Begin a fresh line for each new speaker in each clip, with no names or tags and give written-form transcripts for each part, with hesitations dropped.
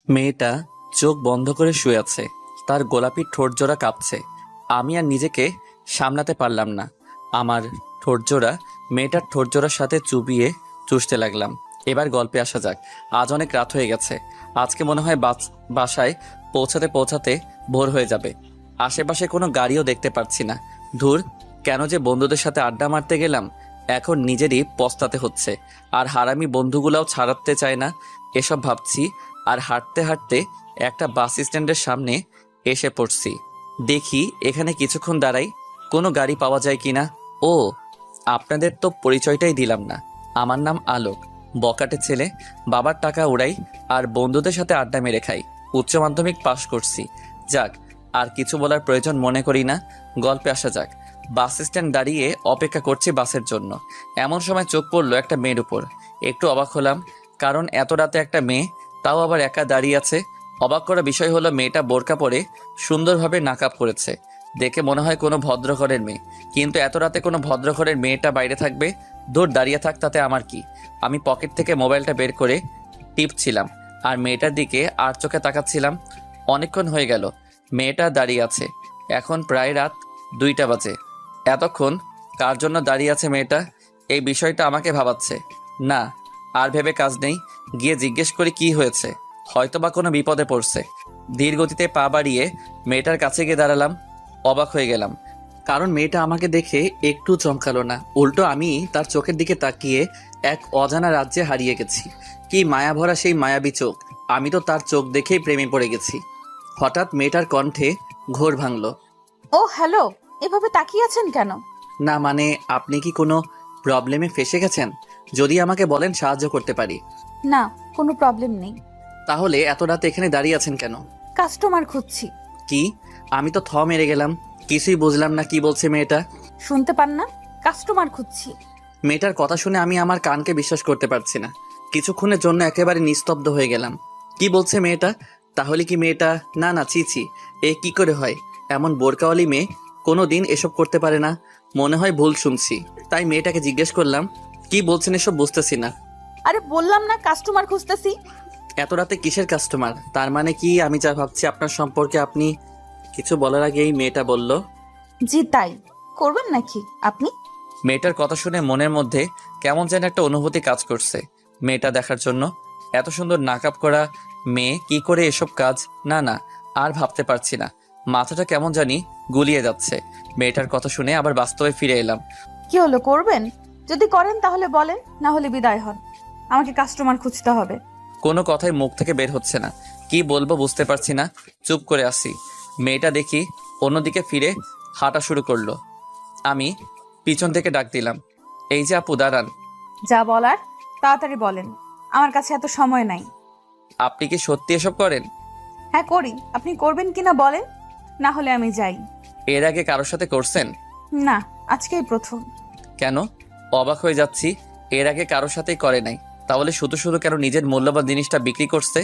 মেয়েটা চোখ বন্ধ করে শুয়ে আছে। তার গোলাপি ঠোঁটজোড়া কাঁপছে। আমি আর নিজেকে সামলাতে পারলাম না। আমার ঠোঁটজোড়া মেয়েটার ঠোঁটজোড়ার সাথে চুবিয়ে চুষতে লাগলাম। এবার গল্পে আসা যাক। আজ অনেক রাত হয়ে গেছে। আজকে মনে হয় বাসায় পৌঁছাতে পৌঁছাতে ভোর হয়ে যাবে। আশেপাশে কোনো গাড়িও দেখতে পাচ্ছি না। ধুর, কেন যে বন্ধুদের সাথে আড্ডা মারতে গেলাম। এখন নিজেরই পস্তাতে হচ্ছে। আর হারামি বন্ধুগুলাও ছাড়াতে চায় না। এসব ভাবছি আর হাঁটতে হাঁটতে একটা বাস স্ট্যান্ডের সামনে এসে পড়ছি। দেখি এখানে কিছুক্ষণ দাঁড়াই, কোনো গাড়ি পাওয়া যায় কিনা। ও, আপনাদের তো পরিচয়টাই দিলাম না। আমার নাম আলোক, বকাটে ছেলে। বাবার টাকা উড়াই আর বন্ধুদের সাথে আড্ডা মেরে খাই। উচ্চ মাধ্যমিক পাশ করছি। যাক, আর কিছু বলার প্রয়োজন মনে করি না। গল্পে আসা যাক। বাস স্ট্যান্ড দাঁড়িয়ে অপেক্ষা করছি বাসের জন্য। এমন সময় চোখ পড়লো একটা মেয়ের উপর। একটু অবাক হলাম, কারণ এত রাতে একটা মেয়ে, তাও আবার একা দাঁড়িয়ে আছে। অবাক করা বিষয় হলো মেয়েটা বোরকা পরে সুন্দরভাবে নাকাব করেছে। দেখে মনে হয় কোনো ভদ্রঘরের মেয়ে, কিন্তু এত রাতে কোনো ভদ্রঘরের মেয়েটা বাইরে থাকবে? দূর, দাঁড়িয়ে থাক, তাতে আমার কি। আমি পকেট থেকে মোবাইলটা বের করে টিপছিলাম আর মেয়েটার দিকে আর চোখে তাকাচ্ছিলাম। অনেকক্ষণ হয়ে গেল মেয়েটা দাঁড়িয়ে আছে। এখন প্রায় রাত 2টা বাজে। এতক্ষণ কার জন্য দাঁড়িয়ে আছে মেয়েটা? এই বিষয়টা আমাকে ভাবাচ্ছে না। আর ভেবে কাজ নেই, গিয়ে জিজ্ঞেস করি কি হয়েছে। হয়তো বা কোনো বিপদে পড়ছে। ধীর গতিতে পা বাড়িয়ে মেয়েটার কাছে গিয়ে দাঁড়ালাম। অবাক হয়ে গেলাম, কারণ মেয়েটা আমাকে দেখে একটু চমকালো না। উল্টো আমি তার চোখের দিকে তাকিয়ে এক অজানা রাজ্যে হারিয়ে গেছি। কি মায়াভরা সেই মায়াবী চোখ! আমি তো তার চোখ দেখেই প্রেমে পড়ে গেছি। হঠাৎ মেয়েটার কণ্ঠে ঘোর ভাঙল।
ও হ্যালো, এভাবে তাকিয়ে আছেন কেন?
না মানে, আপনি কি কোনো প্রবলেমে ফেসে গেছেন? যদি আমাকে বলেন সাহায্য করতে পারি।
না, কোনো প্রবলেম নেই।
তাহলে এত রাতে এখানে দাঁড়িয়ে আছেন কেন?
কাস্টমার খুঁজছি।
কি? আমি তো মেরে গেলাম। কিছুই বুঝলাম না কি বলছে মেয়েটা।
শুনতে পান না? কাস্টমার খুঁজছি।
মেয়েটার কথা শুনে আমি আমার কানকে বিশ্বাস করতে পারছি না। কিছুক্ষণের জন্য একেবারে নিস্তব্ধ হয়ে গেলাম। কি বলছে মেয়েটা? তাহলে কি মেয়েটা? না না, ছি ছি, এ কি করে হয়? এমন বোরকাওয়ালি মেয়ে কোনো দিন এসব করতে পারে না। মনে হয় ভুল শুনছি। তাই মেয়েটাকে জিজ্ঞেস করলাম, কি বলছেন এসব বুঝতেছি না।
আরে বললাম না কাস্টমার খুঁজতেছি।
এত রাতে কিসের কাস্টমার? তার মানে কি আমি যা ভাবছি আপনার সম্পর্কে? আপনি কিছু বলার আগেই মেয়েটা বলল,
জি তাই। করবেন নাকি আপনি?
মেয়েটার কথা শুনে মনের মধ্যে কেমন যেন একটা অনুভূতি কাজ করছে মেয়েটা দেখার জন্য। এত সুন্দর নাকাব করা মেয়ে কি করে এসব কাজ? না না, আর ভাবতে পারছি না। মাথাটা কেমন জানি গুলিয়ে যাচ্ছে। মেয়েটার কথা শুনে আবার বাস্তবে ফিরে এলাম।
কি হলো, করবেন? যদি করেন তাহলে বলেন, না হলে বিদায় হন। আমাকে কাস্টমার খুঁজতে হবে।
কোনো কথাই মুখ থেকে বের হচ্ছে না। কি বলবো বুঝতে পারছি না। চুপ করে আসি। মেয়েটা দেখি অন্যদিকে ফিরে হাঁটা শুরু করলো। আমি পিছন থেকে ডাক দিলাম, এই যে আপু, দাঁড়ান।
যা বলার তাড়াতাড়ি বলেন, আমার কাছে এত সময় নাই।
আপনি কি সত্যি এসব করেন?
হ্যাঁ করি, আপনি করবেন কিনা বলেন, না হলে আমি যাই।
এর আগে কারোর সাথে করছেন?
না, আজকেই প্রথম।
কেন? অবাক হয়ে যাচ্ছি। এর আগে কারোর সাথেই করে নাই, তাহলে শুধু শুধু কেন নিজের মূল্যবান জিনিসটা বিক্রি করছে?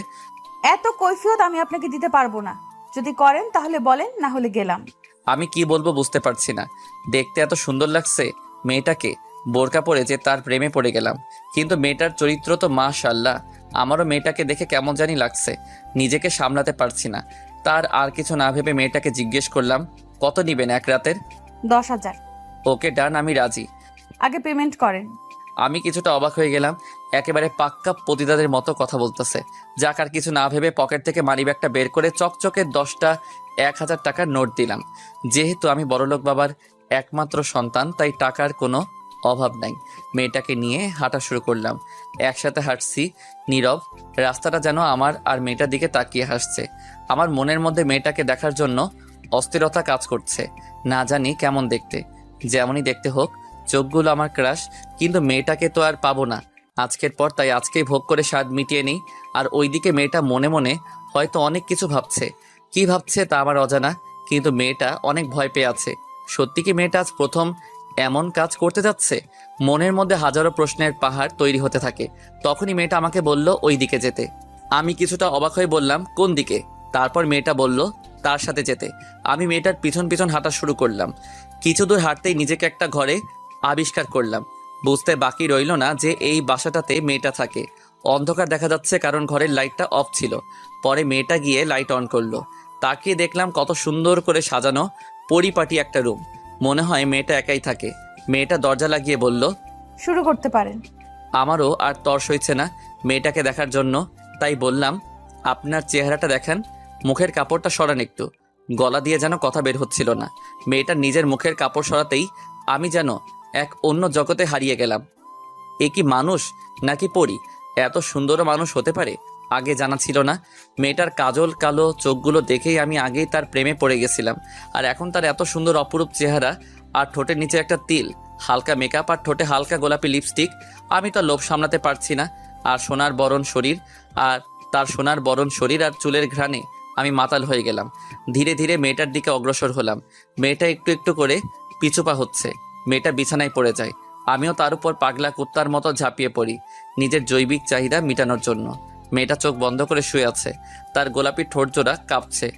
এত কৈফিয়ত আমি আপনাকে দিতে পারবো না। যদি করেন তাহলে বলেন, না হলে গেলাম।
আমি কি বলবো বুঝতে পারছি না। দেখতে এত সুন্দর লাগছে মেয়েটাকে, বোরকা পরে যে তার প্রেমে পড়ে গেলাম। কিন্তু মেয়েটার চরিত্র তো মাশাআল্লাহ। আমারও মেয়েটাকে দেখে কেমন জানি লাগছে। নিজেকে সামলাতে পারছি না। তার আর কিছু না ভেবে মেয়েটাকে জিজ্ঞেস করলাম, কত নিবেন এক রাতের?
10,000।
ওকে ডান, আমি রাজি।
আগে পেমেন্ট করেন।
আমি কিছুটা অবাক হয়ে গেলাম। একেবারে পাক্কা পতিতাদের মতো কথা বলতেছে। যাক, আর কিছু না ভেবে পকেট থেকে মানিব্যাগটা বের করে চকচকে 10টা 1,000 টাকার নোট দিলাম। যেহেতু আমি বড়লোক বাবার একমাত্র সন্তান, তাই টাকার কোনো অভাব নাই। মেয়েটাকে নিয়ে হাঁটা শুরু করলাম। একসাথে হাঁটছি, নীরব। রাস্তাটা যেন আমার আর মেয়েটার দিকে তাকিয়ে হাসছে। আমার মনের মধ্যে মেয়েটাকে দেখার জন্য অস্থিরতা কাজ করছে। না জানি কেমন দেখতে, যেমনই দেখতে হোক, চোখগুলো আমার ক্রাশ। কিন্তু মেয়েটাকে তো আর পাবো না আজকের পর, তাই আজকেই ভোগ করে স্বাদ মিটিয়ে নিই। আর ওইদিকে মেয়েটা মনে মনে হয়তো অনেক কিছু ভাবছে। কি ভাবছে তা আমার অজানা, কিন্তু মেয়েটা অনেক ভয় পেয়ে আছে। সত্যি কি মেয়েটা আজ প্রথম এমন কাজ করতে যাচ্ছে? মনের মধ্যে হাজারো প্রশ্নের পাহাড় তৈরি হতে থাকে। তখনই মেয়েটা আমাকে বলল ওই দিকে যেতে। আমি কিছুটা অবাক হয়ে বললাম, কোন দিকে? তারপর মেয়েটা বলল তার সাথে যেতে। আমি মেয়েটার পিছন পিছন হাঁটা শুরু করলাম। কিছু দূর হাঁটতেই নিজেকে একটা ঘরে আবিষ্কার করলাম। বুঝতে বাকি রইল না যে এই বাসাটাতে মেয়েটা থাকে। অন্ধকার দেখা যাচ্ছে কারণ ঘরের লাইটটা অফ ছিল। পরে মেয়েটা গিয়ে লাইট অন করলো। তাকিয়ে দেখলাম কত সুন্দর করে সাজানো পরিপাটি একটা রুম। মনে হয় মেয়েটা একাই থাকে। মেয়েটা দরজা লাগিয়ে বলল,
শুরু করতে পারেন।
আমারও আর তর্স হইছে না মেয়েটাকে দেখার জন্য। তাই বললাম, আপনার চেহারাটা দেখেন, মুখের কাপড়টা সরান একটু। গলা দিয়ে যেন কথা বের হচ্ছিল না। মেয়েটা নিজের মুখের কাপড় সরাতেই আমি যেন এক অন্য জগতে হারিয়ে গেলাম। এ কি মানুষ নাকি পরী? এত সুন্দর মানুষ হতে পারে আগে জানা ছিল না। মেয়েটার কাজল কালো চোখগুলো দেখেই আমি আগেই তার প্রেমে পড়ে গেছিলাম। আর এখন তার এত সুন্দর অপরূপ চেহারা, আর ঠোঁটের নিচে একটা তিল, হালকা মেকআপ আর ঠোঁটে হালকা গোলাপি লিপস্টিক। আমি তো লোভ সামলাতে পারছি না। আর সোনার বরণ শরীর, আর তার সোনার বরণ শরীর আর চুলের ঘ্রাণে আমি মাতাল হয়ে গেলাম। ধীরে ধীরে মেয়েটার দিকে অগ্রসর হলাম। মেয়েটা একটু একটু করে পিছুপা হচ্ছে। মেয়েটা বিছানায় পড়ে যায়। আমিও তার উপর পাগলা কুত্তার মতো ঝাঁপিয়ে পড়ি নিজের জৈবিক চাহিদা মেটানোর জন্য। মেয়েটা চোখ বন্ধ করে শুয়ে আছে, তার গোলাপি ঠোঁটজোড়া কাঁপছে।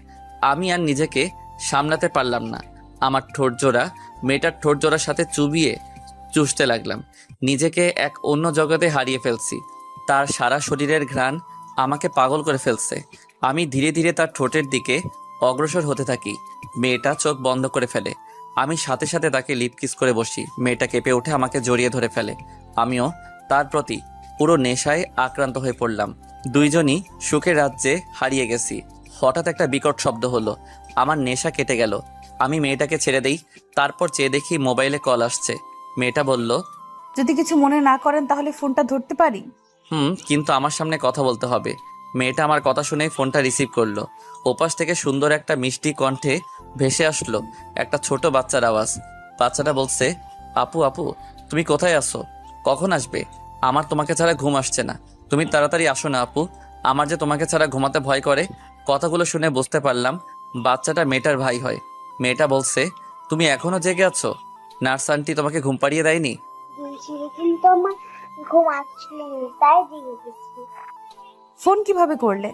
আমি আর নিজেকে সামলাতে পারলাম না। আমার ঠোঁটজোড়া মেয়েটার ঠোঁটজোড়ার সাথে চুবিয়ে চুষতে লাগলাম। নিজেকে এক অন্য জগতে হারিয়ে ফেলছি। তার সারা শরীরের ঘ্রাণ আমাকে পাগল করে ফেলছে। আমি ধীরে ধীরে তার ঠোঁটের দিকে অগ্রসর হতে থাকি। মেয়েটা চোখ বন্ধ করে ফেলে। আমি সাথে সাথে তাকে লিপ কিস করে বসি। মেয়েটা কেঁপে উঠে আমাকে জড়িয়ে ধরে ফেলে। আমিও তার প্রতি পুরো নেশায় আক্রান্ত হয়ে পড়লাম। দুইজনই সুখের রাজ্যে হারিয়ে গেছি। হঠাৎ একটা বিকট শব্দ হলো। আমার নেশা কেটে গেল। আমি মেয়েটাকে ছেড়ে দেই। তারপর চেয়ে দেখি মোবাইলে কল আসছে। মেয়েটা বলল,
যদি কিছু মনে না করেন তাহলে ফোনটা ধরতে পারি?
কিন্তু আমার সামনে কথা বলতে হবে। মেয়েটা আমার কথা শুনেই ফোনটা রিসিভ করলো। ওপাশ থেকে সুন্দর একটা মিষ্টি কণ্ঠে ভেসে আসলো একটা ছোট বাচ্চার আওয়াজ। বাচ্চাটা বলছে, আপু আপু, তুমি কোথায় আছো? কখন আসবে? আমার তোমাকে ছাড়া ঘুম আসছে না। তুমি তাড়াতাড়ি আসো না আপু, আমার যে তোমাকে ছাড়া ঘুমাতে ভয় করে। কথাগুলো শুনে বুঝতে পারলাম বাচ্চাটা মেয়েটার ভাই হয়। মেয়েটা বলছে, তুমি এখনো জেগে আছো? নার্স আন্টি তোমাকে ঘুম পাড়িয়ে দেয়নি?
দিয়েছিল কিন্তু আমার ঘুম আসছিল না, তাই জেগে গেছি।
ফোন কিভাবে করলে?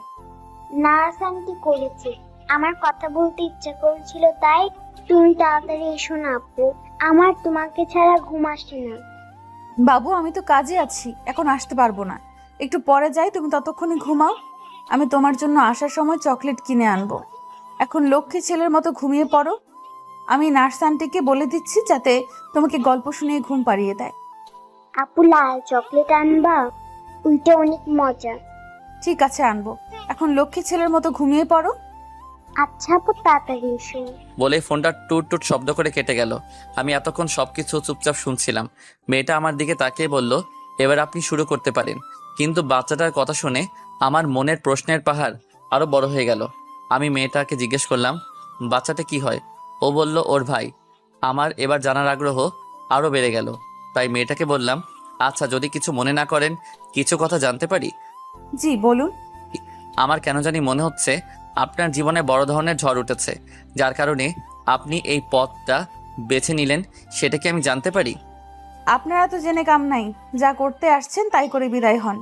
নার্স আন্টি করেছে, আমার কথা বলতে ইচ্ছা করেছিল তাই। তুমি তাড়াতাড়ি এসো না আপু, আমার তোমাকে ছাড়া ঘুম আসে না।
বাবু, আমি তো কাজে আছি, এখন আসতে পারবো না। একটু পরে যাই, তুমি ততক্ষণে ঘুমাও। আমি তোমার জন্য আসার সময় চকলেট কিনে আনবো। এখন লক্ষ্মী ছেলের মতো ঘুমিয়ে পড়ো। আমি নার্স আন্টিকে বলে দিচ্ছি যাতে তোমাকে গল্প শুনিয়ে ঘুম পাড়িয়ে দেয়।
আপু লাল চকলেট আনবা, ওইটা অনেক মজা।
ঠিক আছে, আনবো। এখন লক্ষ্মী ছেলের মতো ঘুমিয়ে পড়ো।
আচ্ছা আপু, তাড়াতাড়ি এসো।
বলে ফোনটা টুট টুট শব্দ করে কেটে গেল। আমি এতক্ষণ সবকিছু চুপচাপ শুনছিলাম। মেয়েটা আমার দিকে তাকিয়ে বলল, এবার আপনি শুরু করতে পারেন। কিন্তু বাচ্চাটার কথা শুনে আমার মনের প্রশ্নের পাহাড় আরো বড় হয়ে গেল। আমি মেয়েটাকে জিজ্ঞেস করলাম, বাচ্চাটা কি হয়? ও বলল, ওর ভাই। আমার এবার জানার আগ্রহ আরো বেড়ে গেল। তাই মেয়েটাকে বললাম, আচ্ছা যদি কিছু মনে না করেন কিছু কথা জানতে পারি?
জি বলুন।
আমার কেন জানি মনে হচ্ছে আপনার জীবনে বড় ধরনের ঝড় উঠেছে, যার কারণে আপনি এই পথটা বেছে নিলেন। সেটা কি আমি জানতে পারি?
আপনারা তো জেনে কাম নাই, যা করতে আসছেন তাই করে বিদায় হন।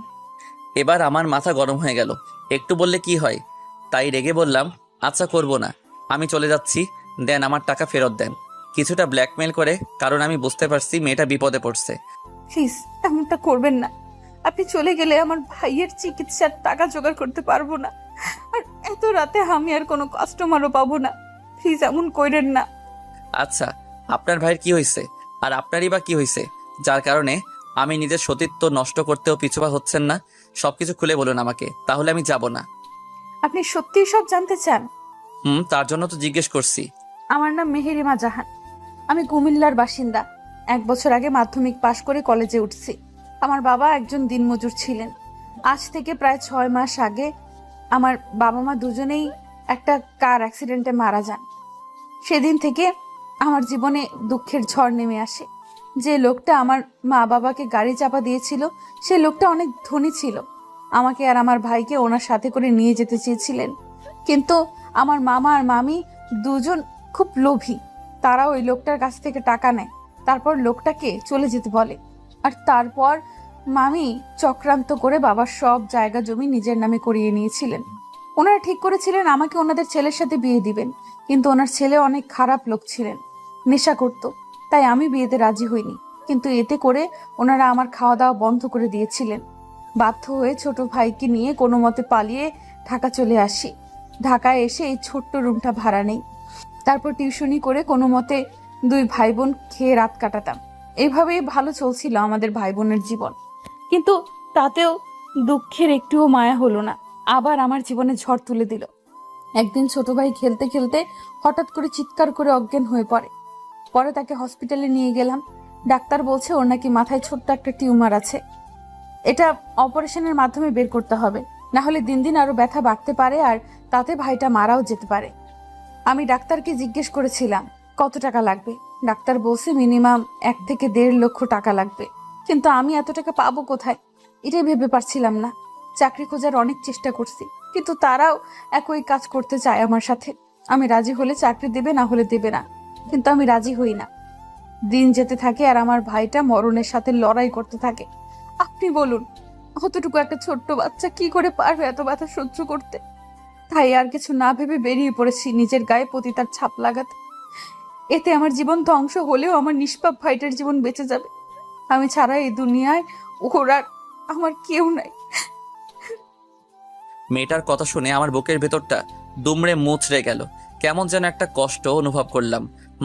এবার আমার মাথা গরম হয়ে গেল। একটু বললে কি হয়? তাই রেগে বললাম, আচ্ছা করব না, আমি চলে যাচ্ছি, দেন আমার টাকা ফেরত দেন। কিছুটা ব্ল্যাকমেল করে, কারণ আমি বুঝতে পারছি মেয়েটা বিপদে পড়ছে।
প্লিজ এমনটা করবেন না। আপনি চলে গেলে আমার ভাইয়ের চিকিৎসার টাকা জোগাড় করতে পারবো না। আর এত রাতে আমি আর কোনো কাস্টমারও পাবো না। প্লিজ এমন কইরেন না।
আচ্ছা, আপনার ভাইয়ের কি হয়েছে? আর আপনারই বা কি হয়েছে যার কারণে আমি নিজের সতীত্ব নষ্ট করতেও পিছুপা হচ্ছেন না? সবকিছু খুলে বলুন আমাকে, তাহলে আমি যাব না।
আপনি সত্যিই সব জানতে চান?
তার জন্য তো জিজ্ঞেস করছি।
আমার নাম মেহেরিমা জাহান। আমি কুমিল্লার বাসিন্দা। 1 বছর আগে মাধ্যমিক পাশ করে কলেজে উঠছি। আমার বাবা একজন দিনমজুর ছিলেন। আজ থেকে প্রায় 6 মাস আগে আমার বাবা মা দুজনেই একটা কার অ্যাক্সিডেন্টে মারা যান। সেদিন থেকে আমার জীবনে দুঃখের ঝড় নেমে আসে। যে লোকটা আমার মা বাবাকে গাড়ি চাপা দিয়েছিল, সে লোকটা অনেক ধনী ছিল। আমাকে আর আমার ভাইকে ওনার সাথে করে নিয়ে যেতে চেয়েছিলেন, কিন্তু আমার মামা আর মামি দুজন খুব লোভী। তারা ওই লোকটার কাছ থেকে টাকা নেয়, তারপর লোকটাকে চলে যেতে বলে। আর তারপর মামি চক্রান্ত করে বাবার সব জায়গা জমি নিজের নামে করিয়ে নিয়েছিলেন। ওনারা ঠিক করেছিলেন আমাকে ওনাদের ছেলের সাথে বিয়ে দিবেন, কিন্তু ওনার ছেলে অনেক খারাপ লোক ছিলেন, নেশা করত। তাই আমি বিয়েতে রাজি হইনি, কিন্তু এতে করে ওনারা আমার খাওয়া দাওয়া বন্ধ করে দিয়েছিলেন। বাধ্য হয়ে ছোট ভাইকে নিয়ে কোনো মতে পালিয়ে ঢাকা চলে আসি। ঢাকায় এসে এই ছোট্ট রুমটা ভাড়া নেই। তারপর টিউশনি করে কোনো মতে 2 ভাই বোন খেয়ে রাত কাটাতাম। এইভাবেই ভালো চলছিল আমাদের ভাই বোনের জীবন। কিন্তু তাতেও দুঃখের একটুও মায়া হলো না, আবার আমার জীবনে ঝড় তুলে দিল। একদিন ছোট ভাই খেলতে খেলতে হঠাৎ করে চিৎকার করে অজ্ঞান হয়ে পড়ে। পরে তাকে হসপিটালে নিয়ে গেলাম। ডাক্তার বলছে ওর নাকি মাথায় ছোট্ট একটা টিউমার আছে। এটা অপারেশনের মাধ্যমে বের করতে হবে, না হলে দিন দিন আরো ব্যথা বাড়তে পারে, আর তাতে ভাইটা মারাও যেতে পারে। আমি ডাক্তারকে জিজ্ঞেস করেছিলাম কত টাকা লাগবে। ডাক্তার বলছে মিনিমাম 1 থেকে 1.5 লক্ষ টাকা লাগবে। কিন্তু আমি এত টাকা পাবো কোথায়, এটাই ভেবে পারছিলাম না। চাকরি খোঁজার অনেক চেষ্টা করছি, কিন্তু তারাও একই কাজ করতে চায় আমার সাথে। আমি রাজি হলে চাকরি দেবে, না হলে দেবে না, কিন্তু আমি রাজি হই না। দিন যেতে থাকে আর আমার ভাইটা মরণের সাথে লড়াই করতে থাকে। আপনি বলুন, অতটুকু একটা ছোট্ট বাচ্চা কি করে পারবে এত ব্যথা সহ্য করতে? তাই আর কিছু না ভেবে বেরিয়ে পড়েছি নিজের গায়ে পতিতার ছাপ লাগাতে। এতে আমার জীবন ধ্বংস হলেও আমার নিষ্পাপ ভাইটার জীবন বেঁচে যাবে। আমি ছাড়া এই দুনিয়ায় ওর আর আমার কেউ নাই।
মেয়েটার কথা শুনে আমার বুকের ভেতরটা দুমড়ে মুচড়ে গেল। কেমন যেন একটা কষ্ট অনুভব করলাম।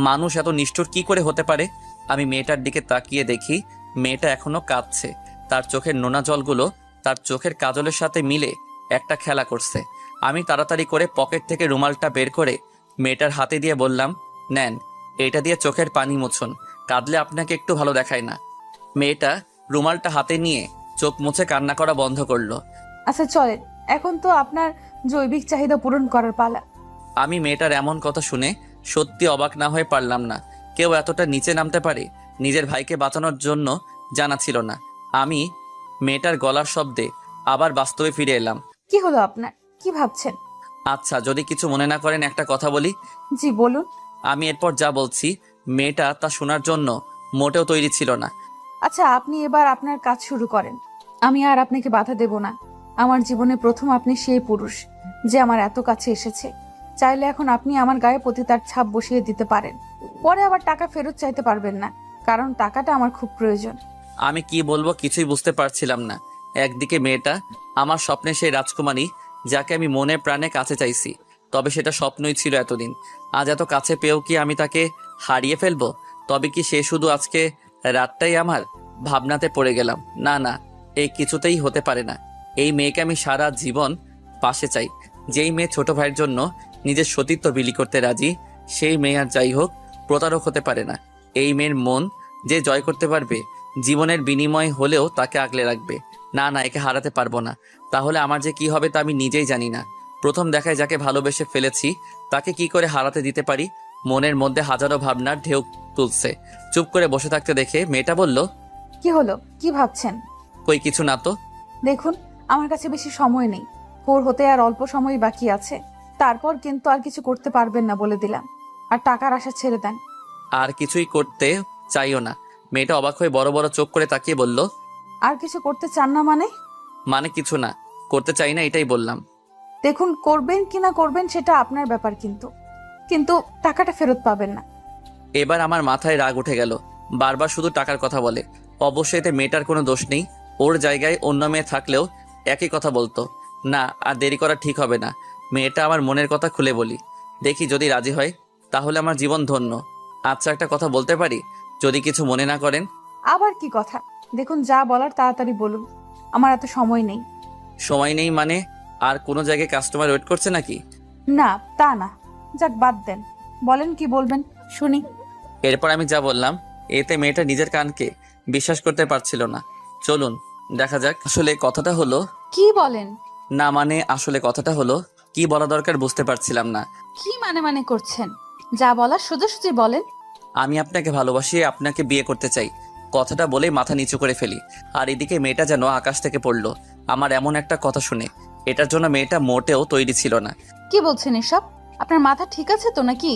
মানুষ এত নিষ্ঠুর কি করে হতে পারে? আমি মেয়েটার দিকে তাকিয়ে দেখি মেয়েটা এখনো কাঁদছে। তার চোখের নোনা জলগুলো তার চোখের কাজলের সাথে মিলে একটা খেলা করছে। আমি তাড়াতাড়ি করে পকেট থেকে রুমালটা বের করে মেয়েটার হাতে দিয়ে বললাম, নেন, এটা দিয়ে চোখের পানি মুছুন, কাঁদলে আপনাকে একটু ভালো দেখায় না। মেয়েটা রুমালটা হাতে নিয়ে চোখ মুছে কান্না করা বন্ধ করলো।
আচ্ছা চলেন, এখন তো আপনার জৈবিক চাহিদা পূরণ করার পালা।
আমি মেয়েটার এমন কথা শুনে সত্যি অবাক না হয়ে পারলাম না। কেউ এতটা নিচে নামতে পারে? নিজের ভাইকে বাঁচানোর জন্য জানা ছিল না। আমি মেয়েটার গলার শব্দে আবার বাস্তবে ফিরে এলাম।
কি হলো আপনার, কি ভাবছেন?
আচ্ছা, যদি কিছু মনে না করেন একটা কথা বলি।
জি বলুন।
আমি এরপর যা বলছি মেয়েটা তা শোনার জন্য মোটেও তৈরি ছিল না।
আচ্ছা আপনি এবার আপনার কাজ শুরু করেন, আমি আর আপনাকে বাধা দেব না। আমার জীবনে প্রথম আপনি সেই পুরুষ যে আমার এত কাছে এসেছে। চাইলে এখন আপনি আমার গায়ে পতিতার ছাপ বসিয়ে দিতে পারেন, পরে আবার টাকা ফেরত চাইতে পারবেন না, কারণ টাকাটা আমার খুব প্রয়োজন।
আমি কি বলবো কিছুই বুঝতে পারছিলাম না। একদিকে মেয়েটা আমার স্বপ্নে সেই রাজকুমারী যাকে আমি মনে প্রাণে কাছে চাইছি, তবে সেটা স্বপ্নই ছিল এতদিন। আজ এত কাছে পেয়েও কি আমি তাকে হারিয়ে ফেলবো? তবে কি সে শুধু আজকে রাতটাই আমার? ভাবনাতে পড়ে গেলাম। না না, এই কিছুতেই হতে পারে না। এই মেয়েকে আমি সারা জীবন পাশে চাই। যেই মেয়ে ছোট ভাইয়ের জন্য নিজের সতীত্ব বিলি করতে রাজি, সেই মেয়ে আর যাই হোক প্রতারক হতে পারে না। এই মেয়ের মন যে জয় করতে পারবে, জীবনের বিনিময় হলেও তাকে আগলে রাখবে। না না, একে হারাতে পারবো না। তাহলে আমার যে কি হবে তা আমি নিজেই জানি না। প্রথম দেখায় যাকে ভালোবেসে ফেলেছি তাকে কি করে হারাতে দিতে পারি? মনের মধ্যে হাজারো ভাবনার ঢেউ তুলছে। চুপ করে বসে থাকতে দেখে মেয়েটা বলল,
কি হলো, কি ভাবছেন?
কই কিছু না তো।
দেখুন, আমার কাছে বেশি সময় নেই, ভোর হতে আর অল্প সময় বাকি আছে। তারপর কিন্তু আর কিছু করতে পারবেন না বলে দিলাম। আর টাকার আশা ছেড়ে দেন।
আর কিছুই করতে চাইও না। মেয়েটা অবাক হয়ে বড় বড় চোখ করে তাকিয়ে বলল,
আর কিছু করতে চান না মানে?
মানে কিছু না, করতে চাই না, এটাই বললাম।
দেখুন, করবেন কি না করবেন সেটা আপনার ব্যাপার, কিন্তু কিন্তু টাকাটা ফেরত পাবেন না।
এবার আমার মাথায় রাগ উঠে গেল। বারবার শুধু টাকার কথা বলে। অবশ্যই এতে মেয়েটার কোনো দোষ নেই। ওর জায়গায় অন্য মেয়ে থাকলেও একই কথা বলতো। না, আর দেরি করা ঠিক হবে না। মেয়েটা আমার মনের কথা খুলে বলি, দেখি যদি রাজি হয় তাহলে আমার জীবন ধন্য। আচ্ছা, একটা কথা বলতে পারি যদি কিছু মনে না করেন?
আবার কি কথা? দেখুন, যা বলার তাড়াতাড়ি বলুন, আমার এত সময় নেই।
সময় নেই মানে? আর কোনো জায়গায় কাস্টমার ওয়েট করছে নাকি?
না, তা না। যাক, বাদ দেন, বলেন কি বলবেন শুনি।
এরপর আমি যা বললাম এতে মেয়েটা নিজের কানকে বিশ্বাস করতে পারছিল না। চলুন দেখা যাক। আসলে কথাটা হলো,
কি বলেন?
না মানে আসলে কথাটা হলো কি বলা দরকার বুঝতে পারছিলাম না।
কি মানে করছেন? যা বলার সোজাসুজি বলেন।
আমি আপনাকে ভালোবাসি, আপনাকে বিয়ে করতে চাই। কথাটা বলেই মাথা নিচু করে ফেলি। আর এদিকে মেয়েটা যেন আকাশ থেকে পড়লো আমার এমন একটা কথা শুনে। এটার জন্য মেয়েটা মোটেও তৈরি ছিল না।
কি বলছেন এসব? আপনার মাথা ঠিক আছে তো নাকি?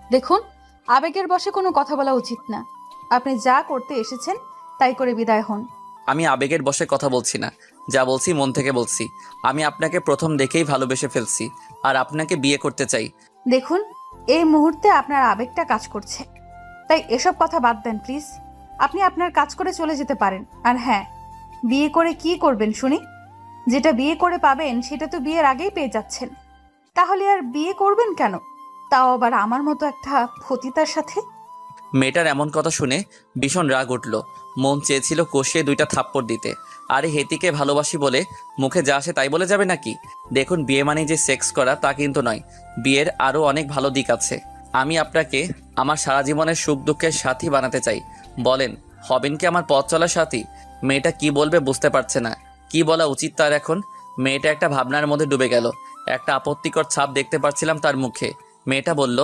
দেখুন, আবেগের বশে কোনো কথা বলা উচিত না। আপনি যা করতে এসেছেন তাই করে বিদায় হন।
আমি আবেগের বশে কথা বলছি না, যা বলছি মন থেকে বলছি। আমি আপনাকে প্রথম দেখেই ভালোবেসে ফেলছি আর আপনাকে বিয়ে করতে চাই।
দেখুন, এই মুহূর্তে আপনার আবেগটা কাজ করছে, তাই এসব কথা বাদ দেন প্লিজ। আপনি আপনার কাজ করে চলে যেতে পারেন। আর হ্যাঁ, বিয়ে করে কি করবেন শুনি? যেটা বিয়ে করে পাবেন সেটা তো বিয়ের আগেই পেয়ে যাচ্ছেন। তাহলে আর বিয়ে করবেন কেন? তাও আবার আমার মতো একটা ফতিতার সাথে।
মেয়েটার এমন কথা শুনে ভীষণ রাগ উঠল। মন চেয়েছিল কষিয়ে 2টা থাপ্পড় দিতে। আরে হেতিকে ভালোবাসি বলে মুখে যা আসে তাই বলে যাবে নাকি? দেখুন, বিয়ে মানে যে সেক্স করা তা কিন্তু নয়। বিয়ের আরও অনেক ভালো দিক আছে। আমি আপনাকে আমার সারা জীবনের সুখ দুঃখের সাথী বানাতে চাই। বলেন, হবেন কি আমার পথ চলার সাথী? মেয়েটা কি বলবে বুঝতে পারছে না। কি বলা উচিত তার এখন? মেয়েটা একটা ভাবনার মধ্যে ডুবে গেল। একটা আপত্তিকর ছাপ দেখতে পাচ্ছিলাম তার মুখে। মেয়েটা বলল,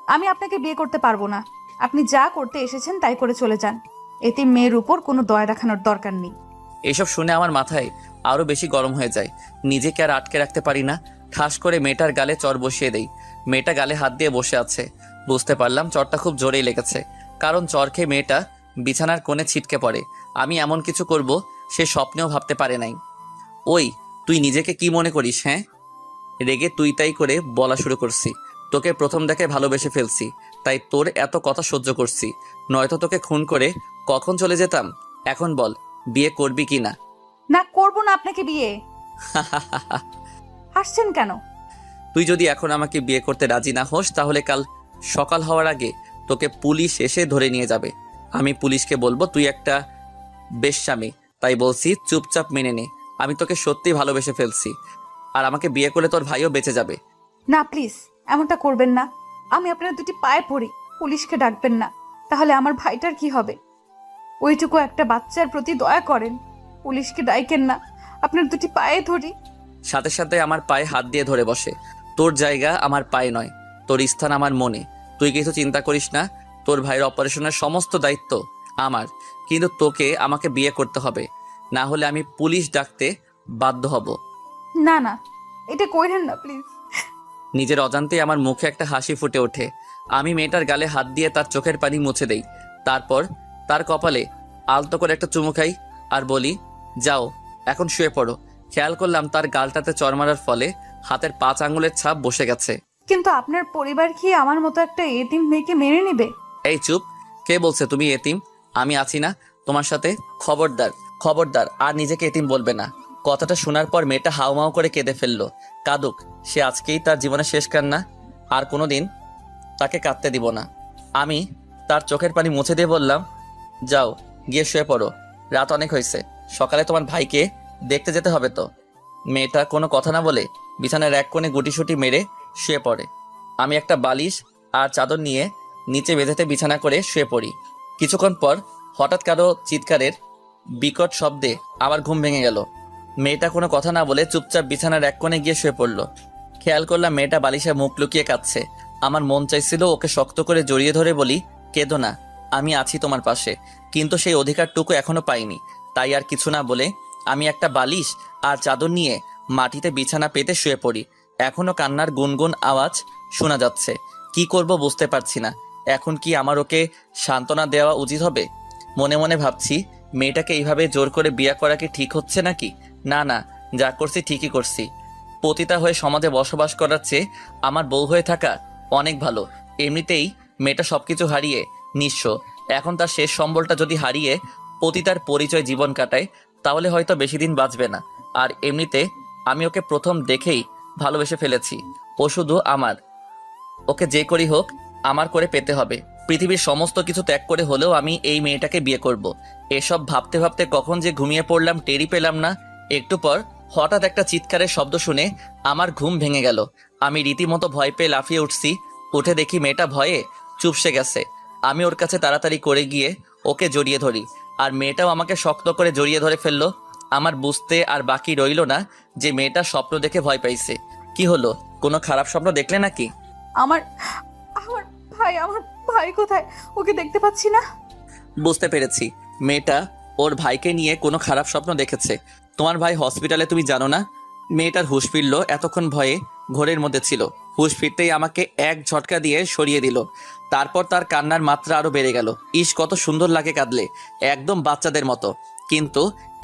আমি আপনাকে বিয়ে করতে পারবো না। আপনি যা করতে এসেছেন তাই করে চলে যান। এতে মেয়ের উপর কোনো দয়া দেখানোর দরকার নেই।
এসব শুনে আমার মাথায় আরও বেশি গরম হয়ে যায়। নিজেকে আর আটকে রাখতে পারি না। ঠাস করে মেয়েটার গালে চড় বসিয়ে দেই। মেয়েটা গালে হাত দিয়ে বসে আছে। বুঝতে পারলাম চড়টা খুব জোরেই লেগেছে, কারণ চড় খেয়ে মেয়েটা বিছানার কোণে ছিটকে পড়ে। আমি এমন কিছু করব সে স্বপ্নেও ভাবতে পারে নাই। ওই, তুই নিজেকে কি মনে করিস? হ্যাঁ? রেগে তুই তাই করে বলা শুরু করছি। তোকে প্রথম দেখে ভালোবেসে ফেলছি, তাই তোর এত কথা সহ্য করছি। নয়তো তোকে খুন করে কখন চলে যেতাম। এখন বল, বিয়ে করবি কি না?
না, করবো না আপনাকে বিয়ে। হাসছেন কেন?
তুই যদি এখন আমাকে বিয়ে করতে রাজি না হোস, তাহলে কাল সকাল হওয়ার আগে তোকে পুলিশ এসে ধরে নিয়ে যাবে। আমি পুলিশকে বলবো তুই একটা বেশ্যামি। তাই বলছি, চুপচাপ মেনে নে। আমি তোকে সত্যি ভালোবেসে ফেলছি, আর আমাকে বিয়ে করলে তোর ভাইও বেঁচে যাবে।
না প্লিজ, এমনটা করবেন না। আমি আপনার দুটি পায়ে পড়ি, পুলিশকে ডাকবেন না। তাহলে আমার ভাইটার কি হবে? ওইটুকু একটা বাচ্চার প্রতি দয়া করেন, পুলিশকে ডাইকেন না। আপনার দুটি পায়ে ধরি।
সাথে সাথে আমার পায়ে হাত দিয়ে ধরে বসে। তোর জায়গা আমার পায়ে নয়, তোর স্থান আমার মনে। তুই কিছু চিন্তা করিস না। তোর ভাইয়ের অপারেশনের সমস্ত দায়িত্ব আমার। কিন্তু তোকে আমাকে বিয়ে করতে হবে, না হলে আমি পুলিশ ডাকতে বাধ্য হব।
না না, এটা কইরেন না প্লিজ।
নিজের অজান্তেই আমার মুখে একটা হাসি ফুটে ওঠে। আমি মেয়েটার গালে হাত দিয়ে তার চোখের পানি মুছে দেই। তারপর তার কপালে আলতো করে একটা চুমু খাই আর বলি, যাও এখন শুয়ে পড়ো। খেয়াল করলাম তার গালটাতে চড় মারার ফলে হাতের 5 আঙ্গুলের ছাপ বসে গেছে।
কিন্তু আপনার পরিবার কি আমার মতো একটা এতিম মেয়েকে মেনে নেবে?
এই চুপ! কে বলছে তুমি এতিম? আমি আছি না তোমার সাথে? খবরদার, খবরদার আর নিজেকে এতিম বলবে না। কথাটা শোনার পর মেয়েটা হাউমাউ করে কেঁদে ফেললো। কাঁদুক, সে আজকেই তার জীবনের শেষ কান্না। আর কোনোদিন তাকে কাঁদতে দিব না। আমি তার চোখের পানি মুছে দিয়ে বললাম, যাও গিয়ে শুয়ে পড়ো। রাত অনেক হয়েছে, সকালে তোমার ভাইকে দেখতে যেতে হবে তো। মেয়েটা কোনো কথা না বলে বিছানার এক কোণে গুটিসুটি মেরে শুয়ে পড়ে। আমি একটা বালিশ আর চাদর নিয়ে নিচে বেঁধেতে বিছানা করে শুয়ে পড়ি। কিছুক্ষণ পর হঠাৎ কারো চিৎকারের বিকট শব্দে আবার ঘুম ভেঙে গেল। মেয়েটা কোনো কথা না বলে চুপচাপ বিছানার এক কোণে গিয়ে শুয়ে পড়ল। খেয়াল করলাম মেয়েটা বালিশে মুখ লুকিয়ে কাঁদছে। আমার মন চাইছিল ওকে শক্ত করে জড়িয়ে ধরে বলি, কেঁদো না, আমি আছি তোমার পাশে। কিন্তু সেই অধিকারটুকু এখনো পাইনি। তাই আর কিছু না বলে আমি একটা বালিশ আর চাদর নিয়ে মাটিতে বিছানা পেতে শুয়ে পড়ি। এখনো কান্নার গুনগুন আওয়াজ শোনা যাচ্ছে। কি করব বুঝতে পারছি না। এখন কি আমার ওকে সান্ত্বনা দেওয়া উচিত হবে? মনে মনে ভাবছি, মেয়েটাকে এইভাবে জোর করে বিয়ে করা কি ঠিক হচ্ছে নাকি? না না, যা করছি ঠিকই করছি। পতিতা হয়ে সমাজে বসবাস করার চেয়ে আমার বউ হয়ে থাকা অনেক ভালো। এমনিতেই মেয়েটা সবকিছু হারিয়ে নিঃস্ব। এখন তার শেষ সম্বলটা যদি হারিয়ে পতিতার পরিচয় জীবন কাটায়, তাহলে হয়তো বেশি দিন বাঁচবে না। আর এমনিতে আমি ওকে প্রথম দেখেই ভালোবেসে ফেলেছি। ও শুধু আমার। ওকে যে করি হোক আমার করে পেতে হবে। পৃথিবীর সমস্ত কিছু ত্যাগ করে হলেও আমি এই মেয়েটাকে বিয়ে করব। এসব ভাবতে ভাবতে কখন যে ঘুমিয়ে পড়লাম টেরই পেলাম না। একটু পর হঠাৎ একটা চিৎকারের শব্দ শুনে আমার ঘুম ভেঙে গেল। আমি রীতিমতো ভয় পেয়ে লাফিয়ে উঠছি। উঠে দেখি মেয়েটা ভয়ে চুপসে গেছে। আমি ওর কাছে তাড়াতাড়ি করে গিয়ে ওকে জড়িয়ে ধরি, আর মেয়েটাও আমাকে শক্ত করে জড়িয়ে ধরে ফেললো। আমার বুঝতে আর বাকি রইল না যে মেয়েটা স্বপ্ন দেখে ভয় পাইছে। কি হলো, কোনো খারাপ স্বপ্ন দেখলে নাকি?
আমার আমার আমার ভাই কোথায়? ওকে দেখতে পাচ্ছি না।
বুঝতে পেরেছি, মেয়েটা ওর ভাইকে নিয়ে কোনো খারাপ স্বপ্ন দেখেছে। তোমার ভাই হসপিটালে, তুমি জানো না? মেয়েটার হুঁশ ফিরল, এতক্ষণ ভয়ে ঘোরের মধ্যে ছিল। হুঁশ ফিরতেই আমাকে এক ঝটকা দিয়ে সরিয়ে দিল। তারপর তার কান্নার মাত্রা আরো বেড়ে গেল। ইস, কত সুন্দর লাগে কাঁদলে, একদম বাচ্চাদের মতো। কিন্তু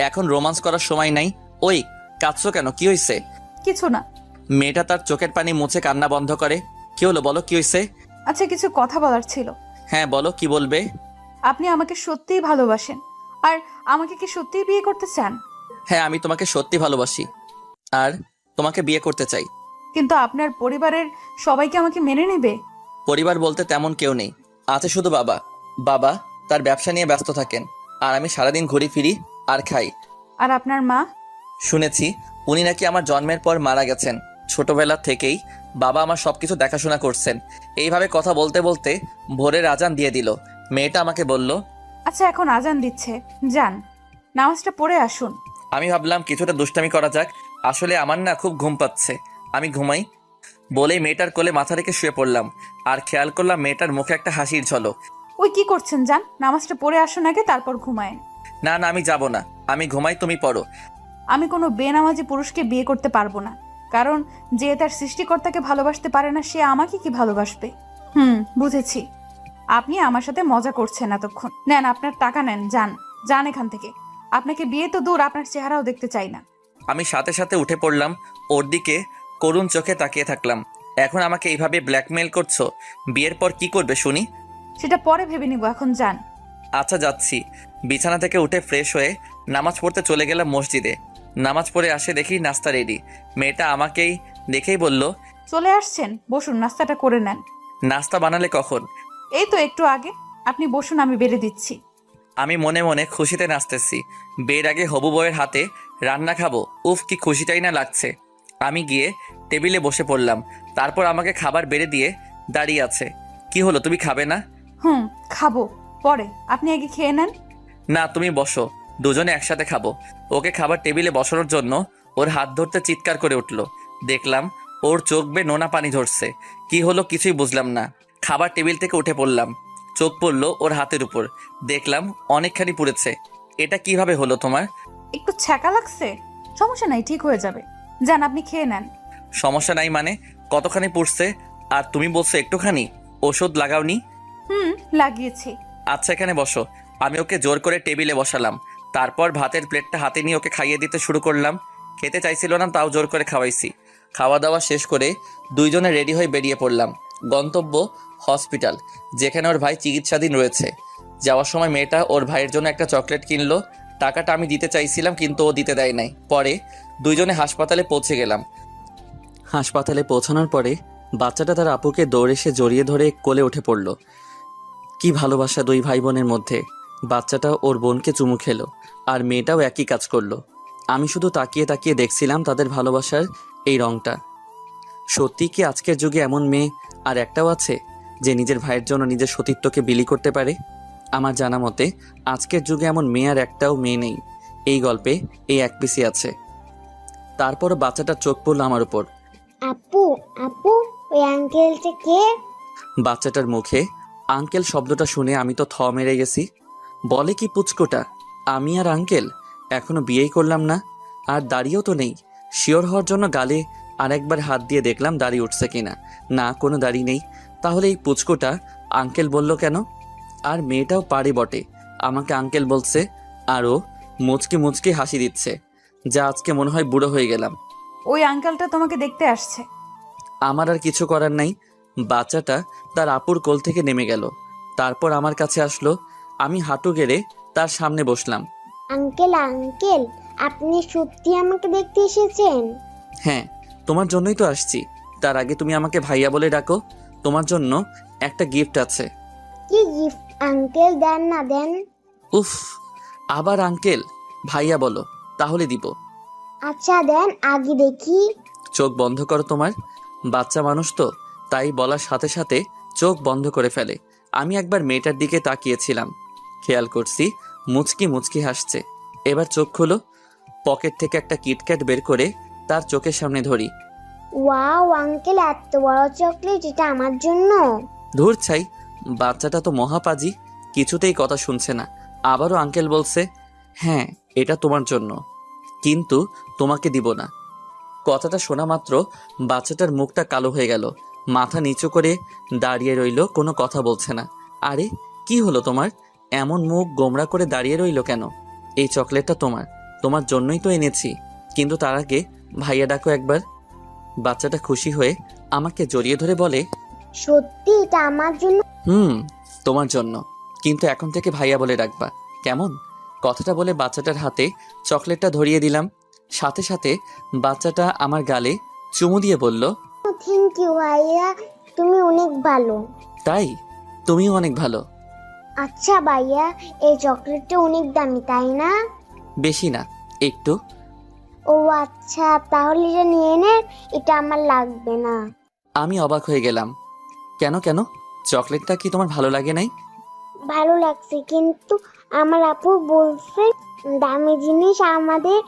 এখন রোমান্স করার সময় নাই। ওই, কাঁদছো কেন? কি হয়েছে?
কিছু না।
মেয়েটা তার চোখের পানি মুছে কান্না বন্ধ করে। কি হলো বলো, কি হয়েছে?
আচ্ছা, কিছু কথা বলার ছিল।
হ্যাঁ বলো, কি বলবে?
আপনি আমাকে সত্যিই ভালোবাসেন? আর আমাকে কি সত্যিই বিয়ে করতে চান?
হ্যাঁ, আমি তোমাকে সত্যি ভালোবাসি আর তোমাকে বিয়ে করতে চাই।
কিন্তু আপনার পরিবারের সবাইকে আমাকে মেনে নেবে?
পরিবার বলতে তেমন কেউ নেই, আছে শুধু বাবা। বাবা তার ব্যবসা নিয়ে ব্যস্ত থাকেন, আর আমি সারাদিন ঘুরি ফিরি আর খাই।
আর আপনার মা?
শুনেছি উনি নাকি আমার জন্মের পর মারা গেছেন। ছোটবেলা থেকেই বাবা আমার সবকিছু দেখাশোনা করছেন। এইভাবে কথা বলতে বলতে ভোরের আজান দিয়ে দিল। মেয়েটা আমাকে বলল,
আচ্ছা, এখন আজান দিচ্ছে, যান নামাজটা পড়ে আসুন।
আমি ভাবলাম কিছুটা দুষ্টামি করা যাক। আসলে আমার না খুব ঘুম পাচ্ছে, আমি ঘুমাই বলেই মেয়েটার কোলে মাথা রেখে শুয়ে পড়লাম। আর খেয়াল করলাম মেয়েটার মুখে একটা হাসির ঝলক।
ওই কি করছেন, যান নামাজটা পড়ে আসুন আগে, তারপর ঘুমায়েন।
না না, আমি যাব না, আমি ঘুমাই, তুমি পড়ো।
আমি কোনো বেনামাজি পুরুষকে বিয়ে করতে পারবো না, কারণ যে তার সৃষ্টিকর্তাকে ভালোবাসতে পারে না সে আমাকে কি ভালোবাসবে? বুঝেছি। আপনি আমার সাথে মজা করছেন এতক্ষণ। নেন আপনার টাকা নেন, যান যান এখান থেকে। আপনাকে বিয়ে তো দূর, আপনার চেহারাও দেখতে চাই না।
আমি সাথে সাথে উঠে পড়লাম, ওর দিকে করুণ চোখে তাকিয়ে থাকলাম। এখন আমাকে এইভাবে ব্ল্যাকমেইল করছো? বিয়ের পর কি করবে শুনি?
সেটা পরে ভেবে নিব, এখন যান।
আচ্ছা যাচ্ছি। বিছানা থেকে উঠে ফ্রেশ হয়ে নামাজ পড়তে চলে গেলাম মসজিদে। নামাজ পড়ে আসে দেখি নাস্তা রেডি। মেয়েটা আমাকেই দেখেই বলল,
চলে আসছেন, বসুন নাস্তাটা করে নেন।
নাস্তা বানালে কখন?
এই তো একটু আগে। আপনি বসুন, আমি বেড়ে দিচ্ছি।
আমি মনে মনে খুশিতে নাচতেছি। বের আগে হবু বউয়ের হাতে রান্না খাবো, উফ কি খুশিটাই না লাগছে। আমি গিয়ে টেবিলে বসে পড়লাম। তারপর আমাকে খাবার বেড়ে দিয়ে দাঁড়িয়ে আছে। কি হলো, তুমি খাবে না?
খাবো পরে, আপনি আগে খেয়ে নেন।
না, তুমি বসো, দুজনে একসাথে খাবো। ওকে খাবার টেবিলে বসানোর জন্য ওর হাত ধরতে চিৎকার করে উঠলো। দেখলাম ওর চোখ বেয়ে নোনা পানি ঝরছে। কি হলো কিছুই বুঝলাম না। খাবার টেবিল থেকে উঠে পড়লাম। চোখ পড়লো ওর হাতের উপর, দেখলাম অনেকখানি পুড়েছে। এটা কিভাবে হলো তোমার?
একটু ছ্যাঁকা লাগছে, সমস্যা নাই, ঠিক হয়ে যাবে। যান আপনি খেয়ে নেন।
সমস্যা নাই মানে? কতখানি পুড়ছে? আর তুমি বলছো একটুখানি? ওষুধ লাগাওনি?
লাগিয়েছি।
আচ্ছা এখানে বসো। আমি ওকে জোর করে টেবিলে বসালাম। তারপর ভাতের প্লেটটা হাতে নিয়ে ওকে খাইয়ে দিতে শুরু করলাম। খেতে চাইছিল না, তাও জোর করে খাওয়াইছি। খাওয়া দাওয়া শেষ করে দুইজনে রেডি হয়ে বেরিয়ে পড়লাম। গন্তব্য হসপিটাল, যেখানে ওর ভাই চিকিৎসাধীন রয়েছে। যাওয়ার সময় মেয়েটা ওর ভাইয়ের জন্য একটা চকলেট কিনলো। টাকাটা আমি দিতে চাইছিলাম কিন্তু ও দিতে দেয় নাই। পরে দুইজনে হাসপাতালে পৌঁছে গেলাম। হাসপাতালে পৌঁছানোর পরে বাচ্চাটা তার আপুকে দৌড়ে এসে জড়িয়ে ধরে কোলে উঠে পড়ল। কি ভালোবাসা দুই ভাই বোনের মধ্যে। বাচ্চাটা ওর বোনকে চুমু খেলো, আর মেয়েটাও একই কাজ করলো। আমি শুধু তাকিয়ে তাকিয়ে দেখছিলাম তাদের ভালোবাসার এই রংটা। সত্যি কি আজকের যুগে এমন মেয়ে আর একটাও আছে যে নিজের ভাইয়ের জন্য নিজের সতীত্বকে বিলি করতে পারে? আমার জানা মতে আজকের যুগে এমন মেয়ে আর একটাও মেয়ে নেই। এই গল্পে এই এক পিসি আছে। তারপরও বাচ্চাটার চোখ পড়ল আমার উপর।
আপু, আপু, ওই আঙ্কেলটা কে?
বাচ্চাটার মুখে আঙ্কেল শব্দটা শুনে আমি তো থ মেরে গেছি। বলে কি পুচকোটা, আমি আর আঙ্কেল? এখনো বিয়েই করলাম না, আর দাড়িও তো নেই। শিওর হওয়ার জন্য গালে আর একবার হাত দিয়ে দেখলাম দাড়ি উঠছে কিনা। না, কোনো দাড়ি নেই। তাহলে এই পুচকোটা আঙ্কেল বলল কেন? আর মেয়েটাও পারে বটে, আমাকে আঙ্কেল বলছে। আরও মুচকি মুচকি হাসি দিচ্ছে, যা আজকে মনে হয় বুড়ো হয়ে গেলাম।
ওই আঙ্কেলটা তোমাকে দেখতে আসছে।
আমার আর কিছু করার নাই। বাচ্চাটা তার আপুর কোল থেকে নেমে গেল, তারপর আমার কাছে আসলো। আমি হাঁটু গেড়ে তার সামনে বসলাম।
আঙ্কেল, আঙ্কেল, আপনি সত্যি আমাকে দেখতে এসেছেন?
হ্যাঁ, তোমার জন্যই তো আসছি। তার আগে তুমি আমাকে ভাইয়া বলে ডাকো। তোমার জন্য একটা গিফট আছে।
কি গিফট আঙ্কেল? দেন না, দেন।
উফ, আবার আঙ্কেল? ভাইয়া বলো, তাহলে দিব।
আচ্ছা দেন, আগে দেখি।
চোখ বন্ধ করো তোমার। বাচ্চা মানুষ তো, তাই বলার সাথে সাথে চোখ বন্ধ করে ফেলে। আমি একবার মেয়েটার দিকে তাকিয়েছিলাম, খেয়াল করছি মুচকি মুচকি হাসছে। এবার চোখ খুলো। পকেট থেকে একটা কিটক্যাট বের করে তার চোখের সামনে ধরি।
ওয়াও আঙ্কেল, এত বড় চকলেট, এটা আমার জন্য?
ধুর ছাই, বাচ্চাটা তো মহাপাজি, কিছুতেই কথা শুনছে না। আবারও আঙ্কেল বলছে, হ্যাঁ এটা তোমার জন্য, কিন্তু তোমাকে দিব না। কথাটা শোনা মাত্র বাচ্চাটার মুখটা কালো হয়ে গেল, মাথা নিচু করে দাঁড়িয়ে রইল, কোনো কথা বলছে না। আরে কি হলো তোমার? এমন মুখ গোমড়া করে দাঁড়িয়ে রইল কেন? এই চকলেটটা তোমার, তোমার জন্যই তো এনেছি, কিন্তু তার আগে ভাইয়া ডাকো একবার। বাচ্চাটা খুশি হয়ে আমাকে জড়িয়ে ধরে বলে,
সত্যি এটা আমার জন্য?
তোমার জন্য, কিন্তু এখন থেকে ভাইয়া বলে ডাকবা, কেমন? কথাটা বলে বাচ্চাটার হাতে চকলেটটা ধরিয়ে দিলাম। সাথে সাথে বাচ্চাটা আমার গালে চুমু দিয়ে বলল,
থ্যাংক ইউ ভাইয়া, তুমি অনেক ভালো।
তাই তুমিও অনেক ভালো।
আচ্ছা ভাইয়া, এই চকলেটটা অনেক দামি তাই না?
বেশি না, একটু।
ও আচ্ছা, তাহলে এটা নিয়ে নেন, এটা আমার লাগবে না।
আমি অবাক হয়ে গেলাম। কেন কেন, চকলেটটা কি তোমার ভালো লাগে নাই?
ভালো লাগছে, কিন্তু আমার আপু বলছে দামি জিনিস আমাদের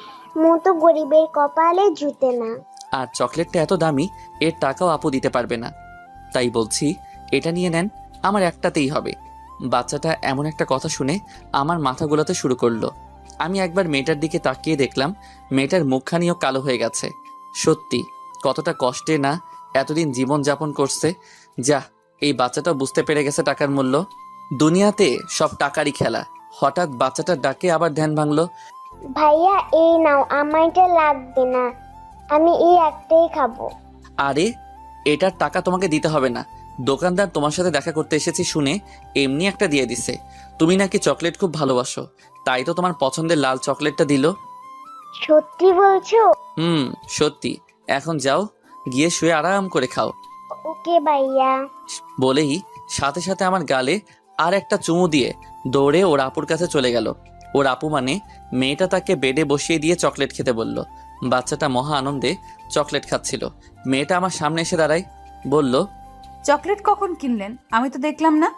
মতো গরিবের কপালে জুটে না।
আর চকলেটটা এত দামি, এর টাকাও আপু দিতে পারবে না। তাই বলছি এটা নিয়ে নেন, আমার একটাতেই হবে। বাচ্চাটা এমন একটা কথা শুনে আমার মাথা গোলাতে শুরু করলো। আমি একবার মেয়েটার দিকে তাকিয়ে দেখলাম মেয়েটার মুখখানিও কালো হয়ে গেছে। সত্যি কতটা কষ্টে না এতদিন জীবন যাপন করছে। যা, এই বাচ্চাটা বুঝতে পেরে গেছে টাকার মূল্য। দুনিয়াতে সব টাকারই খেলা। হঠাৎ বাচ্চাটার ডাকে আবার ধ্যান ভাঙলো।
ভাইয়া এই নাও, আমার এটা লাগবে না, আমি এই একটাই খাবো।
আরে, এটার টাকা তোমাকে দিতে হবে না। দোকানদার তোমার সাথে দেখা করতে এসেছি শুনে এমনি একটা দিয়ে দিছে। তুমি নাকি চকলেট খুব ভালোবাসো, তাই তো তোমার পছন্দের লাল চকলেটটা দিল।
সত্যি বলছো?
সত্যি। এখন যাও, গিয়ে শুয়ে আরাম করে খাও।
ওকে ভাইয়া।
বলেই সাথে সাথে আমার গালে আর একটা চুমু দিয়ে দৌড়ে ওর আপুর কাছে চলে গেল। ওর আপু মানে মেয়েটা তাকে বেডে বসিয়ে দিয়ে চকলেট খেতে বলল। বাচ্চাটা মহা আনন্দে চকলেট খাচ্ছিল। মেয়েটা আমার সামনে এসে দাঁড়ায়, বলল,
চকলেট কখন কিনলেন? আমি তো দেখলাম না।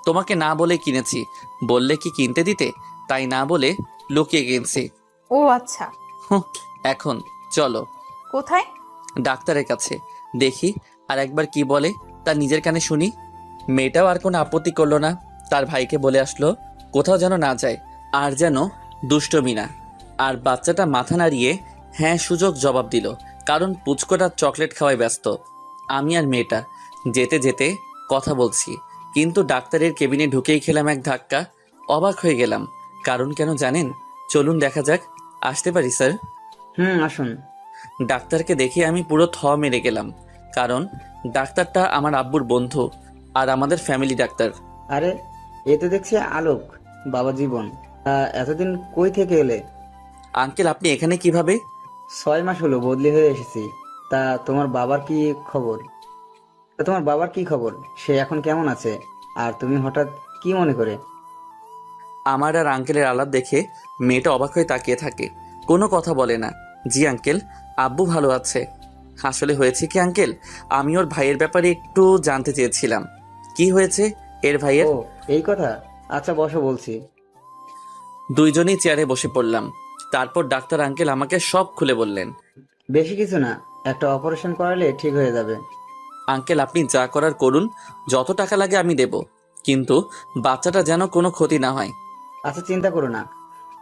তোমাকে না বলে কিনেছি, বললে কি কিনতে দিতে, তাই না বলে লুকিয়ে কিনছি।
ও আচ্ছা।
হুঁ, এখন চলো
কোথায়?
ডাক্তারের কাছে, দেখি আর একবার কি বলে তার নিজের কানে শুনি। মেয়েটাও আর কোনো আপত্তি করলো না। তার ভাইকে বলে আসলো কোথাও যেন না যায়, আর যেন দুষ্টমি না। আর বাচ্চাটা মাথা নাড়িয়ে হ্যাঁ সুযোগ জবাব দিল, কারণ পুচকোটা চকলেট খাওয়ায় ব্যস্ত। আমি আর মেয়েটা যেতে যেতে কথা বলছি, কিন্তু ডাক্তারের কেবিনে ঢুকেই খেলাম এক ধাক্কা। অবাক হয়ে গেলাম, কারণ কেন জানেন? চলুন দেখা যাক। আসতে পারি স্যার?
আসুন।
ডাক্তারকে দেখে আমি পুরো থ মেরে গেলাম, কারণ ডাক্তারটা আমার আব্বুর বন্ধু আর আমাদের ফ্যামিলি ডাক্তার।
আরে, এ তো দেখছি আলোক, বাবা জীবন। এতদিন কই থেকে এলে?
আঙ্কেল, আপনি এখানে কিভাবে?
6 মাস হলো বদলি হয়ে এসেছি। তা তোমার বাবার কি খবর? সে এখন কেমন আছে? আর তুমি হঠাৎ কি মনে করে?
আমার আর আঙ্কেলের আলাপ দেখে মেয়েটা অবাক হয়ে তাকিয়ে থাকে, কোনো কথা বলে না। জি আঙ্কেল, আব্বু ভালো আছে। আসলে হয়েছে কি আঙ্কেল, আমি ওর ভাইয়ের ব্যাপারে একটু জানতে চেয়েছিলাম। কি হয়েছে এর ভাইয়ের?
ও, এই কথা। আচ্ছা বসো, বলছি।
দুইজনেই চেয়ারে বসে পড়লাম। তারপর ডাক্তার আঙ্কেল আমাকে সব খুলে বললেন।
বেশি কিছু না, একটা অপারেশন করালে ঠিক হয়ে যাবে।
আঙ্কেল, আপনি যা করার করুন, যত টাকা লাগে আমি দেব, কিন্তু বাচ্চাটা যেন কোনো ক্ষতি না হয়।
আচ্ছা, চিন্তা করো না,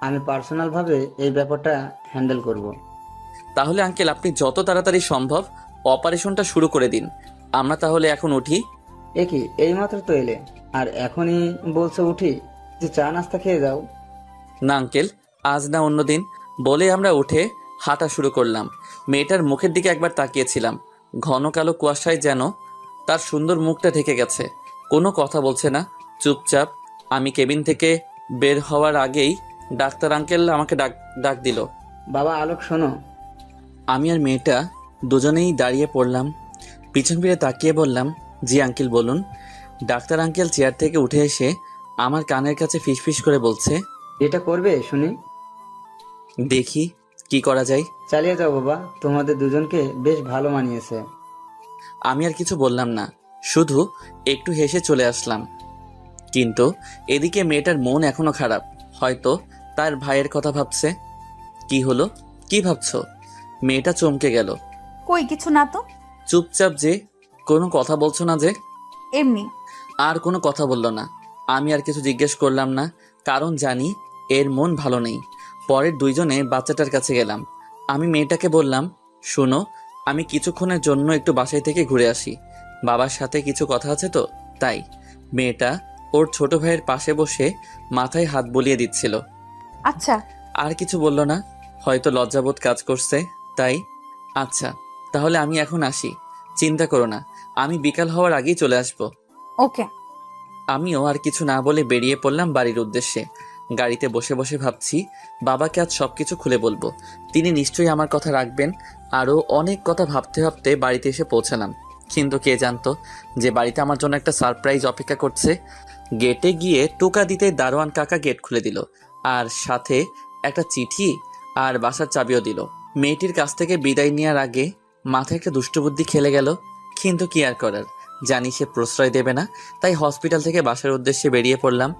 আমি পার্সোনাল ভাবে এই ব্যাপারটা হ্যান্ডেল করব।
তাহলে আঙ্কেল, আপনি যত তাড়াতাড়ি সম্ভব অপারেশনটা শুরু করে দিন। আমরা তাহলে এখন উঠি।
এ কি, এইমাত্র তো এলে আর এখনই বলছো উঠি? যে চা নাস্তা খেয়ে যাও।
না আঙ্কেল, আজ না অন্যদিন, বলে আমরা উঠে হাঁটা শুরু করলাম। মেয়েটার মুখের দিকে একবার তাকিয়েছিলাম, ঘন কালো কুয়াশায় যেন তার সুন্দর মুখটা ঢেকে গেছে। কোনো কথা বলছে না, চুপচাপ। আমি কেবিন থেকে বের হওয়ার আগেই ডাক্তার আঙ্কেল আমাকে ডাক ডাক দিল।
বাবা আলোক, শোনো।
আমি আর মেয়েটা দুজনেই দাঁড়িয়ে পড়লাম, পিছন ফিরে তাকিয়ে বললাম, জি আঙ্কেল বলুন। ডাক্তার আঙ্কেল চেয়ার থেকে উঠে এসে আমার কানের কাছে ফিসফিস করে বলছে,
এটা করবে শুনি।
দেখি কি করা যায়।
চালিয়ে যাও বাবা, তোমাদের দুজনকে বেশ ভালো মানিয়েছে।
আমি আর কিছু বললাম না, শুধু একটু হেসে চলে আসলাম। কিন্তু এদিকে মেয়েটার মন এখনো খারাপ, হয়তো তার ভাইয়ের কথা ভাবছে। কি হলো, কি ভাবছো? মেয়েটা চমকে গেল।
কই কিছু না তো।
চুপচাপ যে, কোনো কথা বলছো না যে?
এমনি।
আর কোনো কথা বলল না। আমি আর কিছু জিজ্ঞেস করলাম না, কারণ জানি এর মন ভালো নেই। পরের দুইজনে বাচ্চাটার কাছে গেলাম। আমি মেয়েটাকে বললাম, শোনো, আমি কিছুক্ষণের জন্য একটু বাসায় থেকে ঘুরে আসি, বাবার সাথে কিছু কথা আছে তো তাই। মেয়েটা ওর ছোট ভাইয়ের পাশে বসে মাথায় হাত বুলিয়ে দিচ্ছিল।
আচ্ছা।
আর কিছু বলল না, হয়তো লজ্জাবোধ কাজ করছে তাই। আচ্ছা, তাহলে আমি এখন আসি, চিন্তা করো না, আমি বিকাল হওয়ার আগেই চলে আসবো।
ওকে।
আমিও আর কিছু না বলে বেরিয়ে পড়লাম বাড়ির উদ্দেশ্যে। গাড়িতে বসে বসে ভাবছি বাবাকে আজ সবকিছু খুলে বলবো। তিনি নিশ্চয়ই আমার কথা রাখবেন। আরও অনেক কথা ভাবতে ভাবতে বাড়িতে এসে পৌঁছালাম। কিন্তু কে জানতো যে বাড়িতে আমার জন্য একটা সারপ্রাইজ অপেক্ষা করছে। গেটে গিয়ে টোকা দিতে দারোয়ান কাকা গেট খুলে দিল, আর সাথে একটা চিঠি আর বাসার চাবিও দিল। মেয়েটির কাছ থেকে বিদায় নেওয়ার আগে মাথায় একটা দুষ্টবুদ্ধি খেলে গেল, কিন্তু কি আর করার, জানি সে প্রশ্রয় দেবে না। তাই হসপিটাল থেকে বাসার উদ্দেশ্যে বেরিয়ে পড়লাম।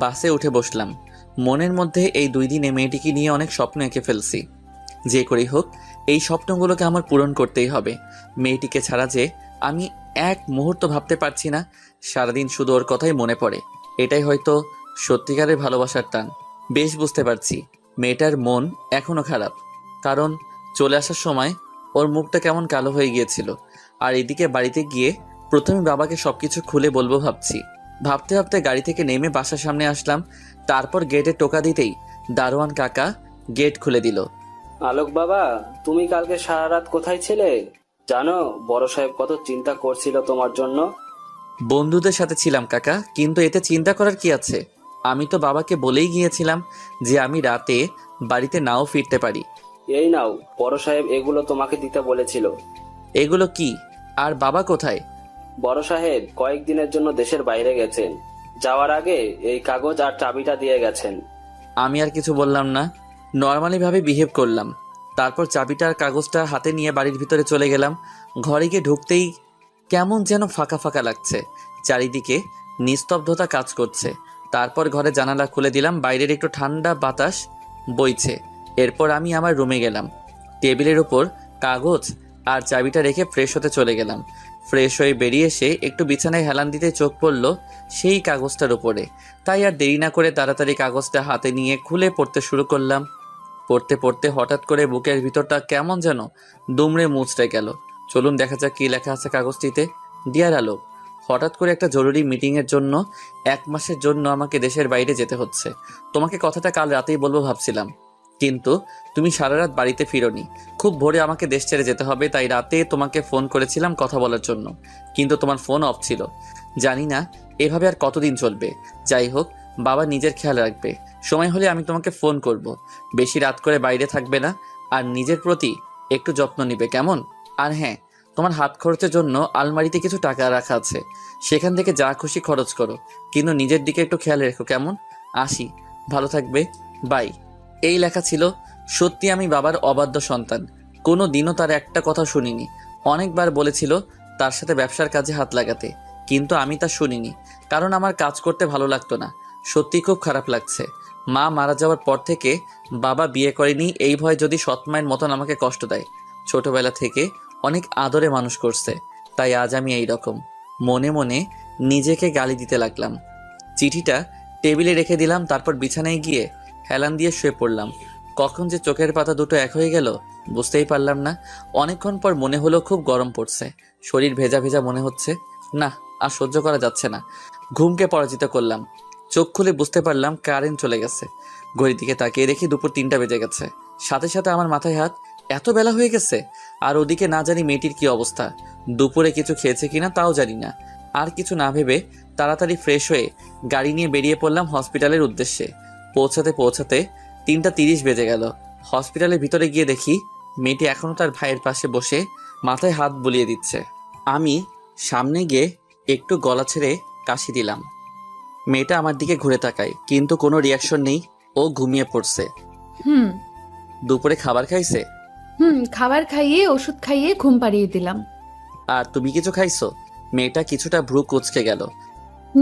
বাসে উঠে বসলাম। মনের মধ্যে এই 2 দিনে মেয়েটিকে নিয়ে অনেক স্বপ্ন এঁকে ফেলছি। যে করেই হোক এই স্বপ্নগুলোকে আমার পূরণ করতেই হবে। মেয়েটিকে ছাড়া যে আমি এক মুহূর্ত ভাবতে পারছি না। সারাদিন শুধু ওর কথাই মনে পড়ে। এটাই হয়তো সত্যিকারের ভালোবাসার টান। বেশ বুঝতে পারছি মেয়েটার মন এখনো খারাপ, কারণ চলে আসার সময় ওর মুখটা কেমন কালো হয়ে গিয়েছিল। আর এদিকে বাড়িতে গিয়ে প্রথমে বাবাকে সবকিছু খুলে বলবো ভাবছি। ভাবতে ভাবতে গাড়ি থেকে নেমে বাসার সামনে আসলাম। তারপর গেটে টোকা দিতেই দারোয়ান কাকা গেট খুলে দিল।
আলোক বাবা, তুমি কালকে সারা রাত কোথায় ছিলে? জানো বড় সাহেব কত চিন্তা করছিল তোমার জন্য।
বন্ধুদের সাথে ছিলাম কাকা, কিন্তু এতে চিন্তা করার কি আছে? আমি তো বাবাকে বলেই গিয়েছিলাম যে আমি রাতে বাড়িতে নাও ফিরতে পারি।
এই নাও, বড় সাহেব এগুলো তোমাকে দিতে বলেছিল।
এগুলো কি? আর বাবা কোথায়?
বড় সাহেব কয়েকদিনের জন্য দেশের বাইরে গেছেন। যাওয়ার আগে এই কাগজ আর চাবিটা দিয়ে গেছেন।
আমি আর কিছু বললাম না, নর্মালি ভাবে বিহেভ করলাম। তারপর চাবিটা আর কাগজটা হাতে নিয়ে বাড়ির ভিতরে চলে গেলাম। ঘরে গিয়ে ঢুকতেই কেমন যেন ফাঁকা ফাঁকা লাগছে, চারিদিকে নিস্তব্ধতা কাজ করছে। তারপর ঘরে জানালা খুলে দিলাম, বাইরের একটু ঠান্ডা বাতাস বইছে। এরপর আমি আমার রুমে গেলাম। টেবিলের উপর কাগজ আর চাবিটা রেখে ফ্রেশ হতে চলে গেলাম। ফ্রেশ হয়ে বেরিয়ে এসে একটু বিছানায় হেলান দিতে চোখ পড়ল সেই কাগজটার উপরে। তাই আর দেরি না করে তাড়াতাড়ি কাগজটা হাতে নিয়ে খুলে পড়তে শুরু করলাম। পড়তে পড়তে হঠাৎ করে বুকের ভিতরটা কেমন যেন দুমড়ে মুচড়ে গেল। চলুন দেখা যাক কি লেখা আছে কাগজটিতে। ডিয়ার আলোক, হঠাৎ করে একটা জরুরি মিটিংয়ের জন্য 1 মাসের জন্য আমাকে দেশের বাইরে যেতে হচ্ছে। তোমাকে কথাটা কাল রাতেই বলবো ভাবছিলাম, কিন্তু তুমি সারা রাত বাড়িতে ফিরোনি। খুব ভোরে আমাকে দেশ ছেড়ে যেতে হবে, তাই রাতে তোমাকে ফোন করেছিলাম কথা বলার জন্য, কিন্তু তোমার ফোন অফ ছিল। জানি না এভাবে আর কতদিন চলবে। যাই হোক, বাবা নিজের খেয়াল রাখবে। সময় হলে আমি তোমাকে ফোন করব। বেশি রাত করে বাইরে থাকবে না, আর নিজের প্রতি একটু যত্ন নিবে, কেমন? আর হ্যাঁ, তোমার হাত খরচের জন্য আলমারিতে কিছু টাকা রাখা আছে, সেখান থেকে যা খুশি খরচ করো, কিন্তু নিজের দিকে একটু খেয়াল রেখো, কেমন? আসি, ভালো থাকবে, বাই। এই লেখা ছিল। সত্যি আমি বাবার অবাধ্য সন্তান। কোনো দিনও তার একটা কথা শুনিনি। অনেকবার বলেছিল তার সাথে ব্যবসার কাজে হাত লাগাতে, কিন্তু আমি তা শুনিনি, কারণ আমার কাজ করতে ভালো লাগতো না। সত্যি খুব খারাপ লাগছে। মা মারা যাওয়ার পর থেকে বাবা বিয়ে করেনি এই ভয় যদি সৎ মায়ের মতন আমাকে কষ্ট দেয়। ছোটবেলা থেকে অনেক আদরে মানুষ করছে, তাই আজ আমি এই রকম। মনে মনে নিজেকে গালি দিতে লাগলাম। চিঠিটা টেবিলে রেখে দিলাম। তারপর বিছানায় গিয়ে হেলান দিয়ে শুয়ে পড়লাম। কখন যে চোখের পাতা দুটো এক হয়ে গেল বুঝতেই পারলাম না। অনেকক্ষণ পর মনে হলো খুব গরম পড়ছে, শরীর ভেজা ভেজা মনে হচ্ছে। না, আর সহ্য করা যাচ্ছে না। ঘুমকে পরাজিত করলাম। চোখ খুলে বুঝতে পারলাম কারেন্ট চলে গেছে। ঘড়ির দিকে তাকিয়ে দেখি দুপুর 3টা বেজে গেছে। সাথে সাথে আমার মাথায় হাত, এত বেলা হয়ে গেছে। আর ওদিকে না জানি মেয়েটির কি অবস্থা, দুপুরে কিছু খেয়েছে কিনা তাও জানি না। আর কিছু না ভেবে তাড়াতাড়ি ফ্রেশ হয়ে গাড়ি নিয়ে বেরিয়ে পড়লাম হসপিটালের উদ্দেশ্যে। পৌঁছাতে পৌঁছাতে 3টা 30 বেজে গেল। হসপিটালের ভিতরে গিয়ে দেখি মেয়েটি এখনও তার ভাইয়ের পাশে বসে মাথায় হাত বুলিয়ে দিচ্ছে। আমি সামনে গিয়ে একটু গলা ছেড়ে কাশি দিলাম। মেয়েটা আমার দিকে ঘুরে তাকায়, কিন্তু কোনো রিয়াকশন নেই। ও ঘুমিয়ে পড়ছে।
হুম
দুপুরে খাবার খাইছে?
খাবার খাইয়ে ওষুধ খাইয়ে ঘুম পাড়িয়ে দিলাম।
আর তুমি কিছু খাইছো? মেয়েটা কিছুটা ভ্রু কুঁচকে গেল।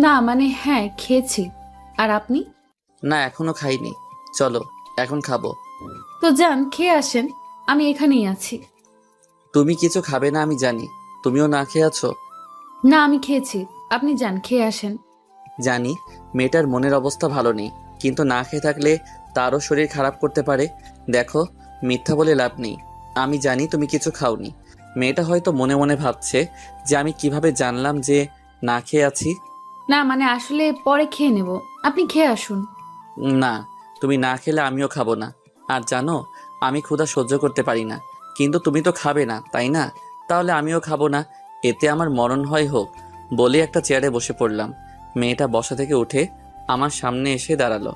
না মানে হ্যাঁ, খেয়েছি। আর আপনি?
না, এখনো খাইনি। চলো এখন খাবো।
তো যান, খেয়ে আসেন, আমি এখানেই আছি।
তুমি কিছু খাবে না আমি জানি, তুমিও না খেয়ে আছো।
না, আমি খেয়েছি, আপনি যান, খেয়ে আসেন।
জানি মেয়েটার মনের অবস্থা ভালো নেই, কিন্তু না খেয়ে থাকলে তারও শরীর খারাপ করতে পারে। দেখো, মিথ্যা বলে লাভ নেই। আমি জানি তুমি কিছু খাওনি। মেয়েটা হয়তো মনে মনে ভাবছে যে আমি কিভাবে জানলাম যে না খেয়ে আছি।
না মানে আসলে পরে খেয়ে নেব, আপনি খেয়ে আসুন।
না, তুমি না খেলে আমিও খাবো না। আর জানো, আমি ক্ষুধা সহ্য করতে পারি না, কিন্তু তুমি তো খাবে না, তাই না? তাহলে আমিও খাবো না, এতে আমার মরণ হয় হোক। বলে একটা চেয়ারে বসে পড়লাম। মেয়েটা বসা থেকে উঠে আমার সামনে এসে দাঁড়ালো।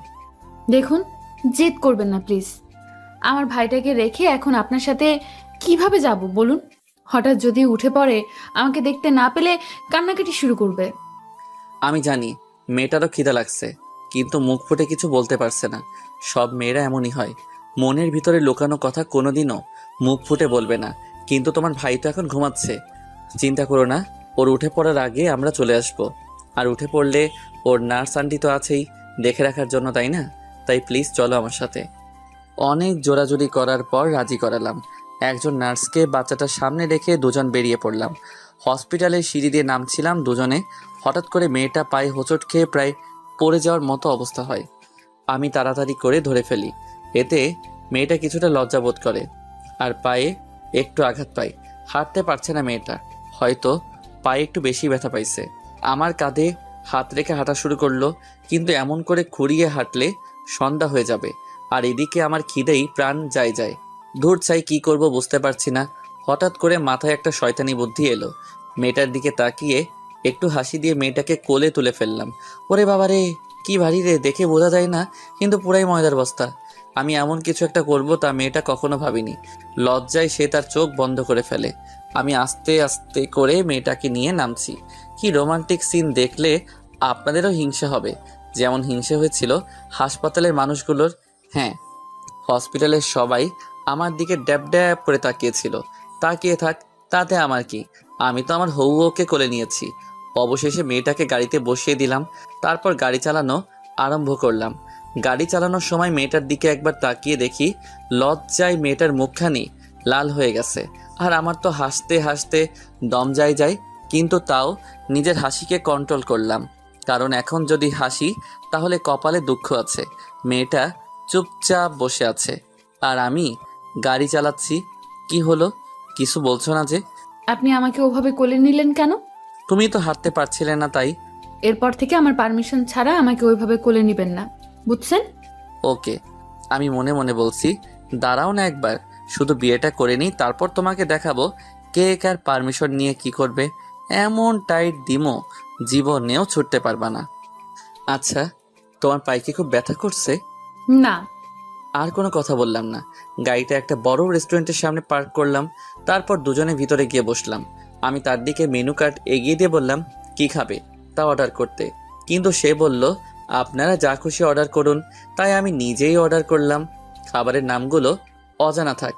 দেখুন, জেদ করবেন না প্লিজ। আমার ভাইটাকে রেখে এখন আপনার সাথে কিভাবে যাব বলুন? হঠাৎ যদি উঠে পড়ে, আমাকে দেখতে না পেলে কান্নাকাটি শুরু করবে।
আমি জানি মেয়েটারও খিদা লাগছে, কিন্তু মুখ ফুটে কিছু বলতে পারছে না। সব মেয়েরা এমনই হয়, মনের ভিতরে লুকানো কথা কোনোদিনও মুখ ফুটে বলবে না। কিন্তু তোমার ভাই তো এখন ঘুমাচ্ছে, চিন্তা করো না। ওর উঠে পড়ার আগে আমরা চলে আসব। আর উঠে পড়লে ওর নার্স আন্টি তো আছেই দেখে রাখার জন্য, তাই না? তাই প্লিজ চলো আমার সাথে। অনেক জোরাজুরি করার পর রাজি করালাম। একজন নার্সকে বাচ্চাটার সামনে রেখে দুজন বেরিয়ে পড়লাম। হসপিটালের সিঁড়ি দিয়ে নামছিলাম দুজনে, হঠাৎ করে মেয়েটা পায়ে হোঁচট খেয়ে প্রায় পড়ে যাওয়ার মতো অবস্থা হয়। আমি তাড়াতাড়ি করে ধরে ফেলি। এতে মেয়েটা কিছুটা লজ্জা বোধ করে আর পায়ে একটু আঘাত পায়। হাঁটতে পারছে না মেয়েটা, হয়তো পায়ে একটু বেশি ব্যথা পাইছে। আমার কাঁধে হাত রেখে হাঁটা শুরু করলো, কিন্তু এমন করে খুঁড়িয়ে হাঁটলে সন্ধ্যা হয়ে যাবে। আর এদিকে আমার খিদেই প্রাণ যায়। দূর চাই কি করব বুঝতে পারছি না। হঠাৎ করে মাথায় একটা শয়তানি বুদ্ধি এলো। মেয়েটার দিকে তাকিয়ে একটু হাসি দিয়ে মেয়েটাকে কোলে তুলে ফেললাম। ওরে বাবা রে, কি ভারী রে, দেখে বোঝা যায় না কিন্তু পুরাই ময়দার বস্তা। আমি এমন কিছু একটা করব তা মেয়েটা কখনো ভাবিনি। লজ্জায় সে তার চোখ বন্ধ করে ফেলে। আমি আস্তে আস্তে করে মেয়েটাকে নিয়ে নামছি। কি রোমান্টিক সিন দেখলে আপনাদেরও হিংসা হবে, যেমন হিংসা হয়েছিল হাসপাতালের মানুষগুলোর। হ্যাঁ, হসপিটালের সবাই আমার দিকে ড্যাব ড্যাব করে তাকিয়েছিল। তাকিয়ে থাক, তাতে আমার কি? আমি তো আমার হউকে কোলে নিয়েছি। অবশেষে মেয়েটাকে গাড়িতে বসিয়ে দিলাম, তারপর গাড়ি চালানো আরম্ভ করলাম। গাড়ি চালানোর সময় মেয়েটার দিকে একবার তাকিয়ে দেখি লজ্জায় মেয়েটার মুখখানি লাল হয়ে গেছে। আর আমার তো হাসতে হাসতে দম যায়, কিন্তু তাও নিজের হাসিকে কন্ট্রোল করলাম, কারণ এখন যদি হাসি তাহলে কপালে দুঃখ আছে। মেয়েটা চুপচাপ বসে আছে আর আমি গাড়ি চালাচ্ছি। কি হলো, কিছু বলছো না যে?
আপনি আমাকে ওভাবে কোলে নিলেন কেন?
তুমি তো হাঁটতে পারছিলে না, তাই।
এরপর থেকে আমার পারমিশন ছাড়া আমাকে ওইভাবে কোলে নিবেন না, বুঝছেন?
ওকে, আমি মনে মনে বলছি, দাঁড়াও না একবার, শুধু বিয়েটা করে নিই, তারপর তোমাকে দেখাবো কে কার পারমিশন নিয়ে কি করবে। এমন টাইট দিমো জীবনেও ছুটতে পারবা না। আচ্ছা, তোমার পায়ে কি খুব ব্যথা করছে?
না।
আর কোনো কথা বললাম না। গাড়িটা একটা বড় রেস্টুরেন্টের সামনে পার্ক করলাম, তারপর দুজনে ভিতরে গিয়ে বসলাম। আমি তার দিকে মেনু কার্ড এগিয়ে দিয়ে বললাম, কি খাবে তা অর্ডার করতে। কিন্তু সে বলল, আপনারা যা খুশি অর্ডার করুন। তাই আমি নিজেই অর্ডার করলাম। খাবারের নামগুলো অজানা থাক,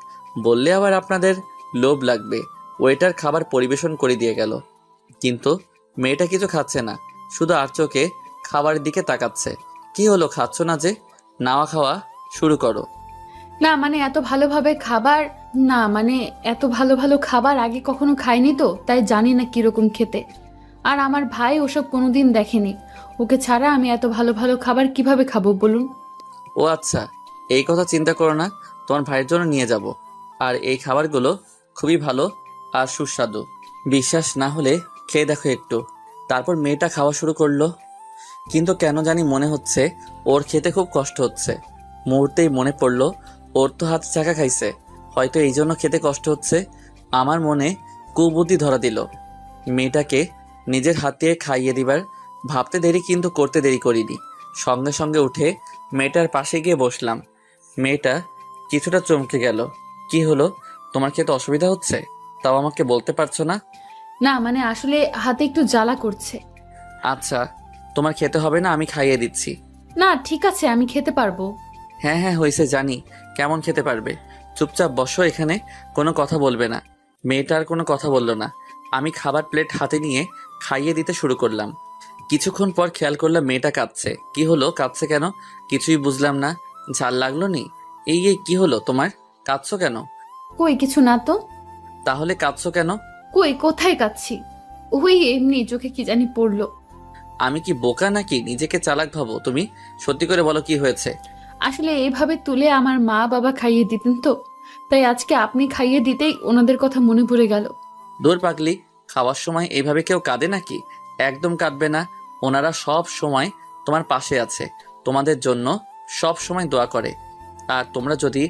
বললে আবার আপনাদের লোভ লাগবে। ওয়েটার খাবার পরিবেশন করে দিয়ে গেল, কিন্তু মেয়েটা কিছু খাচ্ছে না, শুধু আর চোখে খাবারের দিকে তাকাচ্ছে। কি হলো, খাচ্ছ না যে? নাওয়া খাওয়া শুরু করো।
না মানে এত ভালোভাবে খাবার, না মানে এত ভালো ভালো খাবার আগে কখনো খাইনি তো, তাই জানি না কিরকম খেতে। আর আমার ভাই ওসব কোনোদিন দেখেনি, ওকে ছাড়া আমি এত ভালো ভালো খাবার কিভাবে খাবো বলুন?
ও আচ্ছা, এই কথা চিন্তা করো না, তোমার ভাইয়ের জন্য নিয়ে যাব। আর এই খাবারগুলো খুবই ভালো আর সুস্বাদু। বিশ্বাস না হলে খেয়ে দেখো একটু। তারপর মেয়েটা খাওয়া শুরু করলো, কিন্তু কেন জানি মনে হচ্ছে ওর খেতে খুব কষ্ট হচ্ছে। মুহূর্তেই মনে পড়লো ওর তো হাত চাকা খাইছে, হয়তো এই জন্য খেতে কষ্ট হচ্ছে। আমার মনে কুবুদ্ধি ধরা দিল, মেয়েটাকে নিজের হাতে খাইয়ে দিবার। ভাবতে দেরি কিন্তু করতে দেরি করিনি। সঙ্গে সঙ্গে উঠে মেয়েটার পাশে গিয়ে বসলাম। মেয়েটা কিছুটা চমকে গেল। কি হলো, তোমার খেতে অসুবিধা হচ্ছে? তাও আমাকে বলতে পারছো না?
না মানে আসলে হাতে একটু জ্বালা করছে।
আচ্ছা, তোমার খেতে হবে না, আমি খাইয়ে দিচ্ছি।
না ঠিক আছে, আমি খেতে পারবো।
হ্যাঁ হ্যাঁ হয়েছে, জানি কেমন খেতে পারবে। চুপচাপ বসো এখানে, কোনো কথা বলবে না। মেয়েটা আর কোনো কথা বলল না। আমি খাবার প্লেট হাতে নিয়ে খাইয়ে দিতে শুরু করলাম। কিছুক্ষণ পর খেয়াল করলাম মেয়েটা কাঁদছে। কি হলো, কাঁদছে কেন? কিছুই বুঝলাম না। ঝাল লাগলো নি? এই কি হলো তোমার, কাঁদছো কেন?
কই কিছু না তো।
তাহলে কাঁদছো কেন?
কই কোথায় কাচ্ছি? ওই এমনি চোখে কি জানি পড়লো।
আমি কি বোকা নাকি নিজেকে চালাক ভাবো তুমি? সত্যি করে বলো কি হয়েছে?
আসলে এইভাবে তুলে আমার মা বাবা খাইয়ে দিতেন তো, তাই আজকে আপনি খাইয়ে দিতেই ওনাদের কথা মনে পড়ে গেল।
দূর পাগলি, খাওয়ার সময় এইভাবে কেউ কাঁদে নাকি? একদম কাঁদবে না। ওনারা সব সময় তোমার পাশে আছে, তোমাদের জন্য সব সময় দোয়া করে। আর তোমরা যদি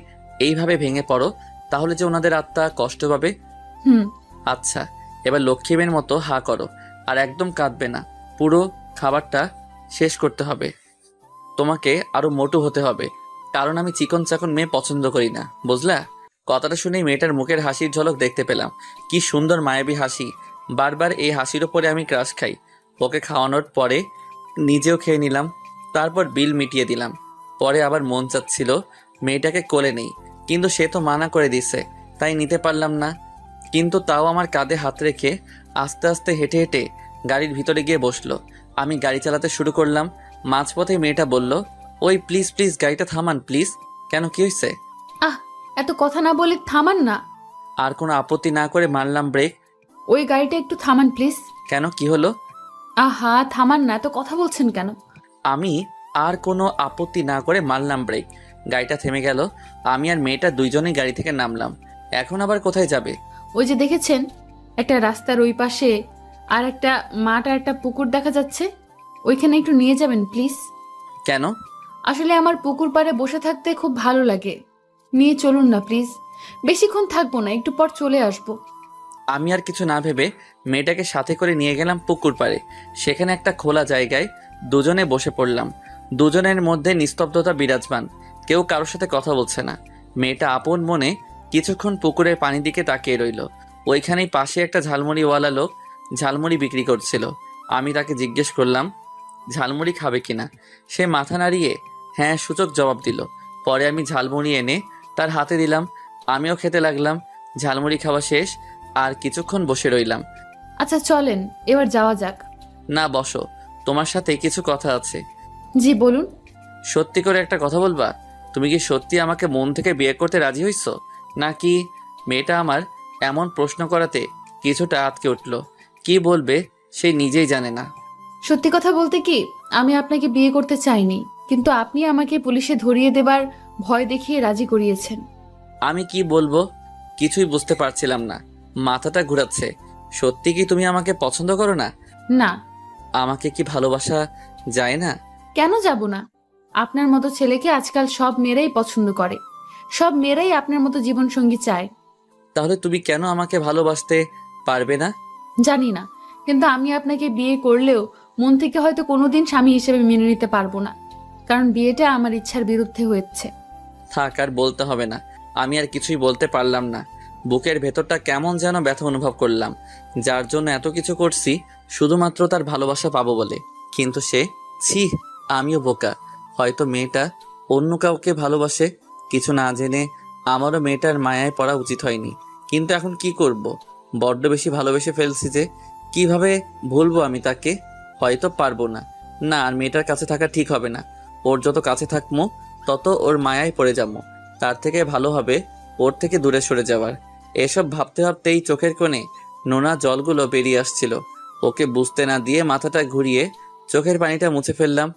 এইভাবে ভেঙে পড়ো তাহলে যে ওনাদের আত্মা কষ্ট পাবে।
হুম।
আচ্ছা, এবার লক্ষ্মীমের মতো হা করো আর একদম কাঁদবে না। পুরো খাবারটা শেষ করতে হবে। তোমাকে আরো মোটু হতে হবে, কারণ আমি চিকন চাকন মেয়ে পছন্দ করি না, বুঝলা? কথাটা শুনেই মেয়েটার মুখের হাসির ঝলক দেখতে পেলাম। কি সুন্দর মায়াবী হাসি। বারবার এই হাসির ওপরে আমি ক্রাশ খাই। ওকে খাওয়ানোর পরে নিজেও খেয়ে নিলাম, তারপর বিল মিটিয়ে দিলাম। পরে আবার মন চাচ্ছিল মেয়েটাকে কোলে নেই, কিন্তু সে তো মানা করে দিছে, তাই নিতে পারলাম না। কিন্তু তাও আমার কাঁধে হাত রেখে আস্তে আস্তে হেঁটে হেঁটে গাড়ির ভিতরে গিয়ে বসলো। আমি গাড়ি চালাতে শুরু করলাম। মাঝপথে মেয়েটা বলল, ওই প্লিজ প্লিজ গাড়িটা থামান প্লিজ। কেন, কি হয়েছে?
আহ, এত কথা না বলে থামান না।
আর কোনো আপত্তি না করে মারলাম ব্রেক।
ওই গাড়িটা একটু থামান প্লিজ।
কেন, কি হলো?
আহা, থামান না, এত কথা বলছেন কেন?
আমি আর কোনো আপত্তি না করে মারলাম ব্রেক। গাড়িটা থেমে গেল। আমি আর মেয়েটা দুইজনেই গাড়ি থেকে নামলাম। এখন আবার কোথায় যাবে?
ওই যে দেখেছেন, একটা রাস্তার ওই পাশে আর একটা মাঠ আর একটা পুকুর দেখা যাচ্ছে, ওইখানে একটু নিয়ে যাবেন প্লিজ।
কেন?
আসলে আমার পুকুর পাড়ে বসে থাকতে খুব ভালো লাগে, নিয়ে চলুন না প্লিজ। বেশিক্ষণ থাকবো না, একটু পর চলে আসবো।
আমি আর কিছু না ভেবে মেয়েটাকে সাথে করে নিয়ে গেলাম পুকুর পাড়ে। সেখানে একটা খোলা জায়গায় দুজনে বসে পড়লাম। দুজনের মধ্যে নিস্তব্ধতা বিরাজমান, কেউ কারোর সাথে কথা বলছে না। মেয়েটা আপন মনে কিছুক্ষণ পুকুরের পানি দিকে তাকিয়ে রইল। ওইখানেই পাশে একটা ঝালমুড়িওয়ালা লোক ঝালমুড়ি বিক্রি করছিল। আমি তাকে জিজ্ঞেস করলাম ঝালমুড়ি খাবে কিনা। সে মাথা নাড়িয়ে হ্যাঁ সূচক জবাব দিল। পরে আমি ঝালমুড়ি এনে তার হাতে দিলাম। আমিও খেতে লাগলাম। ঝালমুড়ি খাওয়া শেষ, আর কিছুক্ষণ বসে রইলাম।
আচ্ছা চলেন, এবার যাওয়া যাক।
না, বসো, তোমার সাথে কিছু কথা আছে।
জি বলুন।
সত্যি করে একটা কথা বলবা? তুমি কি সত্যি আমাকে মন থেকে বিয়ে করতে রাজি হইছো, নাকি? মেয়েটা আমার এমন প্রশ্ন করাতে কিছুটা আটকে উঠল। কি বলবে সে নিজেই জানে না।
সত্যি কথা বলতে কি, আমি আপনাকে বিয়ে করতে চাইনি, কিন্তু আপনি আমাকে পুলিশে ধরিয়ে দেবার ভয় দেখিয়ে রাজি করিয়েছেন।
আমি কি বলবো কিছুই বুঝতে পারছিলাম না। মাথাটা ঘুরাচ্ছে। সত্যি কি তুমি আমাকে পছন্দ করো না?
না।
আমাকে কি ভালোবাসা যায় না?
কেন যাব না? আপনার মতো ছেলেকে আজকাল সব মেয়েরাই পছন্দ করে, সব মেয়েরাই আপনার মতো জীবনসঙ্গী চায়।
তাহলে তুমি কেন আমাকে ভালোবাসতে পারবে না?
জানি না, কিন্তু আমি আপনাকে বিয়ে করলেও মন থেকে হয়তো কোনোদিন স্বামী হিসেবে মেনে নিতে পারবো না, কারণ বিয়েটা আমার ইচ্ছার বিরুদ্ধে হয়েছে।
থাক, আর বলতে হবে না। আমি আর কিছুই বলতে পারলাম না। বুকের ভেতরটা কেমন যেন ব্যথা অনুভব করলাম, যার জন্য এত কিছু করছি শুধুমাত্র তার ভালোবাসা পাবো বলে। কিন্তু সে, ছি, আমিও বোকা। হয়তো মেয়েটা অন্য কাউকে ভালোবাসে। কিছু না জেনে আমারও মেয়েটার মায়ায় পড়া উচিত হয়নি। কিন্তু এখন কি করব? বড্ড বেশি ভালোবেসে ফেলছি যে। কিভাবে ভুলবো আমি তাকে? হয়তো পারবো না। না, আর মেয়েটার কাছে থাকা ঠিক হবে না। ওর যত কাছে থাকবো তত ওর মায়ায় পড়ে যাবো। তার থেকে ভালো হবে ওর থেকে দূরে সরে যাওয়ার। এসব ভাবতে ভাবতেই চোখের কোণে নোনা জলগুলো বেরিয়ে আসছিল। ওকে বুঝতে না দিয়ে মাথাটা ঘুরিয়ে চোখের পানিটা মুছে ফেললাম।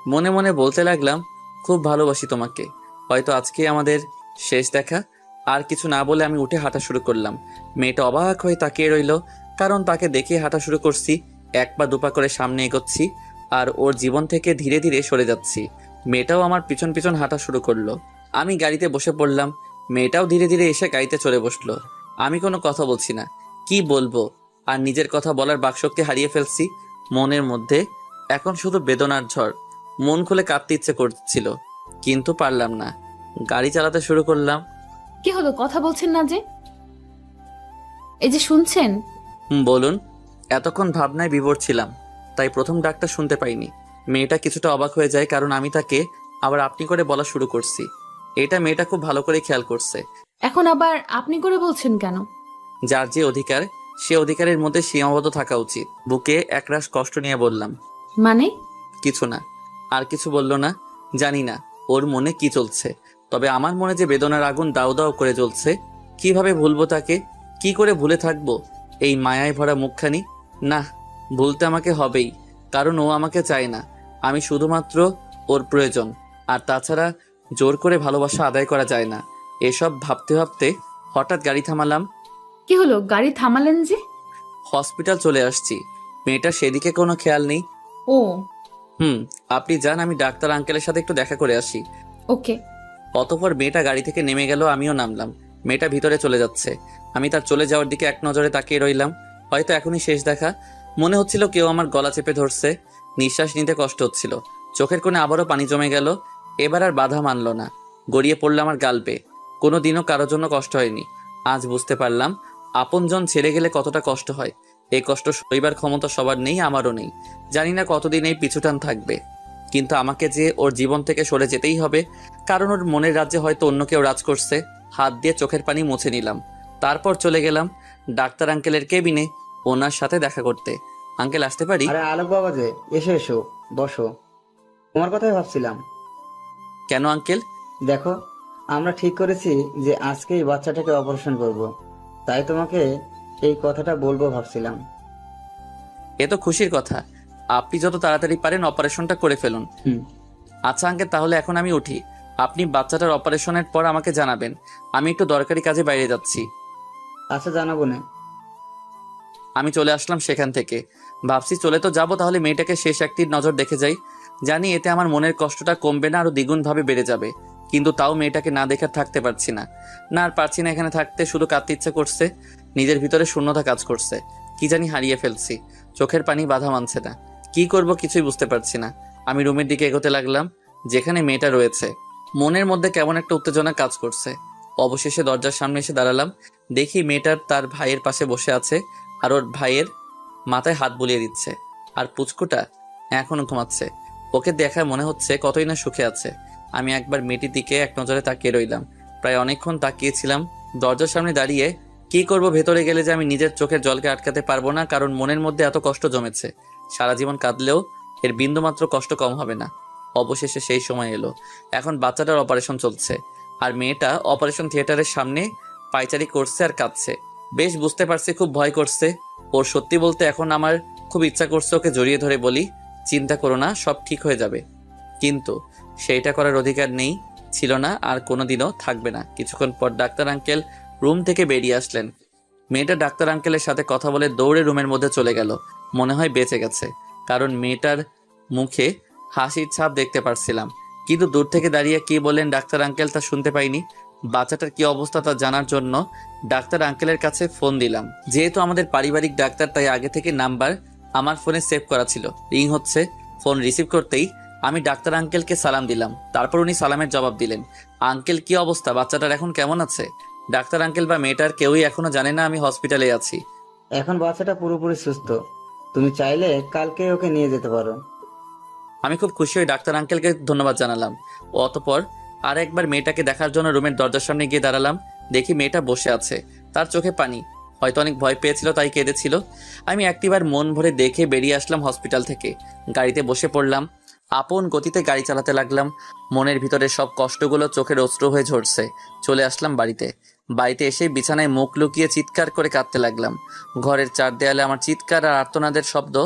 মনে মনে বলতে লাগলাম, খুব ভালোবাসি তোমাকে। হয়তো আজকে আমাদের শেষ দেখা। আর কিছু না বলে আমি উঠে হাঁটা শুরু করলাম। মেয়েটা অবাক হয়ে তাকিয়ে রইল, কারণ তাকে দেখে হাঁটা শুরু করছি। এক পা দুপা করে সামনে এগোচ্ছি, আর ওর জীবন থেকে ধীরে ধীরে সরে যাচ্ছি। মেয়েটাও আমার পিছন পিছন হাঁটা শুরু করলো। আমি গাড়িতে বসে পড়লাম। মেয়েটাও ধীরে ধীরে এসে গাড়িতে চলে বসলো। আমি কোনো কথা বলছি না। কি বলবো? আর নিজের কথা বলার বাকশক্তি হারিয়ে ফেলছি। মনের মধ্যে এখন শুধু বেদনার ঝড়। মন খুলে কাঁদতে ইচ্ছে করছিল, কিন্তু পারলাম না। গাড়ি চালাতে শুরু করলাম।
কি হলো, কথা বলছেন না যে? এই যে শুনছেন।
বলুন। এতক্ষণ ভাবনায় বিভোর ছিলাম, তাই প্রথম ডাকটা শুনতে পাইনি। মেয়েটা কিছুটা অবাক হয়ে যায়, কারণ আমি তাকে আবার আপনি করে বলা শুরু করছি। এটা মেয়েটা খুব ভালো করে খেয়াল করছে।
এখন আবার আপনি করে বলছেন কেন?
যার যে অধিকার, সে অধিকারের মধ্যে সীমাবদ্ধ থাকা উচিত। বুকে একরাশ কষ্ট নিয়ে বললাম,
মানে?
কিছু না। আর কিছু বলল না। জানি না ওর মনে কি চলছে, তবে আমার মনে যে বেদনার আগুন দাউ দাউ করে জ্বলছে। কিভাবে ভুলবো তাকে? কি করে ভুলে থাকবো এই মায়ায় ভরা মুখখানি? না, ভুলতে আমাকে হবেই, কারণ ও আমাকে চায় না। আমি শুধুমাত্র ওর প্রয়োজন। আর তাছাড়া জোর করে ভালোবাসা আদায় করা যায় না। এসব ভাবতে ভাবতে হঠাৎ গাড়ি থামালাম।
কি হলো, গাড়ি থামালেন যে?
হসপিটাল চলে আসছি। মেয়েটা সেদিকে কোনো খেয়াল নেই।
ও।
আপনি যান, আমি ডাক্তার আঙ্কেলের সাথে একটু দেখা করে আসি।
ওকে।
অতঃপর মেয়েটা গাড়ি থেকে নেমে গেল, আমিও নামলাম। মেয়েটা ভিতরে চলে যাচ্ছে। আমি তার চলে যাওয়ার দিকে এক নজরে তাকিয়ে রইলাম। হয়তো এখনই শেষ দেখা। মনে হচ্ছিল কেউ আমার গলা চেপে ধরছে। নিঃশ্বাস নিতে কষ্ট হচ্ছিল। চোখের কোণে আবারও পানি জমে গেল। এবার আর বাধা মানল না, গড়িয়ে পড়ল আমার গাল বেয়ে। কোনো দিনও কারোর জন্য কষ্ট হয়নি, আজ বুঝতে পারলাম আপনজন ছেড়ে গেলে কতটা কষ্ট হয়। এই কষ্ট সইবার ক্ষমতা সবার নেই, আমারও নেই। জানি না কতদিন এই পিছুটান থাকবে, কিন্তু আমাকে যে ওর জীবন থেকে সরে যেতেই হবে, কারণ ওর মনের রাজ্যে হয়তো অন্য কেউ রাজ করছে। হাত দিয়ে চোখের পানি মুছে নিলাম, তারপর চলে গেলাম ডাক্তার আঙ্কেলের কেবিনে ওনার সাথে দেখা করতে। আঙ্কেল, আসতে পারি?
আরে আলোক বাবা যে, এসো এসো, বসো। তোমার কথাই ভাবছিলাম।
কেন আঙ্কেল?
দেখো, আমরা ঠিক করেছি যে আজকেই বাচ্চাটাকে অপারেশন করব। তাই তোমাকে এই কথাটা বলবো ভাবছিলাম।
এ তো খুশির কথা, আপনি যত তাড়াতাড়ি পারেন অপারেশনটা করে ফেলুন।
হুম।
আচ্ছা আঙ্কেল, তাহলে এখন আমি উঠি। আপনি বাচ্চাটার অপারেশনের পর আমাকে জানাবেন, আমি একটু দরকারি কাজে বাইরে যাচ্ছি।
আচ্ছা, জানাবো না।
আমি চলে আসলাম সেখান থেকে। ভাবছি চলে তো যাবো, তাহলে মেয়েটাকে শেষ একটি নজর দেখে যাই। জানি এতে আমার মনের কষ্টটা কমবে না, আরো দ্বিগুণভাবে বেড়ে যাবে। কিন্তু তাও মেয়েটাকে না দেখে থাকতে পারছি না। না, আর পারছি না এখানে থাকতে, শুধু কাঁদতে ইচ্ছে করছে। নিজের ভিতরে শূন্যতা কাজ করছে, কি জানি হারিয়ে ফেলছি। চোখের পানি বাধা মানছে না, কি করব কিছুই বুঝতে পারছি না। আমি রুমের দিকে এগোতে লাগলাম, যেখানে মেয়েটা রয়েছে। মনের মধ্যে কেমন একটা উত্তেজনা কাজ করছে। অবশেষে দরজার সামনে এসে দাঁড়ালাম, দেখি মেয়েটার তার ভাইয়ের পাশে বসে আছে, আর ওর ভাইয়ের মাথায় হাত বুলিয়ে দিচ্ছে, আর পুচকুটা এখনো ঘুমাচ্ছে। ওকে দেখায় মনে হচ্ছে কতই না সুখে আছে। আমি একবার মেয়েটির দিকে এক নজরে তাকিয়ে রইলাম, প্রায় অনেকক্ষণ তাকিয়েছিলাম। দরজার সামনে দাঁড়িয়ে কি করব, ভেতরে গেলে যে আমি নিজের চোখের জলকে আটকাতে পারবো না, কারণ মনের মধ্যে এত কষ্ট জমেছে। সারা জীবন কাঁদলেও এর বিন্দুমাত্র কষ্ট কম হবে না। অবশেষে সেই সময় এলো। এখন বাচ্চাটার অপারেশন চলছে, আর মেয়েটা অপারেশন থিয়েটারের সামনে পায়চারি করছে আর কাঁদছে। বেশ বুঝতে পারছি খুব ভয় করছে ওর। সত্যি বলতে এখন আমার খুব ইচ্ছা করছে ওকে জড়িয়ে ধরে বলি, চিন্তা করো না, সব ঠিক হয়ে যাবে। কিন্তু সেইটা করার অধিকার নেই, ছিল না, আর কোনোদিনও থাকবে না। কিছুক্ষণ পর ডাক্তার আঙ্কেল রুম থেকে বেরিয়ে আসলেন। মেয়েটা ডাক্তার আঙ্কেলের সাথে কথা বলে দৌড়ে রুমের মধ্যে চলে গেল। মনে হয় বেঁচে গেছে, কারণ মেয়েটার মুখে হাসির ছাপ দেখতে পারছিলাম। কিন্তু দূর থেকে দাঁড়িয়ে কি বললেন ডাক্তার আঙ্কেল তা শুনতে পাইনি। বাচ্চাটার কি অবস্থা তা জানার জন্য ডাক্তার আঙ্কেলের কাছে ফোন দিলাম। যেহেতু আমাদের পারিবারিক ডাক্তার, তাই আগে থেকে নাম্বার আমার ফোনে সেভ করা ছিল। রিং হচ্ছে। ফোন রিসিভ করতেই আমি ডাক্তার আঙ্কেলকে সালাম দিলাম। তারপর উনি সালামের জবাব দিলেন। আঙ্কেল, কি অবস্থা? বাচ্চাটার এখন কেমন আছে? ডাক্তার আঙ্কেল বা মেয়েটার কেউই এখনো জানে না আমি হসপিটালে আছি।
এখন বাচ্চাটা পুরোপুরি সুস্থ, তুমি চাইলে কালকে ওকে নিয়ে যেতে পারো।
আমি খুব খুশি হয়ে ডাক্তার আঙ্কেলকে ধন্যবাদ জানালাম। অতঃপর আর একবার মেয়েটাকে দেখার জন্য রুমের দরজার সামনে গিয়ে দাঁড়ালাম। দেখি মেয়েটা বসে আছে, তার চোখে পানি, হয়তো অনেক ভয় পেয়েছিল তাই কেঁদেছিল। আমি একটিবার মন ভরে দেখে বেরিয়ে আসলাম হসপিটাল থেকে। গাড়িতে বসে পড়লাম, আপন গতিতে গাড়ি চালাতে লাগলাম। মনের ভিতরে সব কষ্টগুলো চোখের অশ্রু হয়ে ঝরছে। চলে আসলাম বাড়িতে। বাড়িতে এসে বিছানায় মুখ লুকিয়ে চিৎকার করে কাঁদতে লাগলাম। ঘরের চার দেয়ালে আমার চিৎকার আর আর্তনাদের শব্দ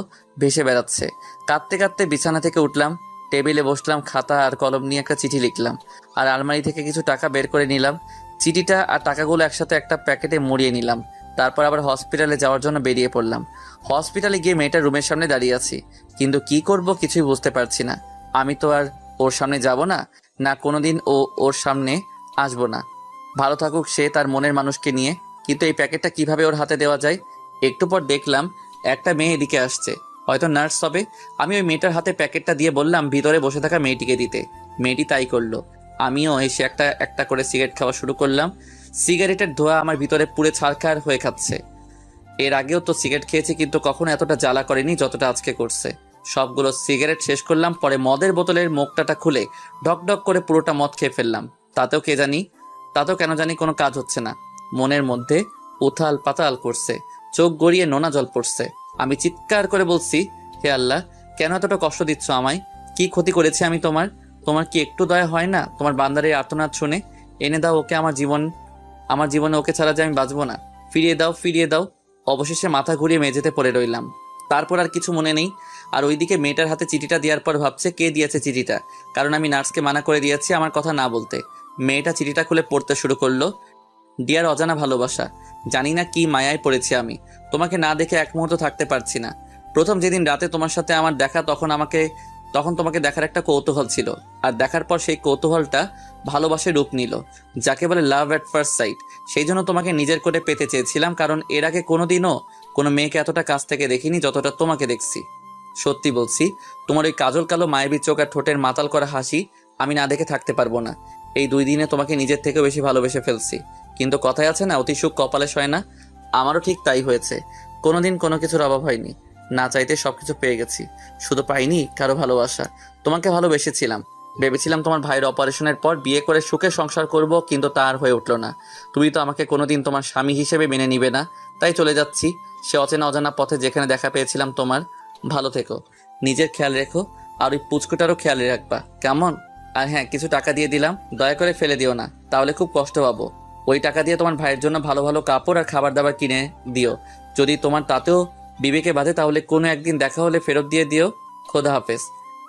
ভেসে বেড়াচ্ছে। কাঁদতে কাঁদতে বিছানা থেকে উঠলাম, টেবিলে বসলাম, খাতা আর কলম নিয়ে একটা চিঠি লিখলাম, আর আলমারি থেকে কিছু টাকা বের করে নিলাম। চিঠিটা আর টাকাগুলো একসাথে একটা প্যাকেটে মুড়িয়ে নিলাম। তারপর আবার হসপিটালে যাওয়ার জন্য বেরিয়ে পড়লাম। হসপিটালে গিয়ে মেয়েটার রুমের সামনে দাঁড়িয়ে আছি, কিন্তু কি করব কিছুই বুঝতে পারছি না। আমি তো আর ওর সামনে যাব না, না কোনোদিন ওর সামনে আসবো না। ভালো থাকুক সে তার মনের মানুষকে নিয়ে, কিন্তু এই প্যাকেটটা কিভাবে ওর হাতে দেওয়া যায়? একটু পর দেখলাম একটা মেয়ে এদিকে আসছে, হয়তো নার্স হবে। আমি ওই মেয়েটার হাতে প্যাকেটটা দিয়ে বললাম ভিতরে বসে থাকা মেয়েটিকে দিতে। মেয়েটি তাই করলো। আমিও এসে একটা একটা করে সিগারেট খাওয়া শুরু করলাম। সিগারেটের ধোঁয়া আমার ভিতরে পুড়ে ছারখার হয়ে খাচ্ছে। এর আগেও তো সিগারেট খেয়েছি, কিন্তু কখনো এতটা জ্বালা করেনি যতটা আজকে করছে। সবগুলো সিগারেট শেষ করলাম, পরে মদের বোতলের মুখটাটা খুলে ঢকঢক করে পুরোটা মদ খেয়ে ফেললাম। তাতেও কেন জানি কোনো কাজ হচ্ছে না। মনের মধ্যে উথাল পাতাল করছে, চোখ গড়িয়ে নোনা জল পড়ছে। আমি চিৎকার করে বলছি, হে আল্লাহ, কেন এতটা কষ্ট দিচ্ছ আমায়? কি ক্ষতি করেছি আমি তোমার? তোমার কি একটু দয়া হয় না তোমার বান্দারের আর্তনাদ শুনে? এনে দাও ওকে আমার জীবনে, ওকে ছাড়া যে আমি বাঁচবো না। ফিরিয়ে দাও। অবশেষে মাথা ঘুরিয়ে মেঝেতে পড়ে রইলাম। তারপর আর কিছু মনে নেই। আর ওইদিকে মেয়েটার হাতে চিঠিটা দেওয়ার পর ভাবছে কে দিয়েছে চিঠিটা, কারণ আমি নার্সকে মানা করে দিয়েছি আমার কথা না বলতে। মেয়েটা চিঠিটা খুলে পড়তে শুরু করলো। ডিয়ার অজানা ভালোবাসা, জানি না কি মায়ায় পড়েছি আমি। তোমাকে না দেখে এক মুহূর্ত থাকতে পারছি না। প্রথম যেদিন রাতে তোমার সাথে আমার দেখা, তখন তোমাকে দেখার একটা কৌতূহল ছিল, আর দেখার পর সেই কৌতূহলটা ভালোবাসার রূপ নিল, যাকে বলে লাভ এট ফার্স্ট সাইট। সেই জন্য তোমাকে নিজের করে পেতে চেয়েছিলাম, কারণ এর আগে কোনোদিনও কোনো মেয়েকে এতটা কাছ থেকে দেখিনি যতটা তোমাকে দেখছি। সত্যি বলছি, তোমার ওই কাজল কালো মায়াবী চোখ আর ঠোঁটের মাতাল করা হাসি আমি না দেখে থাকতে পারবো না। এই 2 দিনে তোমাকে নিজের থেকেও বেশি ভালোবেসে ফেলছি। কিন্তু কথায় আছে না, অতি সুখ কপালে সয় না। আমারও ঠিক তাই হয়েছে। কোনোদিন কোনো কিছুর অভাব হয়নি। না চাইতে সবকিছু পেয়ে গেছি। শুধু পাইনি কারো ভালোবাসা। তোমাকে ভালোবেসেছিলাম। ভেবেছিলাম তোমার ভাইয়ের অপারেশনের পর বিয়ে করে সুখে সংসার করব, কিন্তু তা আর হয়ে উঠলো না। তুমি তো আমাকে কোনোদিন তোমার স্বামী হিসেবে মেনে নিবে না, তাই চলে যাচ্ছি সে অচেনা অজানা পথে যেখানে দেখা পেয়েছিলাম তোমার। ভালো থেকো, নিজের খেয়াল রেখো, আর ওই পুচকুটারও খেয়াল রাখবা, কেমন? আর হ্যাঁ, কিছু টাকা দিয়ে দিলাম, দয়া করে ফেলে দিও না, তাহলে খুব কষ্ট পাবো। ওই টাকা দিয়ে তোমার ভাইয়ের জন্য ভালো ভালো কাপড় আর খাবার দাবার কিনে দিও। যদি তোমার তাতেও বিবেকে বাঁধে তাহলে কোনো একদিন দেখা হলে ফেরত দিয়ে দিও। খোদা হাফেজ।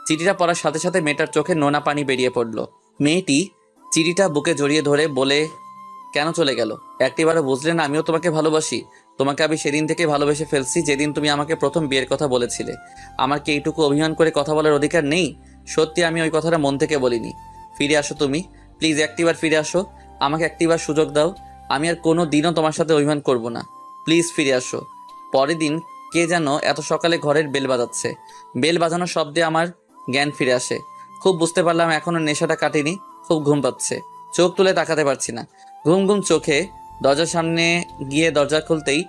চিঠিটা পড়ার সাথে সাথে মেয়েটার চোখে নোনা পানি বেরিয়ে পড়লো। মেয়েটি চিঠিটা বুকে জড়িয়ে ধরে বলে, কেন চলে গেল? একটিবারও বুঝলে না আমিও তোমাকে ভালোবাসি? তোমাকে আমি সেদিন থেকে ভালোবেসে ফেলছি যেদিন তুমি আমাকে প্রথম বিয়ের কথা বলেছিলে। আমার কি এইটুকু অভিমান করে কথা বলার অধিকার নেই? সত্যি আমি ওই কথাটা মন থেকে বলিনি। ফিরে আসো তুমি, প্লিজ একটিবার ফিরে আসো। আমাকে একটিবার সুযোগ দাও। আমি আর কোনো দিনও তোমার সাথে অভিমান করব না। প্লিজ ফিরে আসো। পরের দিন কে যেন এত সকালে ঘরের বেল বাজাচ্ছে। বেল বাজানোর শব্দে আমার জ্ঞান ফিরে আসে। খুব বুঝতে পারলাম এখনো নেশাটা কাটেনি। খুব ঘুম পাচ্ছে, চোখ তুলে তাকাতে পারছি না। ঘুম ঘুম চোখে দরজার সামনে গিয়ে দরজা খুলতেই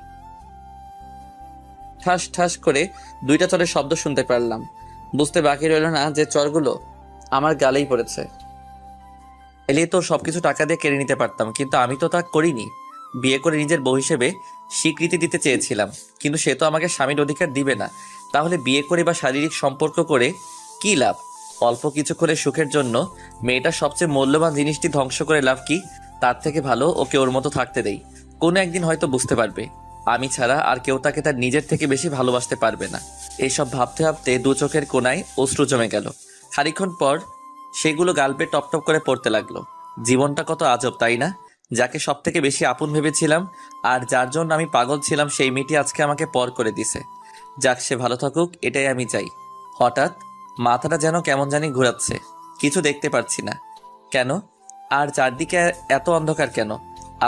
ঠাস ঠাস করে 2টা চরের শব্দ শুনতে পারলাম। বুঝতে বাকি রইল না যে চরগুলো আমার গালেই পড়েছে। এলে তো সবকিছু টাকা দিয়ে কেড়ে নিতে পারতাম, কিন্তু আমি তো তা করিনি। বিয়ে করে নিজের বউ হিসেবে স্বীকৃতি দিতে চেয়েছিলাম, কিন্তু সে তো আমাকে স্বামীর অধিকার দিবে না। তাহলে বিয়ে করে বা শারীরিক সম্পর্ক করে কি লাভ? অল্প কিছুক্ষণের সুখের জন্য মেয়েটার সবচেয়ে মূল্যবান জিনিসটি ধ্বংস করে লাভ কি? তার থেকে ভালো ওকে ওর মতো থাকতে দেই। কোনো একদিন হয়তো বুঝতে পারবে আমি ছাড়া আর কেউ তাকে তার নিজের থেকে বেশি ভালোবাসতে পারবে না। এইসব ভাবতে ভাবতে 2 চোখের কোণায় অশ্রু জমে গেল। খানিকক্ষণ পর সেগুলো গালপে টপ টপ করে পড়তে লাগলো। জীবনটা কত আজব, তাই না? যাকে সব থেকে বেশি আপন ভেবেছিলাম আর যার জন্য আমি পাগল ছিলাম, সেই মেয়েটি আজকে আমাকে পর করে দিছে। যাক, সে ভালো থাকুক, এটাই আমি চাই। হঠাৎ মাথাটা যেন কেমন জানি ঘোরাচ্ছে। কিছু দেখতে পারছি না কেন, আর চারদিকে এত অন্ধকার কেন?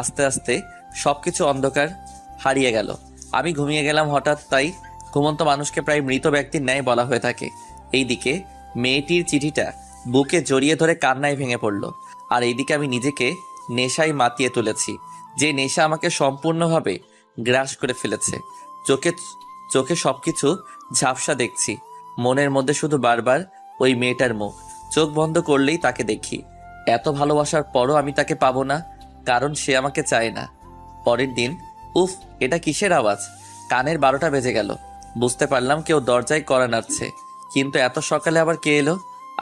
আস্তে আস্তে সবকিছু অন্ধকার হারিয়ে গেল। আমি ঘুমিয়ে গেলাম হঠাৎ। তাই ঘুমন্ত মানুষকে প্রায় মৃত ব্যক্তির ন্যায় বলা হয়ে থাকে। এইদিকে মেয়েটির চিঠিটা বুকে জড়িয়ে ধরে কান্নায় ভেঙে পড়ল, আর এইদিকে আমি নিজেকে নেশায় মাতিয়ে তুলেছি। যে নেশা আমাকে সম্পূর্ণভাবে গ্রাস করে ফেলেছে। চোখে চোখে সবকিছু ঝাপসা দেখছি। মনের মধ্যে শুধু বারবার ওই মেয়েটার মুখ। চোখ বন্ধ করলেই তাকে দেখি। এত ভালোবাসার পরও আমি তাকে পাবো না, কারণ সে আমাকে চায় না। পরের দিন, উফ, এটা কিসের আওয়াজ? কানের 12টা বেজে গেল। বুঝতে পারলাম কেউ দরজায় কড়া নাড়ছে। কিন্তু এত সকালে আবার কে এলো?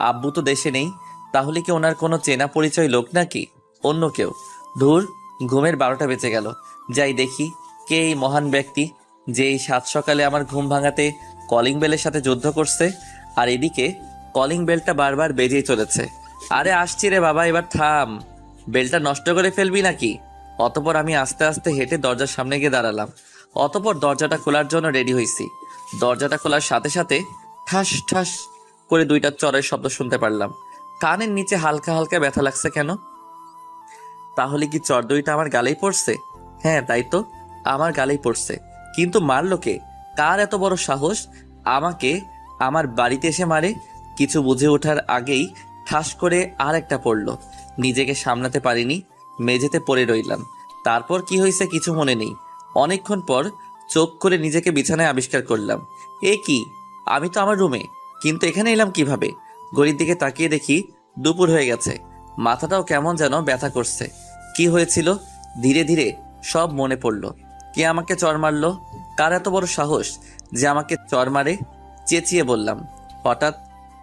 আব্বু তো দেশে নেই। তাহলে কি ওনার কোনো চেনা পরিচয় লোক নাকি অন্য কেউ? ধুর, ঘুমের 12টা বেজে গেল। যাই দেখি কে এই মহান ব্যক্তি যে এই 7 সকালে আমার ঘুম ভাঙাতে কলিং বেলের সাথে যুদ্ধ করছে। আর এদিকে কলিং বেলটা বারবার বেজেই চলেছে। আরে আসছি রে বাবা, এবার থাম। বেলটা নষ্ট করে ফেলবি নাকি? অতপর আমি আস্তে আস্তে হেঁটে দরজার সামনে গিয়ে দাঁড়ালাম। অতপর দরজাটা খোলার জন্য রেডি হয়েছি। দরজাটা খোলার সাথে সাথে ঠাস ঠাস করে 2টা চরের শব্দ শুনতে পারলাম। কানের নিচে হালকা হালকা ব্যথা লাগছে কেন? তাহলে কি চর 2টা আমার গালেই পড়ছে? হ্যাঁ, তাই তো, আমার গালেই পড়ছে। কিন্তু মারলো কে? কার এত বড় সাহস আমাকে আমার বাড়িতে এসে মারে? কিছু বুঝে ওঠার আগেই ঠাস করে আর একটা পড়লো। নিজেকে সামলাতে পারিনি, মেঝেতে পড়ে রইলাম। তারপর কি হয়েছে কিছু মনে নেই। অনেকক্ষণ পর চোখ করে নিজেকে বিছানায় আবিষ্কার করলাম। এ কি, আমি তো আমার রুমে, কিন্তু এখানে এলাম কিভাবে? ঘড়ির দিকে তাকিয়ে দেখি দুপুর হয়ে গেছে। মাথাটাও কেমন যেন ব্যথা করছে। কি হয়েছিল? ধীরে ধীরে সব মনে পড়ল। কে আমাকে চর মারলো? কার এত বড় সাহস যে আমাকে চর মারে? চেঁচিয়ে বললাম। হঠাৎ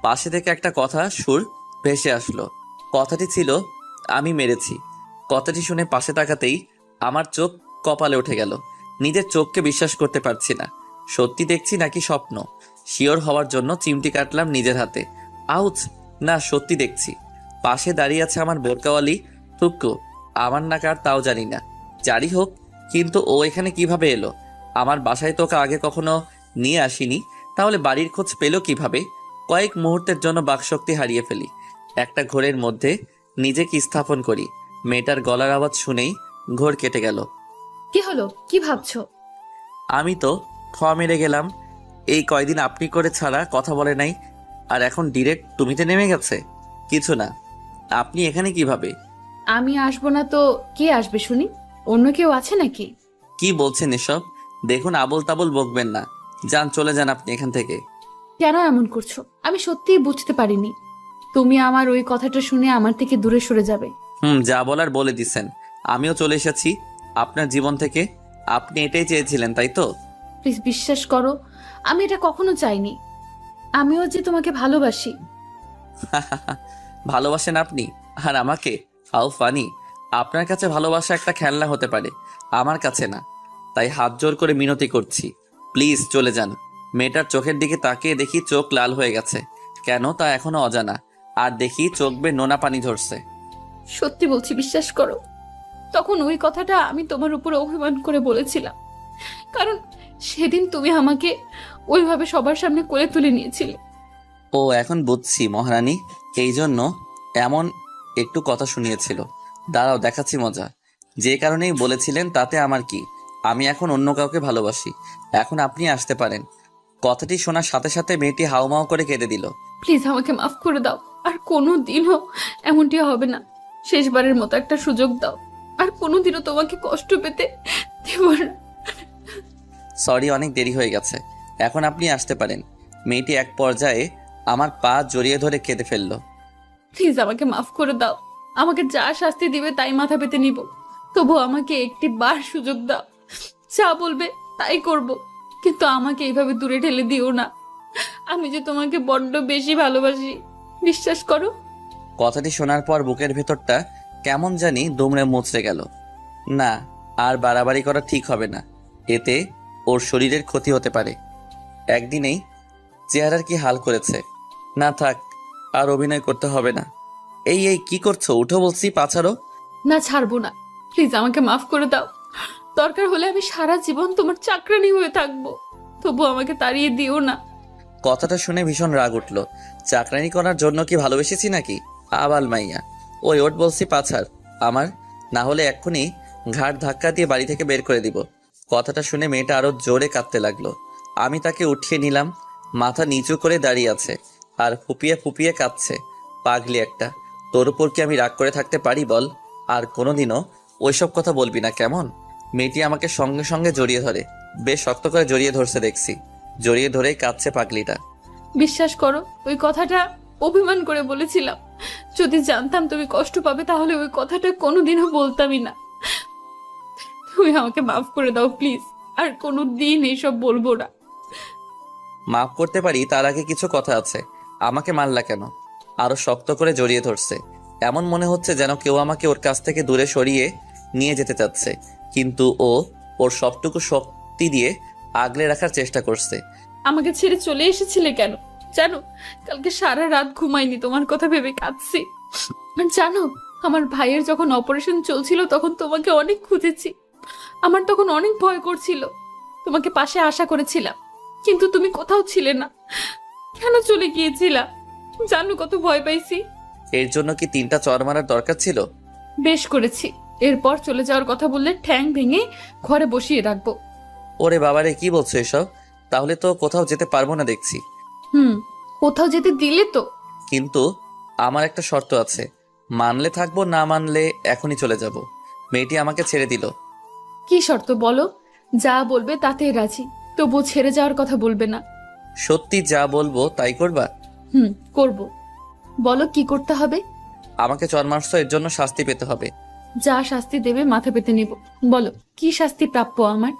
পাশে থেকে একটা কথা সুর ভেসে আসলো। কথাটি ছিল, আমি মেরেছি। কথাটি শুনে পাশে তাকাতেই আমার চোখ কপালে উঠে গেল। নিজের চোখকে বিশ্বাস করতে পারছি না। সত্যি দেখছি নাকি স্বপ্ন? শিওর হওয়ার জন্য চিমটি কাটলাম নিজের হাতে। আউচ! না, সত্যি দেখছি। পাশে দাঁড়িয়ে আছে আমার বোরকাওয়ালি টুকু। আমার না কার তাও জানি না। যারই হোক, কিন্তু ও এখানে কিভাবে এলো? আমার বাসায় তোকে আগে কখনো নিয়ে আসিনি, তাহলে বাড়ির খোঁজ পেল কিভাবে? কয়েক মুহূর্তের জন্য বাকশক্তি হারিয়ে ফেলি। একটা ঘোরের মধ্যে নিজেকে স্থাপন করি। মেয়েটার গলার আওয়াজ শুনেই ঘোর কেটে গেল।
কি হলো? কি ভাবছো?
আমি তো মেরে গেলাম। এই কয়দিন আপনি করে ছাড়া কথা বলে নাই, আর এখন ডিরেক্ট তুমিতে নেমে গেছে। কিছু না, আপনি এখানে কিভাবে?
আমি আসবো না তো কে আসবে শুনি? অন্য কেউ আছে নাকি?
কি বলছেন এসব? দেখুন, আবোল তাবোল বকবেন না। যান, চলে যান আপনি এখান থেকে।
কেন এমন করছো? আমি সত্যিই বুঝতে পারিনি তুমি আমার ওই কথাটা শুনে আমার থেকে দূরে সরে যাবে।
যা বলার বলে দিছেন। আমিও চলে এসেছি আপনার জীবন থেকে। আপনি এটাই চেয়েছিলেন, তাই তো?
প্লিজ বিশ্বাস করো, আমি এটা কখনো চাইনি। আমিও যে তোমাকে ভালোবাসি।
ভালোবাসেন আপনি? আর আমাকে? How funny. আপনার কাছে ভালোবাসা একটা খেলনা হতে পারে, আমার কাছে না। তাই হাত জোর করে মিনতি করছি, প্লিজ চলে যান। মেয়েটার চোখের দিকে তাকিয়ে দেখি চোখ লাল হয়ে গেছে। কেন তা এখনো অজানা। আর দেখি চোখ বেয়ে নোনা পানি ঝরছে।
সত্যি বলছি, বিশ্বাস করো। তখন ওই কথাটা আমি তোমার উপর অভিমান করে বলেছিলাম, কারণ সেদিন তুমি আমাকে ওইভাবে সবার সামনে কোলে তুলে নিয়েছিলে।
ও, এখন বুঝছি মহারানী এই জন্য এমন একটু কথা শুনিয়েছিল। দাঁড়াও, দেখাচ্ছি মজা। যে কারণেই বলেছিলেন তাতে আমার কি, আমি এখন অন্য কাউকে ভালোবাসি। এখন আপনি আসতে পারেন। কথাটি শোনার সাথে সাথে মেয়েটি হাউমাউ করে কেঁদে দিল।
প্লিজ আমাকে মাফ করে দাও, আর কোনো দিনও এমনটি হবে না। শেষবারের মতো একটা সুযোগ দাও, আর কোনোদিনও তোমাকে কষ্ট পেতে দেব না।
সরি, অনেক দেরি হয়ে গেছে। এখন আপনি আসতে পারেন। মেয়েটি এক পর্যায়ে আমার পা জড়িয়ে ধরে কেঁদে ফেলল।
প্লিজ আমাকে মাফ করে দাও। আমাকে যা শাস্তি দিবে তাই মাথা পেতে নিব, তবু আমাকে একটি বার সুযোগ দাও। যা বলবে তাই করব, কিন্তু আমাকে এইভাবে দূরে ঠেলে দিও না। আমি যে তোমাকে বড্ড বেশি ভালোবাসি, বিশ্বাস করো।
কথাটি শোনার পর বুকের ভেতরটা কেমন জানি দুমড়ে মুচড়ে গেল। না, আর বাড়াবাড়ি করা ঠিক হবে না। এতে ওর শরীরের ক্ষতি হতে পারে। একদিনেই চেহারার কি হাল করেছে। না থাক, আর অভিনয় করতে হবে না। এই এই কি করছো? উঠো বলছি, পাছাড়ো।
না, ছাড়বো না। প্লিজ আমাকে মাফ করে দাও। দরকার হলে আমি সারা জীবন তোমার চাকরানি হয়ে থাকবো, তবু আমাকে তাড়িয়ে দিও না।
কথাটা শুনে ভীষণ রাগ উঠলো। চাকরানি করার জন্য কি ভালোবেসেছি নাকি? আবাল মাইয়া। ওই ওট বলছি, পাছাড় আমার, না হলে এক্ষুনি ঘাট ধাক্কা দিয়ে বাড়ি থেকে বের করে দিব। কথাটা শুনে মেয়েটা আরো জোরে কাঁদতে লাগলো। আমি তাকে উঠিয়ে নিলাম। মাথা নিচু করে দাঁড়িয়ে আছে আর ফুপিয়ে ফুপিয়ে কাঁদছে। পাগলি একটা, তোর উপর কি আমি রাগ করে থাকতে পারি বল? আর কোনোদিনও ওইসব কথা বলবি না, কেমন? মেয়েটি আমাকে সঙ্গে সঙ্গে জড়িয়ে ধরে। বেশ শক্ত করে জড়িয়ে ধরছে দেখছি। জড়িয়ে ধরেই কাঁদছে পাগলিটা।
বিশ্বাস করো, ওই কথাটা অভিমান করে বলেছিলাম। যদি জানতাম তুমি কষ্ট পাবে তাহলে ওই কথাটা কোনোদিনও বলতামই না। তুমি আমাকে মাফ করে দাও প্লিজ, আর কোনো দিন এইসব বলবো না।
মাফ করতে পারি, তার আগে কিছু কথা আছে। আমাকে মারলা কেন? আরো শক্ত করে জড়িয়ে ধরছে। এমন মনে হচ্ছে যেন কেউ আমাকে ওর কাছ থেকে দূরে সরিয়ে নিয়ে যেতে চাচ্ছে, কিন্তু ও ওর সবটুকু শক্তি দিয়ে আগলে রাখার চেষ্টা করছে।
আমাকে ছেড়ে চলে এসেছিলে কেন জানো? কালকে সারা রাত ঘুমাইনি, তোমার কথা ভেবে কাঁদছি। আর জানো, আমার ভাইয়ের যখন অপারেশন চলছিল তখন তোমাকে অনেক খুঁজেছি। আমার তখন অনেক ভয় করছিল। তোমাকে পাশে আশা করেছিলাম, কিন্তু তুমি কোথাও ছিলে না। কেন চলে গিয়েছিলা? জানো কত ভয় পাইছি।
এর জন্য কি 3টা চর মারার দরকার ছিল?
বেশ করেছি। এরপর চলে যাওয়ার কথা বললে ঠ্যাং ভেঙে ঘরে বসিয়ে রাখবো।
ওরে বাবারে, কি বলছো এসব? তাহলে তো কোথাও যেতে পারবো না দেখছি।
কোথাও যেতে দিলে তো?
কিন্তু আমার একটা শর্ত আছে। মানলে থাকবো, না মানলে এখনই চলে যাব। মেয়েটি আমাকে ছেড়ে দিল।
কি শর্ত বলো? যা বলবে তাতে রাজি, তবু ছেড়ে যাওয়ার কথা বলবে না।
সত্যি যা বলবো তাই করবা?
করব। বলো কি করতে হবে?
আমাকে চর মারছো, এর জন্য শাস্তি পেতে হবে।
যা শাস্তি দেবে মাথা পেতে নিব। বলো কি শাস্তি প্রাপ্য আমার?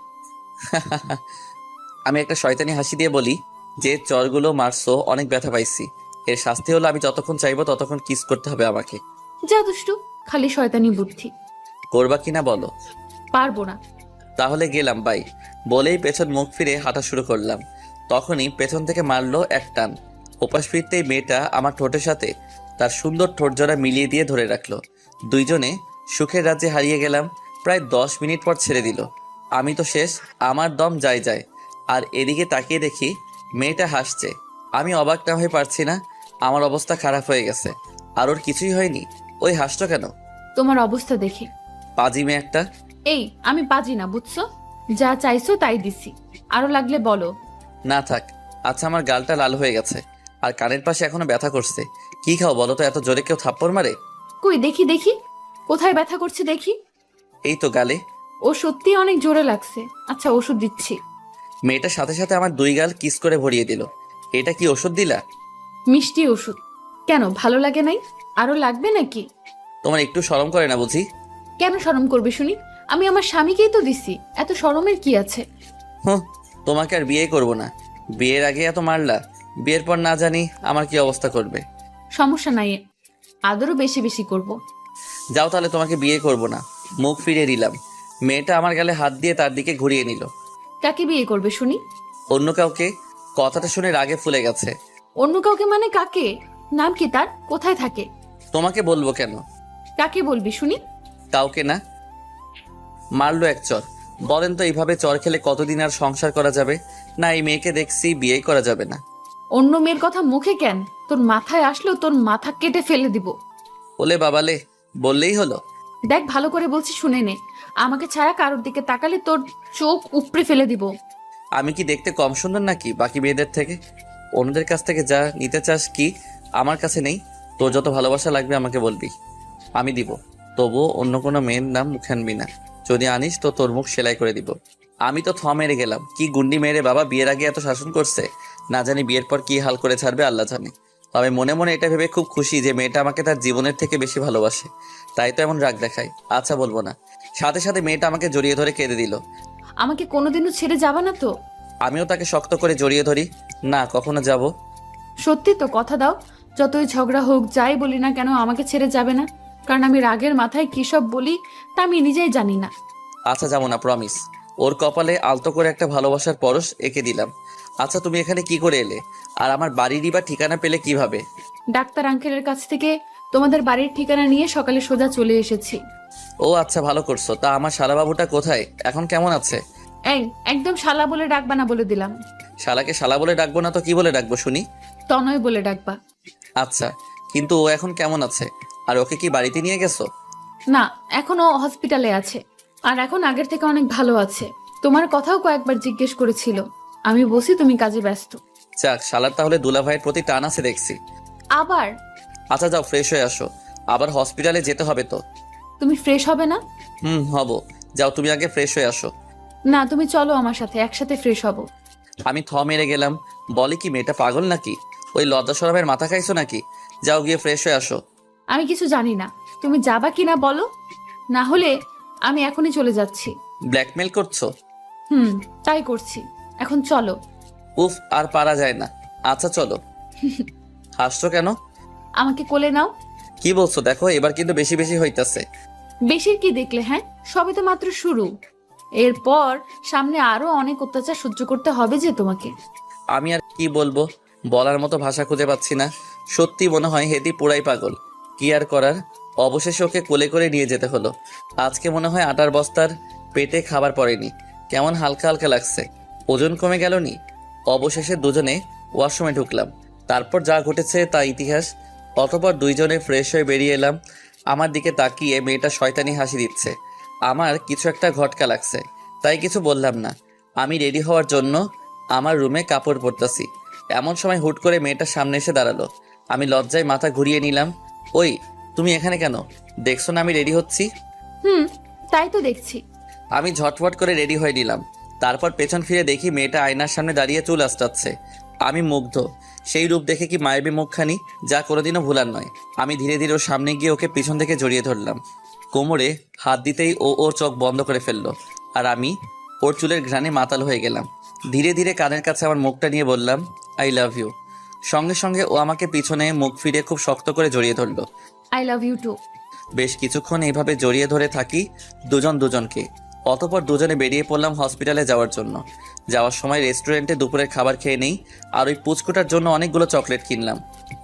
আমি একটা শয়তানি হাসি দিয়ে বলি, যে চরগুলো মারছো অনেক ব্যথা পাইছি। এর শাস্তি হলো আমি যতক্ষণ চাইবো ততক্ষণ কিস করতে হবে আমাকে।
যা দুষ্টু, খালি শয়তানি বুদ্ধি।
করবা কিনা বলো?
পারবো না।
তাহলে গেলাম বাই বলেই পেছন মুখ ফিরে হাঁটা শুরু করলাম। তখনই পেছন থেকে মারলো এক টান। ওপাশ ফিরতেই মেয়েটা আমার ঠোঁটের সাথে তার সুন্দর ঠোঁট জোড়া মিলিয়ে দিয়ে ধরে রাখলো। দুইজনে সুখের রাজ্যে হারিয়ে গেলাম। প্রায় 10 মিনিট পর ছেড়ে দিল। আমি তো শেষ, আমার দম যায় যায়। আর এদিকে তাকিয়ে দেখি মেয়েটা হাসছে। আমি অবাক না হয়ে পারছি না। আমার অবস্থা খারাপ হয়ে গেছে। আর ওর কিছুই হয়নি, ওই হাসতো কেন?
তোমার অবস্থা দেখে।
পাজি মেয়ে একটা।
এই আমি পাজি না, বুঝছো? যা চাইছো তাই দিছি, আরো লাগলে বলো।
না থাক, আচ্ছা, আমার গালটা লাল হয়ে গেছে আর কানের পাশে এখনো ব্যথা করছে। কি খাও বলো তো, এত জোরে কেউ থাপ্পড় মারে?
কই দেখি দেখি, কোথায় ব্যথা করছে দেখি।
এই তো গালে।
ও সত্যি অনেক জোরে লাগছে। আচ্ছা ওষুধ দিচ্ছি।
মেয়েটার সাথে সাথে আমার 2 গাল কিস করে ভরিয়ে দিল। এটা কি ওষুধ দিলা?
মিষ্টি ওষুধ। কেন ভালো লাগে নাই? আরো লাগবে নাকি?
তোমার একটু শরম করে না বুঝি?
কেন শরম করবে শুনি? আমি আমার স্বামীকেই তো দিছি, এত শরমের কি আছে?
হুঁ, তোমাকে আর বিয়ে করব না। বিয়ের আগে এত মারলা, বিয়ের পর না জানি আমার কি অবস্থা করবে।
সমস্যা নাই, আদরও বেশি বেশি করব।
যাও তাহলে, তোমাকে বিয়ে করব না। মুখ ফিরিয়ে দিলাম। মেয়েটা আমার গালে হাত দিয়ে তার দিকে ঘুরিয়ে নিল।
কাকে বিয়ে করবে শুনি?
অন্য কাউকে। কথাটা শুনে রাগে ফুলে গেছে।
অন্য কাউকে মানে কাকে? নাম কি তার? কোথায় থাকে?
তোমাকে বলবো কেন?
কাকে বলবি শুনি?
কাউকে না। মারলো এক চর। বলেন তো, এইভাবে চর খেলে কতদিন আর সংসার করা যাবে? না, এই মেয়েকে দেখছি বিয়ে করা যাবে না।
অন্য মেয়ের কথা মুখে কেন? তোর মাথায় আসলো তোর মাথা কেটে ফেলে দিব।
ওলে বাবালে, বললেই হলো।
দেখ ভালো করে বলছি শুনে নে, আমাকে ছাড়া কারোর দিকে তাকালে তোর চোখ উপড়ে ফেলে দিব।
আমি কি দেখতে কম সুন্দর নাকি বাকি মেয়েদের থেকে? অন্যদের কাছ থেকে যা নিতে চাস কি আমার কাছে নেই? তোর যত ভালোবাসা লাগবে আমাকে বলবি, আমি দিব। তবুও অন্য কোনো মেয়ের নাম মুখে আনবি না। যদি আনিস তো তোর মুখ সেলাই করে দিব। আমি তো মেরে গেলাম। কি গুন্ডি মেয়েরে বাবা, বিয়ের আগে এত শাসন করছে। না জানি বিয়ের পর কি হাল করে ছাড়বে আল্লাহ জানে। তবে মনে মনে এটা ভেবে খুব খুশি যে মেয়েটা আমাকে তার জীবনের থেকে বেশি ভালোবাসে। তাই তো এমন রাগ দেখায়। আচ্ছা বলবো না। সাথে সাথে মেয়েটা আমাকে জড়িয়ে ধরে কেঁদে দিল।
আমাকে কোনোদিনও ছেড়ে যাবে না তো?
আমিও তাকে শক্ত করে জড়িয়ে ধরি। না, কখনো যাব?
সত্যি তো? কথা দাও, যতই ঝগড়া হোক যাই বলি না কেন আমাকে ছেড়ে যাবে না। কারণ আমি রাগের মাথায় কি সব বলি তা আমি নিজেই জানি না।
আচ্ছা যাবো না, প্রমিস। ওর কপালে আলতো করে একটা ভালোবাসার পরশ এঁকে দিলাম। আচ্ছা, তুমি এখানে কি করে এলে? আর আমার বাড়িরই বা ঠিকানা পেলে কিভাবে?
ডাক্তার আঙ্কেলের কাছ থেকে তোমাদের বাড়ির ঠিকানা নিয়ে সকালে সোজা চলে এসেছি।
ও আচ্ছা, ভালো করছো। তা আমার শালাবাবুটা কোথায়, এখন কেমন আছে?
এই একদম শালা বলে ডাকবা না বলে দিলাম।
শালাকে শালা বলে ডাকবো না তো কি বলে ডাকবো শুনি?
তনয় বলে ডাকবা।
আচ্ছা, কিন্তু ও এখন কেমন আছে? আর ওকে কি বাড়িতে নিয়ে গেছো?
না, এখনো হসপিটালে আছে। আর এখন আগের থেকে অনেক ভালো আছে। তোমার কথাও কয়েকবার জিজ্ঞেস করেছিল। আমি বলছি তুমি কাজে ব্যস্ত।
যাক, শালার তাহলে দুলা ভাইয়ের প্রতি টান আছে দেখছি।
আবার?
আচ্ছা যাও, ফ্রেশ হয়ে আসো। আবার হসপিটালে যেতে হবে তো।
তুমি ফ্রেশ হবে না?
হব। যাও, তুমি আগে ফ্রেশ হয়ে আসো।
না, তুমি চলো আমার সাথে, একসাথে ফ্রেশ হব।
আমি মেরে গেলাম। বলে কি মেয়েটা পাগল নাকি? ওই লজ্জা শরমের মাথা খাইছো নাকি? যাও গিয়ে ফ্রেশ হয়ে আসো।
আমি কিছু জানি না, তুমি যাবা কিনা বলো, না হলে আমি এখনই চলে যাচ্ছি।
ব্ল্যাকমেল করছো?
তাই করছি। এখন চলো।
উফ, আর পারা যায় না। আচ্ছা চলো। হাসছো কেন?
আমাকে কোলে নাও।
কি বলছো? দেখো এবার কিন্তু বেশি বেশি হইতাছে।
বেশির কি দেখলে? হ্যাঁ, সবে তো মাত্র শুরু। এরপর সামনে আরো অনেক অত্যাচার সহ্য করতে হবে যে তোমাকে।
আমি আর কি বলবো, বলার মতো ভাষা খুঁজে পাচ্ছি না। সত্যি মনে হয় হেদি পুরাই পাগল। কি আর করার, অবশেষে ওকে কোলে করে নিয়ে যেতে হলো। আজকে মনে হয় আটার বস্তার পেটে খাবার পড়েনি। কেমন হালকা হালকা লাগছে। ওজন কমে গেল নি। অবশেষে দুজনে ওয়াশরুমে ঢুকলাম। তারপর যা ঘটেছে তা ইতিহাস। অতঃপর দুইজনে ফ্রেশ হয়ে বেরিয়ে এলাম। আমার দিকে তাকিয়ে মেয়েটা শয়তানি হাসি দিচ্ছে। আমার কিছু একটা ঘটকা লাগছে, তাই কিছু বললাম না। আমি রেডি হওয়ার জন্য আমার রুমে কাপড় পরতাছি। এমন সময় হুট করে মেয়েটার সামনে এসে দাঁড়ালো। আমি লজ্জায় মাথা ঘুরিয়ে নিলাম। ওই, তুমি এখানে কেন? দেখছো না আমি রেডি হচ্ছি?
তাই তো দেখছি।
আমি ঝটফট করে রেডি হয়ে নিলাম। তারপর পেছন ফিরে দেখি মেয়েটা আয়নার সামনে দাঁড়িয়ে চুল আঁচড়াচ্ছে। আমি মুগ্ধ। সেই রূপ দেখে কি মায়াবী মুখখানি, যা কোনোদিনও ভুলার নয়। আমি ধীরে ধীরে ওর সামনে গিয়ে ওকে পিছন থেকে জড়িয়ে ধরলাম। কোমরে হাত দিতেই ও ওর চোখ বন্ধ করে ফেললো। আর আমি ওর চুলের ঘ্রাণে মাতাল হয়ে গেলাম। ধীরে ধীরে কানের কাছে আমার মুখটা নিয়ে বললাম, আই লাভ ইউ। সঙ্গে সঙ্গে ও আমাকে পিছনে মুখ ফিরে খুব শক্ত করে জড়িয়ে ধরলো।
I love you too.
বেশ কিছুক্ষণ এইভাবে জড়িয়ে ধরে থাকি দুজন দুজনকে। অতঃপর দুজনে বেরিয়ে পড়লাম হসপিটালে যাওয়ার জন্য। যাওয়ার সময় রেস্টুরেন্টে দুপুরের খাবার খেয়ে নেই, আর ওই পুচকুটার জন্য অনেকগুলো চকলেট কিনলাম।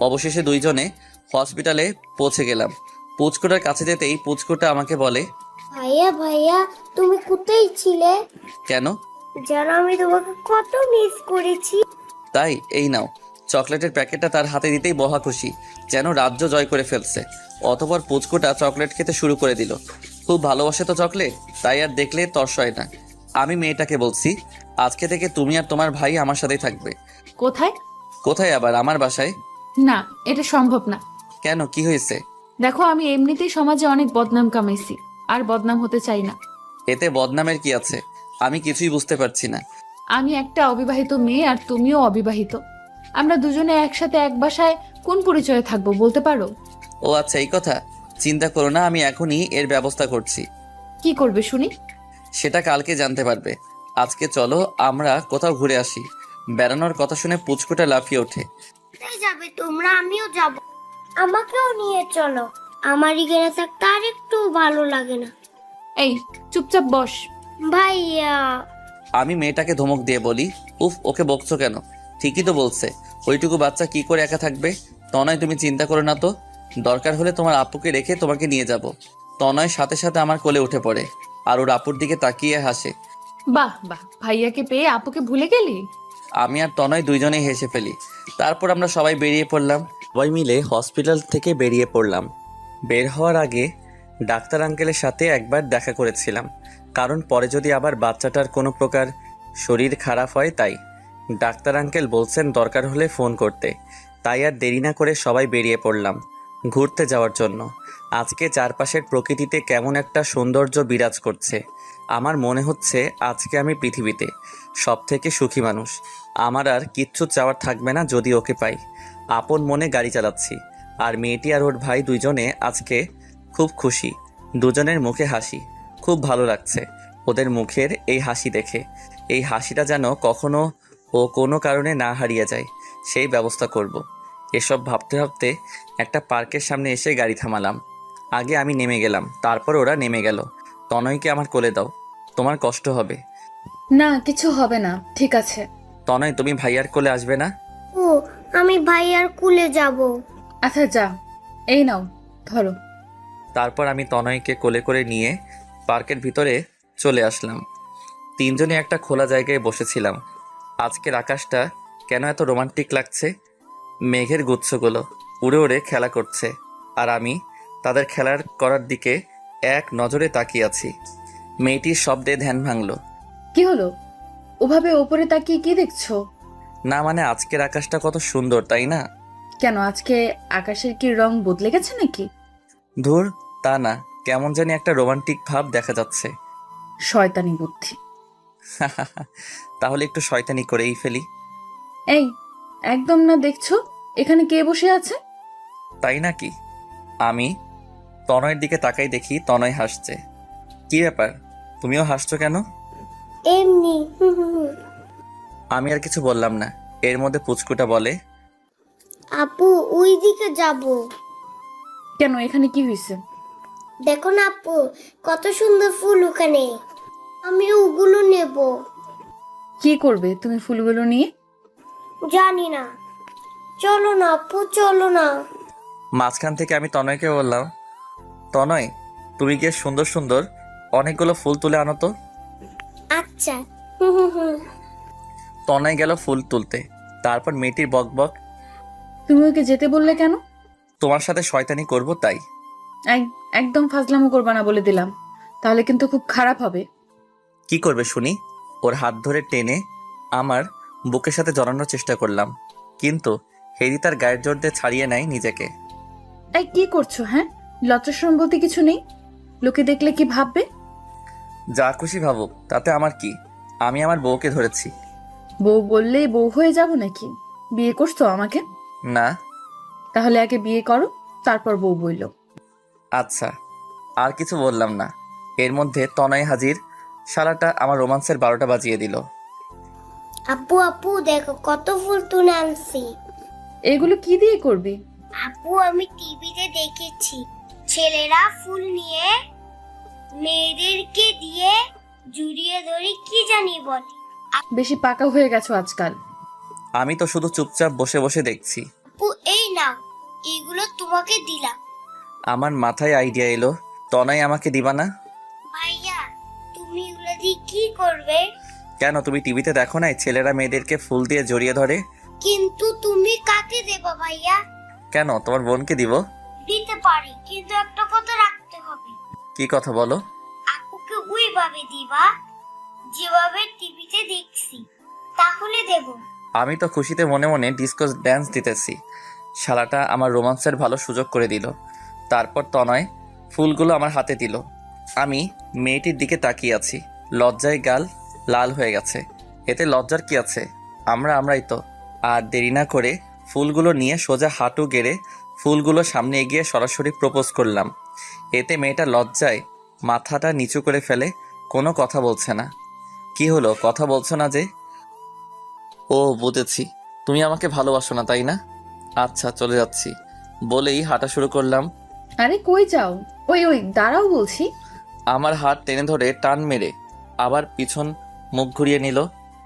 অবশেষে দুইজনে হসপিটালে পৌঁছে গেলাম। পুচকুটার কাছে যেতেই পুচকুটা আমাকে বলে,
ভাইয়া ভাইয়া, তুমি কোথায় ছিলে?
কেন?
জানো আমি তোমাকে কত মিস করেছি।
তাই? এই নাও। চকলেটের প্যাকেটটা তার হাতে দিতেই বহা খুশি, যেন রাজ্য জয় করে ফেলছে। অতঃপর পুচকুটা চকলেট খেতে শুরু করে দিল। খুব ভালোবাসে তো চকলেট, তাই আর দেখলে তর্স হয় না। আমি মেয়েটাকে বলছি, আজকে থেকে তুমি আর তোমার ভাই আমার সাথেই থাকবে।
কোথায়?
কোথায় আবার? আমার বাসায়।
না, এটা সম্ভব না।
কেন, কি হয়েছে?
দেখো, আমি এমনিতেই সমাজে অনেক বদনাম কামাইছি, আর বদনাম হতে চাই না।
এতে বদনামের কি আছে? আমি কিছুই বুঝতে পারছি না।
আমি একটা অবিবাহিত মেয়ে, আর তুমিও অবিবাহিত। আমরা দুজনে একসাথে এক বাসায় কোন পরিচয়ে থাকবো বলতে পারো?
ও আচ্ছা, এই কথা। চিন্তা করো না, আমি এখনই এর ব্যবস্থা করছি।
কি করবে শুনি?
সেটা কালকে জানতে পারবে। আজকে চলো আমরা কোথাও ঘুরে আসি। বেড়ানোর কথা শুনে পুচকুটা লাফিয়ে ওঠে।
কোথায় যাবে তোমরা? আমিও যাব। আমাকেও নিয়ে চলো। আমার এখানে থাকতে আর একটু ভালো লাগে না।
এই, চুপচাপ বস।
ভাইয়া,
আমি মেয়েটাকে ধমক দিয়ে বলি, উফ, ওকে বকছো কেন? ঠিকই তো বলছে, ওইটুকু বাচ্চা কি করে একা থাকবে। তনয়, তুমি চিন্তা করো না তো। দরকার হলে তোমার আপুকে রেখে তোমাকে নিয়ে যাব। তনয় সাথে সাথে আমার কোলে উঠে পড়ে আর ওর আপুর দিকে তাকিয়ে হাসে।
বাহ বাহ, ভাইয়াকে পেয়ে আপুকে ভুলে গেলি?
আমি আর তনয় দুইজনেই হেসে ফেলি। তারপর আমরা সবাই বেরিয়ে পড়লাম। সবাই মিলে হসপিটাল থেকে বেরিয়ে পড়লাম। বের হওয়ার আগে ডাক্তার আঙ্কেলের সাথে একবার দেখা করেছিলাম, কারণ পরে যদি আবার বাচ্চাটার কোনো প্রকার শরীর খারাপ হয় তাই। ডাক্তার আঙ্কেল বলছেন দরকার হলে ফোন করতে। তাই আর দেরি না করে সবাই বেরিয়ে পড়লাম ঘুরতে যাওয়ার জন্য। আজকে চারপাশের প্রকৃতিতে কেমন একটা সৌন্দর্য বিরাজ করছে। আমার মনে হচ্ছে আজকে আমি পৃথিবীতে সবথেকে সুখী মানুষ। আমার আর কিচ্ছু চাওয়ার থাকবে না যদি ওকে পাই। আপন মনে গাড়ি চালাচ্ছি, আর মেয়েটি আর ওর ভাই দুইজনে আজকে খুব খুশি। দুজনের মুখে হাসি, খুব ভালো লাগছে ওদের মুখের এই হাসি দেখে। এই হাসিটা যেন কখনো ও কোনো কারণে না হারিয়ে যায়, সেই ব্যবস্থা করব। এসব ভাবতে ভাবতে একটা পার্কের সামনে এসে গাড়ি থামালাম। আগে আমি নেমে গেলাম, তারপর ওরা নেমে গেল। তনয়কে আমার কোলে দাও, তোমার কষ্ট হবে।
না, কিছু হবে না, ঠিক আছে।
তনয়, তুমি ভাইয়ার কোলে আসবে না?
ও, আমি ভাইয়ার কুলে যাব।
আচ্ছা যা, এই নাও, ধরো।
তারপর আমি তনয়কে কোলে করে নিয়ে পার্কের ভিতরে চলে আসলাম। তিনজনে একটা খোলা জায়গায় বসেছিলাম। আজকের আকাশটা কেন এত রোমান্টিক লাগছে। মেঘের গুচ্ছগুলো উড়ে উড়ে খেলা করছে, আর আমি তাদের খেলার করার দিকে এক নজরে তাকিয়ে আছি। মেয়েটির শব্দে ধ্যান ভাঙলো।
কি হলো? ওভাবে ওপরে তাকিয়ে কি দেখছো?
না মানে, আজকের আকাশটা কত সুন্দর, তাই না?
কেন, আজকে আকাশের কি রং বদলে গেছে নাকি?
ধুর, তা না, কেমন জানি একটা রোমান্টিক ভাব দেখা যাচ্ছে।
শয়তানি বুদ্ধি।
তাহলে একটু শয়তানি করেই ফেলি।
এই, একদম না, দেখছো এখানে কে বসে আছে?
তাই নাকি? আমি তনয়ের দিকে তাকাই, দেখি তনয় হাসছে। কি ব্যাপার, তুমিও হাসছো কেন?
এমনি।
আমি আর কিছু বললাম না। এর মধ্যে পুচকুটা বলে,
আপু, ওই দিকে যাব।
কেন, এখানে কি হয়েছে?
দেখো না আপু, কত সুন্দর ফুল ওখানে। আমি ওগুলো নেব।
কি করবে তুমি ফুলগুলো নিয়ে?
জানি না। চলো না আপু, চলো না।
মাঝখান থেকে আমি তনয়কে বললাম, তনয়, তুমি গিয়ে সুন্দর সুন্দর অনেকগুলো ফুল তুলে আনো তো।
আচ্ছা।
তনয় গেল ফুল তুলতে। তারপর মেয়েটির বক বক,
তুমি ওকে যেতে বললে কেন?
তোমার সাথে শয়তানি করব তাই।
একদম ফাজলামো করবা না বলে দিলাম, তাহলে কিন্তু খুব খারাপ হবে।
কি করবে শুনি? ওর হাত ধরে টেনে আমার বুকের সাথে জড়ানোর চেষ্টা করলাম, কিন্তু হেরি তার গায়ের জোর দিয়ে ছাড়িয়ে নেয় নিজেকে।
এই কি করছো? হ্যাঁ, লজ্জাশরম বলতে কিছু নেই? লোকে দেখলে কি ভাববে?
যা খুশি ভাবুক, তাতে আমার কি। আমি আমার বউকে ধরেছি।
বউ বললেই বউ হয়ে যাব নাকি? বিয়ে করছো আমাকে?
না।
তাহলে আগে বিয়ে করো, তারপর বউ বইলো।
আচ্ছা, আর কিছু বললাম না। এর মধ্যে তনয় হাজির। শালাটা আমার রোমান্সের 12টা বাজিয়ে দিল।
আপু আপু, দেখো কত ফুল তুলে আনছি।
এগুলো কি দিয়ে করবি?
আপু, আমি টিভিতে দেখেছি ছেলেরা ফুল নিয়ে মেয়েদেরকে দিয়ে জড়িয়ে ধরে কি জানি বলে।
বেশি পাকা হয়ে গেছো আজকাল।
আমি তো শুধু চুপচাপ বসে বসে দেখছি।
আপু, এই নাও, এগুলো তোমাকে দিলাম।
আমার মাথায় আইডিয়া এলো, তনয় আমাকে দিবা না?
ভাইয়া, তুমি এগুলো দিয়ে কি করবে?
কেন, তুমি টিভিতে দেখো নাই ছেলেরা মেয়েদেরকে ফুল দিয়ে জড়িয়ে ধরে?
কিন্তু তুমি কাকে দেবা ভাইয়া?
কেন, তোমার বোনকে দিব।
দিতে পারি, কিন্তু একটা কথা রাখতে হবে।
কি কথা বলো?
আপুকে ওইভাবে দিবা যেভাবে টিভিতে দেখছি, তাহলে দেব।
আমি তো খুশিতে মনে মনে ডিসকো ড্যান্স দিতেছি। শালাটা আমার রোমান্সের ভালো সুযোগ করে দিল। তারপর তনয় ফুলগুলো আমার হাতে দিল। আমি মেয়েটির দিকে তাকিয়ে আছি। লজ্জায় গাল লাল হয়ে গেছে। এতে লজ্জার কি আছে? আমরাই তো। আর দেরি না করে ফুলগুলো নিয়ে সোজা হাঁটু গেড়ে ফুলগুলো সামনে এগিয়ে সরাসরি প্রপোজ করলাম। এতে মেয়েটা লজ্জায় মাথাটা নিচু করে ফেলে, কোনো কথা বলছে না। কি হলো, কথা বলছো না যে? ও বুঝেছি, তুমি আমাকে ভালোবাসো না তাই না? আচ্ছা চলে যাচ্ছি বলেই হাঁটা শুরু করলাম।
আরে কই যাও? ওই ওই দাঁড়াও বলছি।
আমার হাত টেনে ধরে টান মেরে আবার পিছন মুখ ঘুরিয়ে নিল।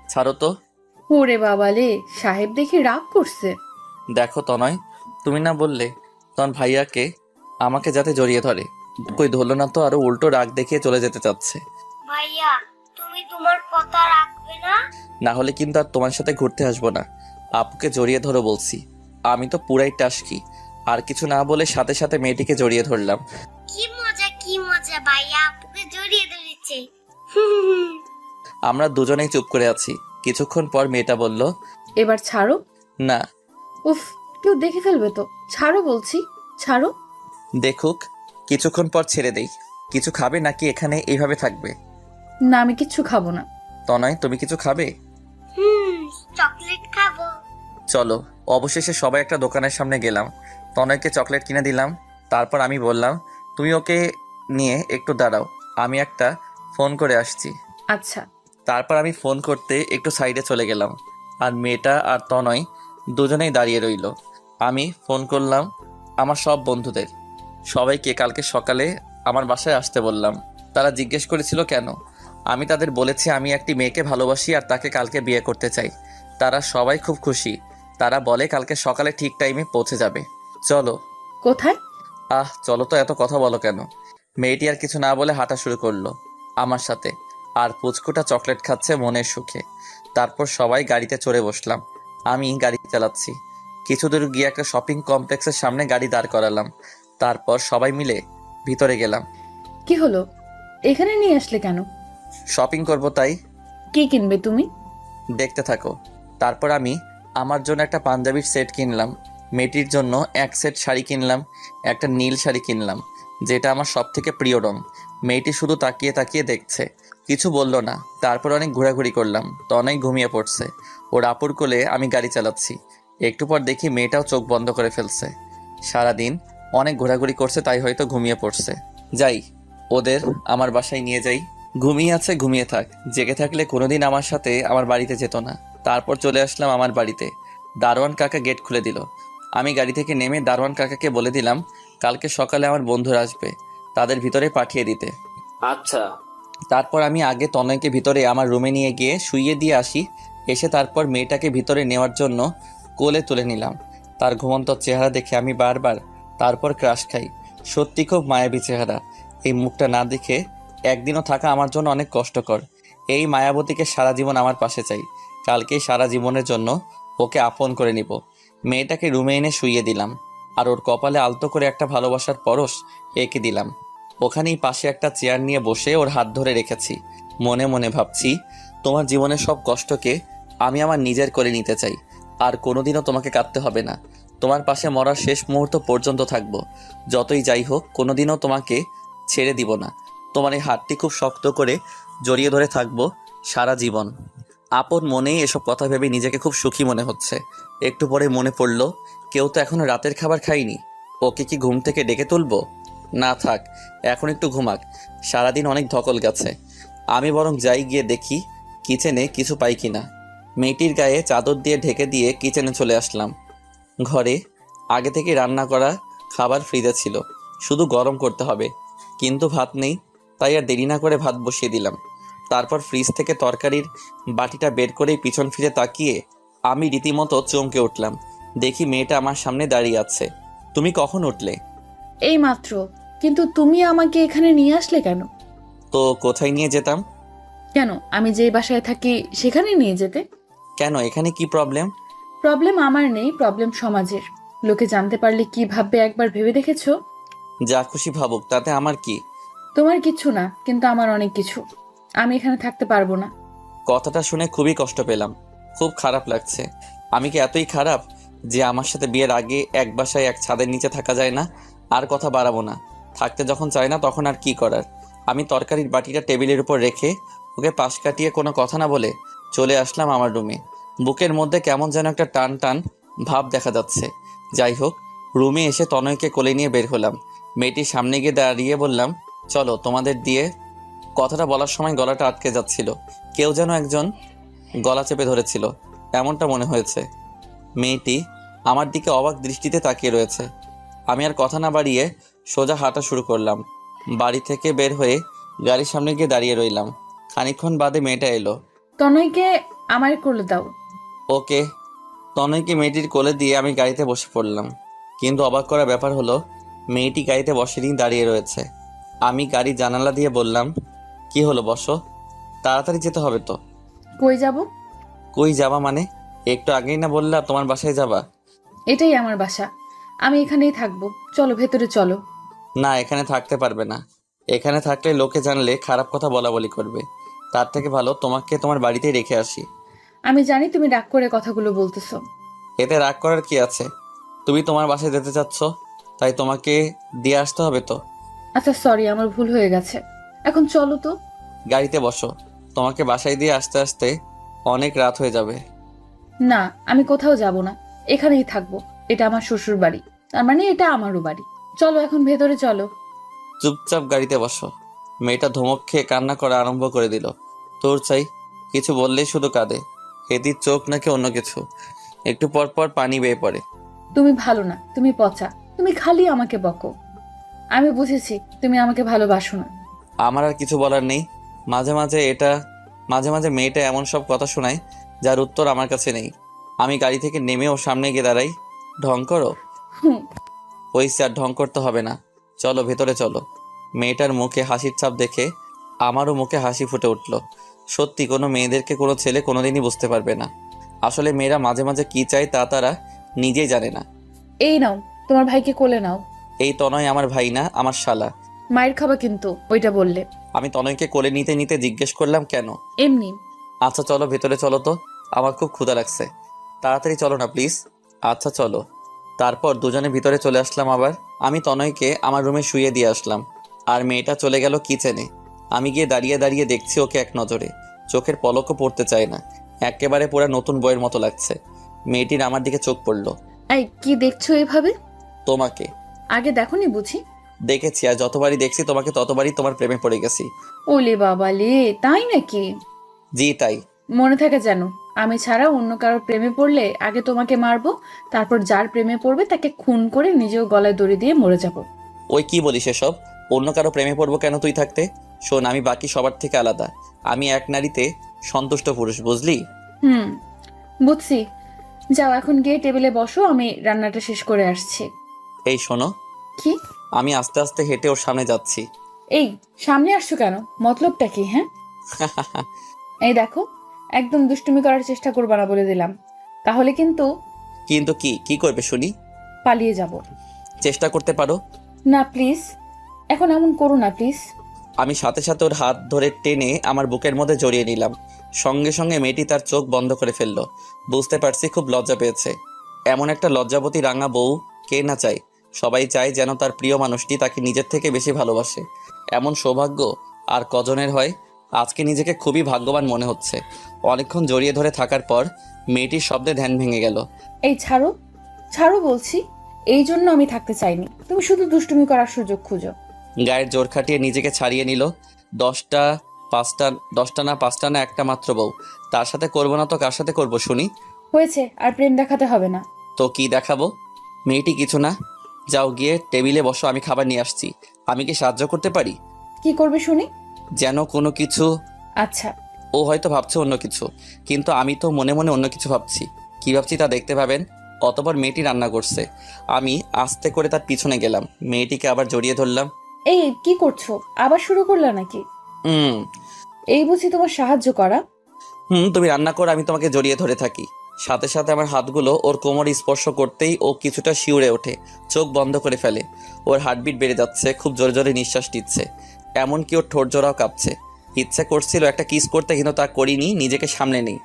ছাড়ো তো।
ওরে বাবা রে, সাহেব দেখি রাগ করছে।
দেখো তনয়, তুমি না বললে তখন ভাইয়াকে আমাকে যাতে জড়িয়ে ধরে, কই ধরলো না তো, আরো উল্টো রাগ দেখিয়ে চলে যেতে চাচ্ছে।
ভাইয়া, তুমি তোমার কথা রাখবে না?
না হলে কিন্তু আর তোমার সাথে ঘুরতে আসবো না। আপুকে জড়িয়ে ধরো বলছি। আমি তো পুরাই টাসকি। আর কিছু না বলে সাথে সাথে মেয়েটিকে জড়িয়ে ধরলাম।
কি মজা ভাইয়া আপুকে জড়িয়ে ধরেছে।
আমরা দুজনেই চুপ করে আছি। কিছুক্ষণ পর মেয়েটা বলল,
এবার ছাড়ো।
না।
উফ, কেউ দেখে ফেলবে তো। ছাড়ো বলছি, ছাড়ো।
দেখুক। কিছুক্ষণ পর ছেড়ে দেই। কিছু খাবে নাকি এখানে এইভাবে থাকবে?
না, আমি কিচ্ছু খাবো না।
তনয়, তুমি কিছু খাবে?
চকলেট খাবো।
চলো। অবশেষে সবাই একটা দোকানের সামনে গেলাম। তনয়কে চকলেট কিনে দিলাম। তারপর আমি বললাম, তুমি ওকে নিয়ে একটু দাঁড়াও, আমি একটা ফোন করে আসছি।
আচ্ছা।
তারপর আমি ফোন করতে একটু সাইডে চলে গেলাম। আর মেয়েটা আর তনয় দুজনেই দাঁড়িয়ে রইল। আমি ফোন করলাম আমার সব বন্ধুদের। সবাইকে কালকে সকালে আমার বাসায় আসতে বললাম। তারা জিজ্ঞেস করেছিল কেন। আমি তাদের বলেছি আমি একটি মেয়েকে ভালোবাসি আর তাকে কালকে বিয়ে করতে চাই। তারা সবাই খুব খুশি। তারা বলে কালকে সকালে ঠিক টাইমে পৌঁছে যাবে। চলো।
কোথায়?
চলো তো, এত কথা বলো কেন? মেয়েটি আর কিছু না বলে হাঁটা শুরু করলো আমার সাথে। আর পুচকুটা চকলেট খাচ্ছে মনের সুখে। তারপর সবাই গাড়িতে চড়ে বসলাম। আমি গাড়ি চালাচ্ছি। কিছু দূর গিয়ে একটা শপিং কমপ্লেক্সের সামনে গাড়ি দাঁড় করালাম। তারপর সবাই মিলে ভিতরে গেলাম।
কি হলো, এখানে নিয়ে আসলে কেন?
শপিং করব তাই।
কি কিনবে তুমি?
দেখতে থাকো। তারপর আমি আমার জন্য একটা পাঞ্জাবির সেট কিনলাম। মেয়েটির জন্য এক সেট শাড়ি কিনলাম। একটা নীল শাড়ি কিনলাম, যেটা আমার সব থেকে প্রিয় রং। মেয়েটি শুধু তাকিয়ে তাকিয়ে দেখছে, কিছু বলল না। তারপর অনেক ঘোরাঘুরি করলাম। তো অনেক ঘুমিয়ে পড়ছে। ওর আপুর কোলে আমি গাড়ি চালাচ্ছি। একটু পর দেখি মেয়েটাও চোখ বন্ধ করে ফেলছে। সারাদিন অনেক ঘোরাঘুরি করছে, তাই হয়তো ঘুমিয়ে পড়ছে। যাই, ওদের আমার বাসায় নিয়ে যাই। ঘুমিয়ে আছে, ঘুমিয়ে থাক। জেগে থাকলে কোনোদিন আমার সাথে আমার বাড়িতে যেত না। তারপর চলে আসলাম আমার বাড়িতে। দারোয়ান কাকা গেট খুলে দিল। আমি গাড়ি থেকে নেমে দারোয়ান কাকাকে বলে দিলাম কালকে সকালে আমার বন্ধুরা আসবে, তাদের ভিতরে পাঠিয়ে দিতে।
আচ্ছা।
তারপর আমি আগে তনয়কে ভিতরে আমার রুমে নিয়ে গিয়ে শুইয়ে দিয়ে আসি। এসে তারপর মেয়েটাকে ভিতরে নেওয়ার জন্য কোলে তুলে নিলাম। তার ঘুমন্ত চেহারা দেখে আমি বারবার তারপর ক্রাশ খাই। সত্যি খুব মায়াবী চেহারা। এই মুখটা না দেখে একদিনও থাকা আমার জন্য অনেক কষ্টকর। এই মায়াবতীকে সারা জীবন আমার পাশে চাই। কালকেই সারা জীবনের জন্য ওকে আপন করে নিব। মেয়েটাকে রুমে এনে শুইয়ে দিলাম। আর ওর কপালে আলতো করে একটা ভালোবাসার পরশ এঁকে দিলাম। ওখানেই পাশে একটা চেয়ার নিয়ে বসে ওর হাত ধরে রেখেছি। মনে মনে ভাবছি, তোমার জীবনের সব কষ্টকে আমি আমার নিজের করে নিতে চাই। আর কোনোদিনও তোমাকে কাঁদতে হবে না। তোমার পাশে মরার শেষ মুহূর্ত পর্যন্ত থাকবো। যতই যাই হোক, কোনোদিনও তোমাকে ছেড়ে দিব না। তোমার এই হাতটি খুব শক্ত করে জড়িয়ে ধরে থাকবো সারা জীবন। আপন মনেই এসব কথা ভেবে নিজেকে খুব সুখী মনে হচ্ছে। একটু পরে মনে পড়ল, কেউ তো এখনো রাতের খাবার খায়নি। ওকে কি ঘুম থেকে ডেকে তুলবো? না থাক, এখন একটু ঘুমাক। সারাদিন অনেক ধকল গেছে। আমি বরং যাই, গিয়ে দেখি কিচেনে কিছু পাই কিনা। মেয়েটির গায়ে চাদর দিয়ে ঢেকে দিয়ে কিচেনে চলে আসলাম। ঘরে আগে থেকে রান্না করা খাবার ফ্রিজে ছিল, শুধু গরম করতে হবে। কিন্তু ভাত নেই, তাই আর দেরি না করে ভাত বসিয়ে দিলাম। তারপর ফ্রিজ থেকে তরকারির বাটিটা বের করেই পিছন ফিরে তাকিয়ে আমি রীতিমতো চমকে উঠলাম। দেখি মেয়েটা আমার সামনে দাঁড়িয়ে আছে। তুমি কখন উঠলে?
এই মাত্র। কিন্তু তুমি আমাকে এখানে নিয়ে আসলে কেন?
তো কোথায় নিয়ে যেতাম?
কেন, আমি যেই বাসায় থাকি সেখানে নিয়ে যেতে।
কেন, এখানে কি প্রবলেম?
প্রবলেম আমার নেই, প্রবলেম সমাজের। লোকে জানতে পারলে কি ভাববে একবার ভেবে দেখেছো?
যা খুশি ভাবুক, তাতে আমার কি?
তোমার কিছু না, কিন্তু আমার অনেক কিছু। আমি এখানে থাকতে পারবো না।
কথাটা শুনে খুবই কষ্ট পেলাম। খুব খারাপ লাগছে। আমি কি এতই খারাপ যে আমার সাথে বিয়ের আগে এক বাসায় এক ছাদের নিচে থাকা যায় না? আর কথা বাড়াবো না, থাকতে যখন চাই না তখন আর কি করার। আমি তরকারির বাটিটা টেবিলের উপর রেখে ওকে পাশ কাটিয়ে কোনো কথা না বলে চলে আসলাম আমার রুমে। বুকের মধ্যে কেমন যেন একটা টান টান ভাব দেখা যাচ্ছে। যাই হোক, রুমে এসে তনয়কে কোলে নিয়ে বের হলাম। মেয়েটির সামনে গিয়ে দাঁড়িয়ে বললাম, চলো তোমাদের দিয়ে। কথাটা বলার সময় গলাটা আটকে যাচ্ছিল, কেউ যেন একজন গলা চেপে ধরেছিল এমনটা মনে হয়েছে। মেয়েটি আমার দিকে অবাক দৃষ্টিতে তাকিয়ে রয়েছে। আমি আর কথা না বাড়িয়ে সোজা হাঁটা শুরু করলাম। বাড়ি থেকে বের হয়ে গাড়ির সামনে গিয়ে দাঁড়িয়ে রইলাম। খানিকক্ষণ বাদে মেয়েটা এলো।
তনয়কে আমার কোলে দাও।
ওকে। তনয়কে মেয়েটির কোলে দিয়ে আমি গাড়িতে বসে পড়লাম। কিন্তু অবাক করা ব্যাপার হলো, মেয়েটি গাড়িতে বসেনি, দাঁড়িয়ে রয়েছে। আমি গাড়ি জানালা দিয়ে বললাম, কি হলো, বসো। তাড়াতাড়ি যেতে হবে তো।
কই যাব?
কই যাবা মানে? একটু আগেই না বললা তোমার বাসায় যাবা?
এটাই আমার বাসা, আমি এখানেই থাকবো। চলো ভেতরে চলো।
না, এখানে থাকতে পারবে না। এখানে থাকলে লোকে জানলে খারাপ কথা বলা বলি করবে। তার থেকে ভালো তোমাকে তোমার বাড়িতেই রেখে আসি।
আমি জানি তুমি রাগ করে কথাগুলো বলতেছো।
এতে রাগ করার কি আছে? তুমি তোমার বাসায় যেতে চাচ্ছ, তাই তোমাকে দিয়ে আসতে হবে তো।
আচ্ছা সরি, আমার ভুল হয়ে গেছে। এখন চলো তো।
গাড়িতে বসো, তোমাকে বাসায় দিয়ে আসতে আসতে অনেক রাত হয়ে যাবে।
না, আমি কোথাও যাব না, এখানেই থাকবো। এটা আমার শ্বশুর বাড়ি, তার মানে এটা আমারও বাড়ি। চলো এখন ভেতরে চলো।
চুপচাপ গাড়িতে বসো। মেয়েটা ধমক খেয়ে কান্না করা আরম্ভ করে দিল। তোর চাই, কিছু বললেই শুধু কাঁদে। এদির চোখ নাকি অন্য কিছু। একটু পর পর পানি বেয়ে পড়ে।
তুমি ভালো না, তুমি পচা, তুমি খালি আমাকে বকো। আমি বুঝেছি তুমি আমাকে ভালোবাসো না।
আমার আর কিছু বলার নেই। মাঝে মাঝে মেয়েটা এমন সব কথা শোনায় যার উত্তর আমার কাছে নেই। আমি গাড়ি থেকে নেমে ওর সামনে গিয়ে দাঁড়াই। ঢং করো?
হুম।
ওই স্যার, ঢং করতে হবে না, চলো ভেতরে চলো। মেয়েটার মুখে হাসির ছাপ দেখে আমারও মুখে হাসি ফুটে উঠল। সত্যি কোনো মেয়েদেরকে কোনো ছেলে কোনোদিনই বুঝতে পারবে না। আসলে মেয়েরা মাঝে মাঝে কি চায় তা তারা নিজেই জানে না।
এই নাও, তোমার ভাইকে কোলে নাও।
এই তনয় আমার ভাই না, আমার শালা।
মায়ের খাবা কিন্তু ওইটা বললে।
আমি তনয়কে কোলে নিতে নিতে জিজ্ঞেস করলাম, কেন?
এমনি।
আচ্ছা চলো ভেতরে চলো তো, আমার খুব ক্ষুধা লাগছে। তাড়াতাড়ি চলো না প্লিজ। আচ্ছা চলো। তারপর দুজনে ভিতরে চলে আসলাম। আবার আমি তনয়কে আমার রুমে শুইয়ে দিয়ে আসলাম, আর মেয়েটা চলে গেল কিচেনে। আমি গিয়ে দাঁড়িয়ে দাঁড়িয়ে দেখছি ওকে এক নজরে। চোখের পলকও পড়তে চায় না, একেবারে পুরা নতুন বইয়ের মতো লাগছে। মেয়েটির আমার দিকে চোখ পড়লো।
এই কি দেখছো এভাবে?
তোমাকে
আগে দেখোনি বুঝি?
দেখেছি, আর যতবারই দেখছি তোমাকে ততবারই তোমার প্রেমে পড়ে গেছি।
ওলে বাবা লে, তাই নাকি?
জি তাই।
মনে থাকে যেন, আমি ছাড়া অন্য কারোর প্রেমে পড়লে আগে তোমাকে মারবো, তারপর যার প্রেমে পড়বে তাকে খুন করে নিজেও গলায় দড়ি দিয়ে মরে যাব।
ওই কি বলিস এসব? অন্য কারো প্রেমে পড়বো কেন তুই থাকতে? শোন, আমি বাকি সবার থেকে আলাদা। আমি এক নারীতে সন্তুষ্ট পুরুষ, বুঝলি?
হুম, বুঝছি। যাও এখন গিয়ে টেবিলে বসো, আমি রান্নাটা শেষ করে আসছি।
এই শোনো,
কি?
আমি আস্তে আস্তে হেঁটে ওর সামনে যাচ্ছি।
এই সামনে আসছো কেন? মতলবটা কি? হ্যাঁ, এই দেখো, একদম দুষ্টুমি করার চেষ্টা করবা না বলে দিলাম, তাহলে কিন্তু
কিন্তু কি কি করবে শুনি?
পালিয়ে যাব।
চেষ্টা করতে পারো।
না প্লিজ, এখন এমন করো না প্লিজ।
আমি সাথে সাথে ওর হাত ধরে টেনে আমার বুকের মধ্যে জড়িয়ে নিলাম। সঙ্গে সঙ্গে মেয়েটি তার চোখ বন্ধ করে ফেললো। বুঝতে পারছি খুব লজ্জা পেয়েছে। এমন একটা লজ্জাবতী রাঙা বউ কে না চায়? সবাই চায় যেন তার প্রিয় মানুষটি তাকে নিজের থেকে বেশি ভালোবাসে। এমন সৌভাগ্য আর কজনের হয়? আজকে নিজেকে খুবই ভাগ্যবান মনে হচ্ছে। অনেকক্ষণ জড়িয়ে ধরে থাকার পর মেয়েটির শব্দে ধ্যান ভেঙে গেল।
এই ছাড়ো, ছাড়ো বলছি। এই জন্য আমি থাকতে চাইনি, তুমি শুধু দুষ্টুমি করার সুযোগ খুঁজো।
গায়ের জোর খাটিয়ে নিজেকে ছাড়িয়ে নিল। 10টা না 5টা না একটা মাত্র বউ, তার সাথে করবো না তো কার সাথে করবো শুনি?
হয়েছে, আর প্রেম দেখাতে হবে না।
তো কি দেখাবো? মেয়েটি কিছু না, যাও গিয়ে টেবিলে বসো, আমি খাবার নিয়ে আসছি। আমি কি সাহায্য করতে পারি?
কি করবে শুনি?
যেন কোনো কিছু।
আচ্ছা।
ও হয়তো ভাবছে অন্য কিছু, কিন্তু আমি তো মনে মনে অন্য কিছু ভাবছি। কি ভাবছি তা দেখতে পাবেন। অতঃপর মেয়েটি রান্না করছে। আমি আস্তে করে তার পিছনে গেলাম, মেয়েটিকে আবার জড়িয়ে ধরলাম।
এই কি করছো? আবার শুরু করলা নাকি?
হুম।
এই বুঝি তোমার সাহায্য করা?
তুমি রান্না করো, আমি তোমাকে জড়িয়ে ধরে থাকি। সাথে সাথে আমার হাতগুলো ওর কোমরে স্পর্শ করতেই ও কিছুটা শিউরে ওঠে, চোখ বন্ধ করে ফেলে। ওর হার্টবিট বেড়ে যাচ্ছে, খুব জোরে জোরে নিঃশ্বাস নিচ্ছে, এমনকি ওর ঠোঁট জোড়াও কাঁপছে। ইচ্ছে করছিল একটা কিস করতে, কিন্তু তা করিনি, নিজেকে সামলে নেই।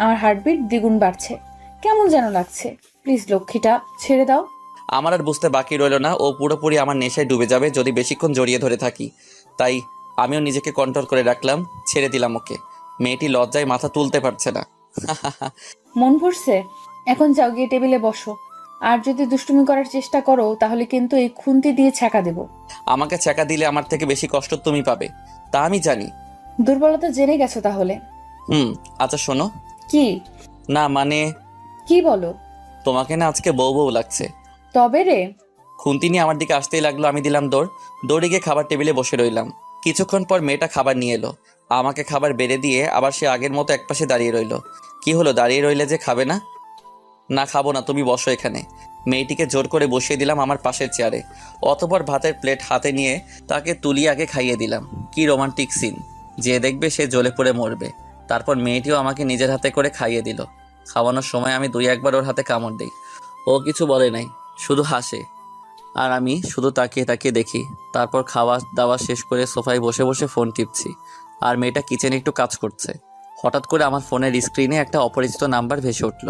আমার হার্টবিট দ্বিগুণ বাড়ছে, কেমন যেন লাগছে। প্লিজ লক্ষ্মীটা ছেড়ে দাও।
আমার আর বুঝতে বাকি রইল না, ও পুরোপুরি আমার নেশায় ডুবে যাবে যদি বেশিক্ষণ জড়িয়ে ধরে থাকি। তাই আমিও নিজেকে কন্ট্রোল করে রাখলাম, ছেড়ে দিলাম ওকে। মেয়েটি লজ্জায় মাথা তুলতে পারছে না।
মন ভরছে? এখন যাও, গিয়ে টেবিলে বসো। আর যদি দুষ্টুমি করার চেষ্টা করো তাহলে কিন্তু এই খুন্তি দিয়ে ছ্যাঁকা দেব।
আমাকে ছ্যাঁকা দিলে আমার থেকে বেশি কষ্ট তুমি পাবে, তা আমি জানি।
দুর্বলতা জেনে গেছো তাহলে?
আচ্ছা শোনো।
কি?
না মানে
কি বলো?
তোমাকে না আজকে বউ বউ লাগছে।
তবে রে।
খুন্তি নিয়ে আমার দিকে আসতেই লাগলো, আমি দিলাম দৌড়। দৌড়ে গিয়ে খাবার টেবিলে বসে রইলাম। কিছুক্ষণ পর মেয়েটা খাবার নিয়ে এলো, আমাকে খাবার বেড়ে দিয়ে আবার সে আগের মতো একপাশে দাঁড়িয়ে রইলো। কি হলো, দাঁড়িয়ে রইলে যে, খাবে না? না খাবো না, তুমি বসো এখানে। মেয়েটিকে জোর করে বসিয়ে দিলাম আমার পাশের চেয়ারে। অতঃপর ভাতের প্লেট হাতে নিয়ে তাকে তুলিয়ে আগে খাইয়ে দিলাম। কি রোমান্টিক সিন, যে দেখবে সে জ্বলে পড়ে মরবে। তারপর মেয়েটিও আমাকে নিজের হাতে করে খাইয়ে দিল। খাওয়ানোর সময় আমি 2-1 বার ওর হাতে কামড় দিই। ও কিছু বলে নাই, শুধু হাসে। আর আমি শুধু তাকিয়ে তাকিয়ে দেখি। তারপর খাওয়া দাওয়া শেষ করে সোফায় বসে বসে ফোন টিপছি, আর মেয়েটা কিচেনে একটু কাজ করছে। হঠাৎ করে আমার ফোনের স্ক্রিনে একটা অপরিচিত নাম্বার ভেসে উঠল।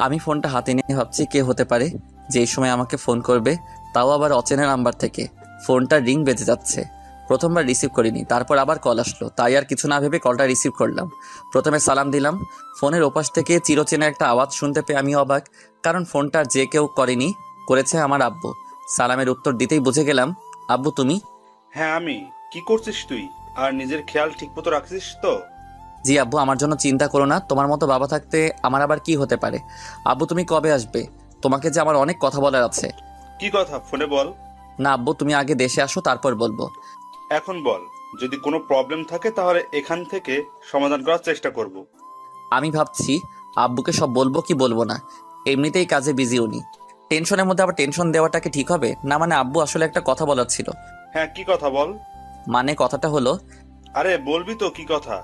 আমি ফোনটা হাতে নিয়ে ভাবছি কে হতে পারে যেই সময় আমাকে ফোন করবে, তাও আবার অচেনা নাম্বার থেকে। ফোনটা রিং বেজে যাচ্ছে। প্রথমবার রিসিভ করিনি, তারপর আবার কল আসলো, তাই আর কিছু না ভেবে কলটা রিসিভ করলাম। প্রথমে সালাম দিলাম। ফোনের ওপাশ থেকে চিরচেনা একটা আওয়াজ শুনতে পেয়ে আমি অবাক, কারণ ফোনটা যে কেউ করেনি, করেছে আমার আব্বু। সালামের উত্তর দিতেই বুঝে গেলাম, আব্বু তুমি?
হ্যাঁ আমি। কি করছিস তুই? আর নিজের খেয়াল ঠিকমতো রাখছিস তো?
জি আব্বু, আমার জন্য চিন্তা করো না, তোমার মতো বাবা থাকতে আমার আবার কি হতে পারে। আব্বু তুমি কবে আসবে? তোমাকে যে আমার অনেক কথা বলার আছে।
কি কথা ফোনে বল।
না আব্বু, তুমি আগে দেশে আসো, তারপর বলবো।
এখন বল, যদি কোনো প্রবলেম থাকে তাহলে এখান থেকে সমাধান করার চেষ্টা করব।
আমি ভাবছি আব্বুকে সব বলবো কি বলবো না। এমনিতেই কাজে বিজি উনি, টেনশনের মধ্যে আবার টেনশন দেওয়াটা কি ঠিক হবে? না মানে আব্বু আসলে একটা কথা বলার ছিল।
হ্যাঁ কি কথা বল।
মানে কথাটা হলো,
আরে বলবি তো, কি কথা?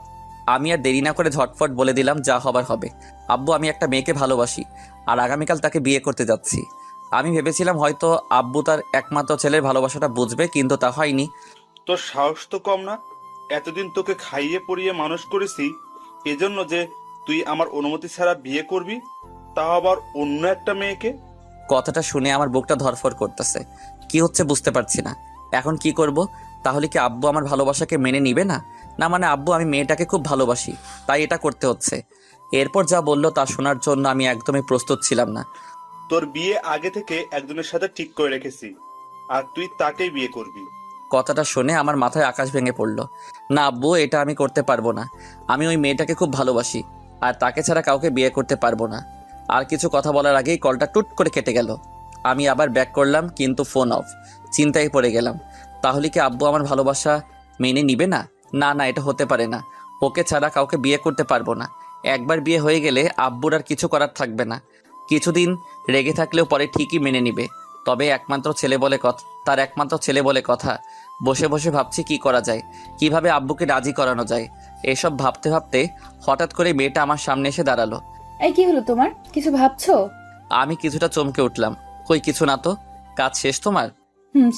আমি আর দেরি না করে ঝটফট বলে দিলাম, যা হবার হবে। আব্বু আমি একটা মেয়েকে ভালোবাসি, আর আগামীকাল তাকে বিয়ে করতে যাচ্ছি। আমি ভেবেছিলাম হয়তো আব্বু তার একমাত্র ছেলের ভালোবাসাটা বুঝবে, কিন্তু তা হয়নি।
তোর সাহস তো কম না। এতদিন তোকে খাইয়ে পরিয়ে মানুষ করেছি, এজন্য যে তুই আমার অনুমতি ছাড়া বিয়ে করবি, তাও আবার অন্য একটা মেয়েকে।
কথাটা শুনে আমার বুকটা ধরফর করতেছে। কি হচ্ছে বুঝতে পারছি না। এখন কি করব? তাহলে কি আব্বু আমার ভালোবাসাকে মেনে নিবে না? না মানে আব্বু আমি মেয়েটাকে খুব ভালোবাসি, তাই এটা করতে হচ্ছে। এরপর যা বললো তা শোনার জন্য আমি একদমই প্রস্তুত ছিলাম না।
তোর বিয়ে আগে থেকে একজনের সাথে ঠিক করে রেখেছি, আর তুই তাকেই বিয়ে করবি।
কথাটা শুনে আমার মাথায় আকাশ ভেঙে পড়ল। না আব্বু, এটা আমি করতে পারবো না। আমি ওই মেয়েটাকে খুব ভালোবাসি, আর তাকে ছাড়া কাউকে বিয়ে করতে পারবো না। আর কিছু কথা বলার আগেই কলটা টুট করে কেটে গেল। আমি আবার ব্যাক করলাম, কিন্তু ফোন অফ। চিন্তায় পড়ে গেলাম, তাহলে কি আব্বু আমার ভালোবাসা মেনে নিবে না? না না, এটা হতে পারে না। ওকে ছাড়া কাউকে বিয়ে করতে পারবো না। একবার বিয়ে হয়ে গেলে আব্বুর আর কিছু করার থাকবে না। কিছুদিন রেগে থাকলেও পরে ঠিকই মেনে নিবে। তবে একমাত্র ছেলে বলে কথা, তার একমাত্র ছেলে বলে কথা। বসে বসে ভাবছি কি করা যায়, কিভাবে আব্বুকে রাজি করানো যায়। এসব ভাবতে ভাবতে হঠাৎ করে মেয়েটা আমার সামনে এসে দাঁড়ালো।
এই কি হলো তোমার? কিছু ভাবছো?
আমি কিছুটা চমকে উঠলাম। কই কিছু না তো। কাজ শেষ তোমার?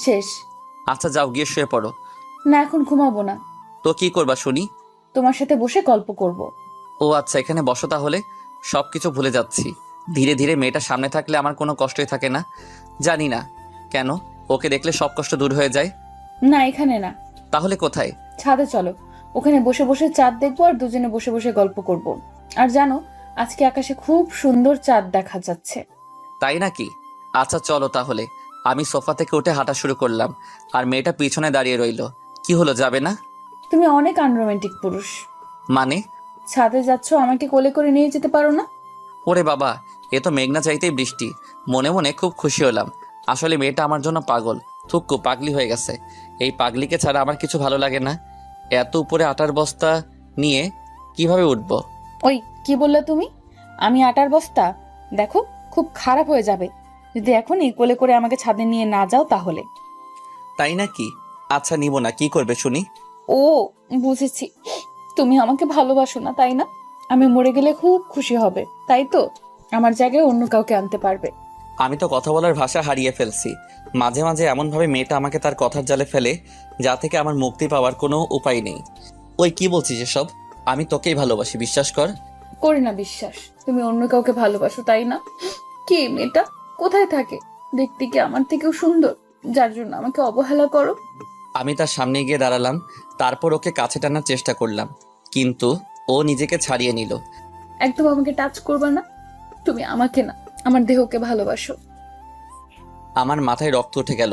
শেষ।
আচ্ছা যাও গিয়ে শুয়ে পড়ো।
না এখন ঘুমাবো না,
তো কি করবা শুনি?
তোমার সাথে বসে গল্প করব।
ও আচ্ছা, এখানে বসো তাহলে। সব কিছু ভুলে যাচ্ছি। ধীরে ধীরে মেয়েটা সামনে থাকলে আমার কোনো কষ্টই থাকে না। জানি না কেন, ওকে দেখলে সব কষ্ট দূর হয়ে যায়।
না এখানে না।
তাহলে কোথায়?
ছাদে চলো, ওখানে বসে বসে চাঁদ দেখবো আর দুজনে বসে বসে গল্প করব। আর জানো, আজকে আকাশে খুব সুন্দর চাঁদ দেখা যাচ্ছে।
তাই নাকি? আচ্ছা চলো তাহলে। আমি সোফা থেকে উঠে হাঁটা শুরু করলাম, আর মেয়েটা পিছনে দাঁড়িয়ে রইল। কি হলো, যাবে না?
তুমি অনেক আনরোমান্টিক পুরুষ।
মানে?
ছাদে যাচ্ছ, আমাকে কোলে করে নিয়ে যেতে পারো না?
ওরে বাবা, এ তো মেঘনা চাইতেই বৃষ্টি। মনে মনে খুব খুশি হলাম। আসলে মেয়েটা আমার জন্য পাগল, থুক্কু পাগলি হয়ে গেছে। এই পাগলিকে ছাড়া আমার কিছু ভালো লাগে না। এত উপরে আটার বস্তা নিয়ে কিভাবে উঠব?
ওই কি বললে তুমি? আমি আটার বস্তা? দেখো খুব খারাপ হয়ে যাবে যদি এখনই কোলে করে আমাকে ছাদে নিয়ে না যাও তাহলে।
তাই নাকি? আচ্ছা নিব না, কি করবে শুনি?
ও বুঝেছি, তুমি আমাকে ভালোবাসো না তাই না? আমি মরে গেলে খুব খুশি হবে তাই তো? আমার জায়গায় অন্য কাউকে আনতে পারবে।
আমি তো কথা বলার ভাষা হারিয়ে ফেলছি। মাঝে মাঝে এমনভাবে মেয়েটা আমাকে তার কথার জালে ফেলে, যা থেকে আমার মুক্তি পাওয়ার কোনো উপায় নেই। ওই কি বলছিস এসব? আমি তোকেই ভালোবাসি, বিশ্বাস কর।
করি না বিশ্বাস তুমি অন্য কাউকে ভালোবাসো, তাই না? কে মেয়েটা? কোথায় থাকে? দেখতে কি আমার থেকেও সুন্দর, যার জন্য আমাকে অবহেলা করো?
আমি তার সামনে গিয়ে দাঁড়ালাম, তারপর ওকে কাছে টানার চেষ্টা করলাম, কিন্তু ও নিজেকে ছাড়িয়ে নিল।
একদম আমাকে টাচ করবে না। তুমি আমাকে না, আমার দেহকে ভালোবাসো।
আমার মাথায় রক্ত উঠে গেল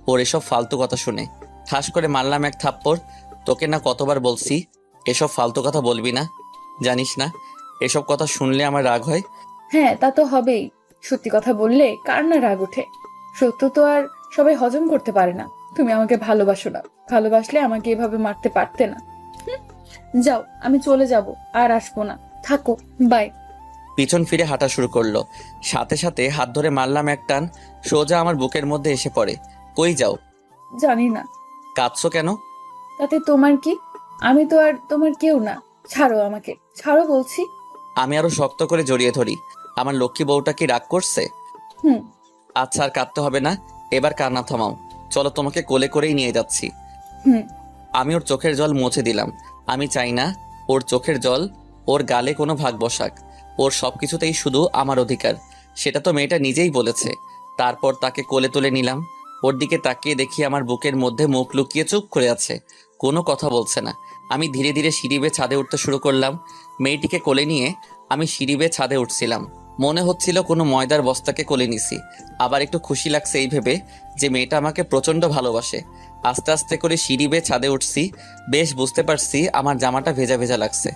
ওর এসব ফালতু কথা শুনে। ঠাস করে মারলাম এক থাপ্পড়। তোকে না কতবার বলছি এসব ফালতু কথা বলবি না? জানিস না এসব কথা শুনলে আমার রাগ হয়?
হ্যাঁ, তা তো হবেই। সত্যি কথা বললে কার না রাগ ওঠে? সত্য তো আর সবাই হজম করতে পারে না। তুমি আমাকে ভালোবাসো না, ভালোবাসলে আমাকে এভাবে মারতে পারতে না। হুম, যাও, আমি চলে যাব, আর আসবো না। থাকো, বাই।
পিছন ফিরে হাঁটা শুরু করলো। সাথে সাথে হাত ধরে মারলাম এক টান, সোজা আমার বুকের মধ্যে এসে পড়ে। কই যাও?
জানি না।
কাঁদছো কেন?
তাতে তোমার কি? আমি তো আর তোমার কেউ না। ছাড়ো আমাকে, ছাড়ো বলছি।
আমি আরো শক্ত করে জড়িয়ে ধরি। আমার লক্ষ্মী বউটা কি রাগ করছে?
হুম।
আচ্ছা, আর কাঁদতে হবে না, এবার কান্না থামাও। চলো, তোমাকে কোলে করেই নিয়ে যাচ্ছি।
হুম।
আমি ওর চোখের জল মুছে দিলাম। আমি চাই না ওর চোখের জল ওর গালে কোনো ভাগ বসাক। ওর সবকিছুতেই শুধু আমার অধিকার, সেটা তো মেয়েটা নিজেই বলেছে। তারপর তাকে কোলে তুলে নিলাম। ওর দিকে তাকিয়ে দেখি আমার বুকের মধ্যে মুখ লুকিয়ে চুপ করে আছে, কোনো কথা বলছে না। আমি ধীরে ধীরে সিঁড়ি বেয়ে ছাদে উঠতে শুরু করলাম। মেয়েটিকে কোলে নিয়ে আমি সিঁড়ি বেয়ে ছাদে উঠছিলাম। মনে হচ্ছিল কোনো ময়দার বস্তাকে কোলে নিছি। আবার একটু খুশি লাগছে এই ভেবে যে মেয়েটা আমাকে প্রচণ্ড ভালোবাসে। আস্তে আস্তে করে সিঁড়ি বেয়ে ছাদে উঠছি। বেশ বুঝতে পারছি আমার জামাটা ভেজা ভেজা লাগছে,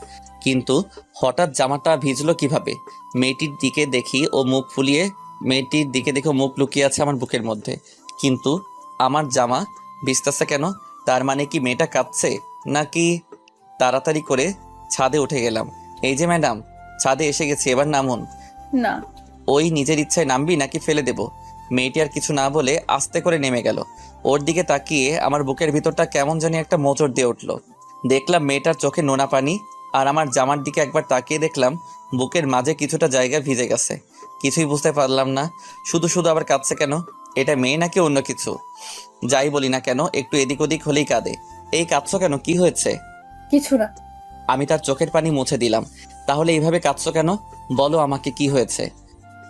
কিন্তু হঠাৎ জামাটা ভিজলো কিভাবে? মেয়েটির দিকে দেখি ও মুখ ফুলিয়ে মেয়েটির দিকে দেখে ও মুখ লুকিয়ে আছে আমার বুকের মধ্যে, কিন্তু আমার জামা ভিজতেছে কেন? তার মানে কি মেয়েটা কাঁদছে নাকি? তাড়াতাড়ি করে ছাদে উঠে গেলাম। এই যে ম্যাডাম, ছাদে এসে গেছি, এবার নামুন।
না।
ওই নিজের ইচ্ছায় নামবি নাকি ফেলে দেব? মেয়েটি আর কিছু না বলে আস্তে করে নেমে গেল। ওর দিকে তাকিয়ে আমার বুকের ভিতরটা কেমন জানি একটা মোচড় দিয়ে উঠল। দেখলাম মেয়েটার চোখে নোনা পানি, আর আমার জামার দিকে একবার তাকিয়ে দেখলাম বুকের মাঝে কিছুটা জায়গা ভিজে গেছে। কিছুই বুঝতে পারলাম না, শুধু শুধু আবার কাঁদছে কেন? এটা মেয়ে নাকি অন্য কিছু? যাই বলি না কেন, একটু এদিক ওদিক হলেই কাঁদে। এই কাঁদছো কেন, কি হয়েছে?
কিছু না।
আমি তার চোখের পানি মুছে দিলাম। তাহলে এইভাবে কাঁদছো কেন? বলো আমাকে, কি হয়েছে?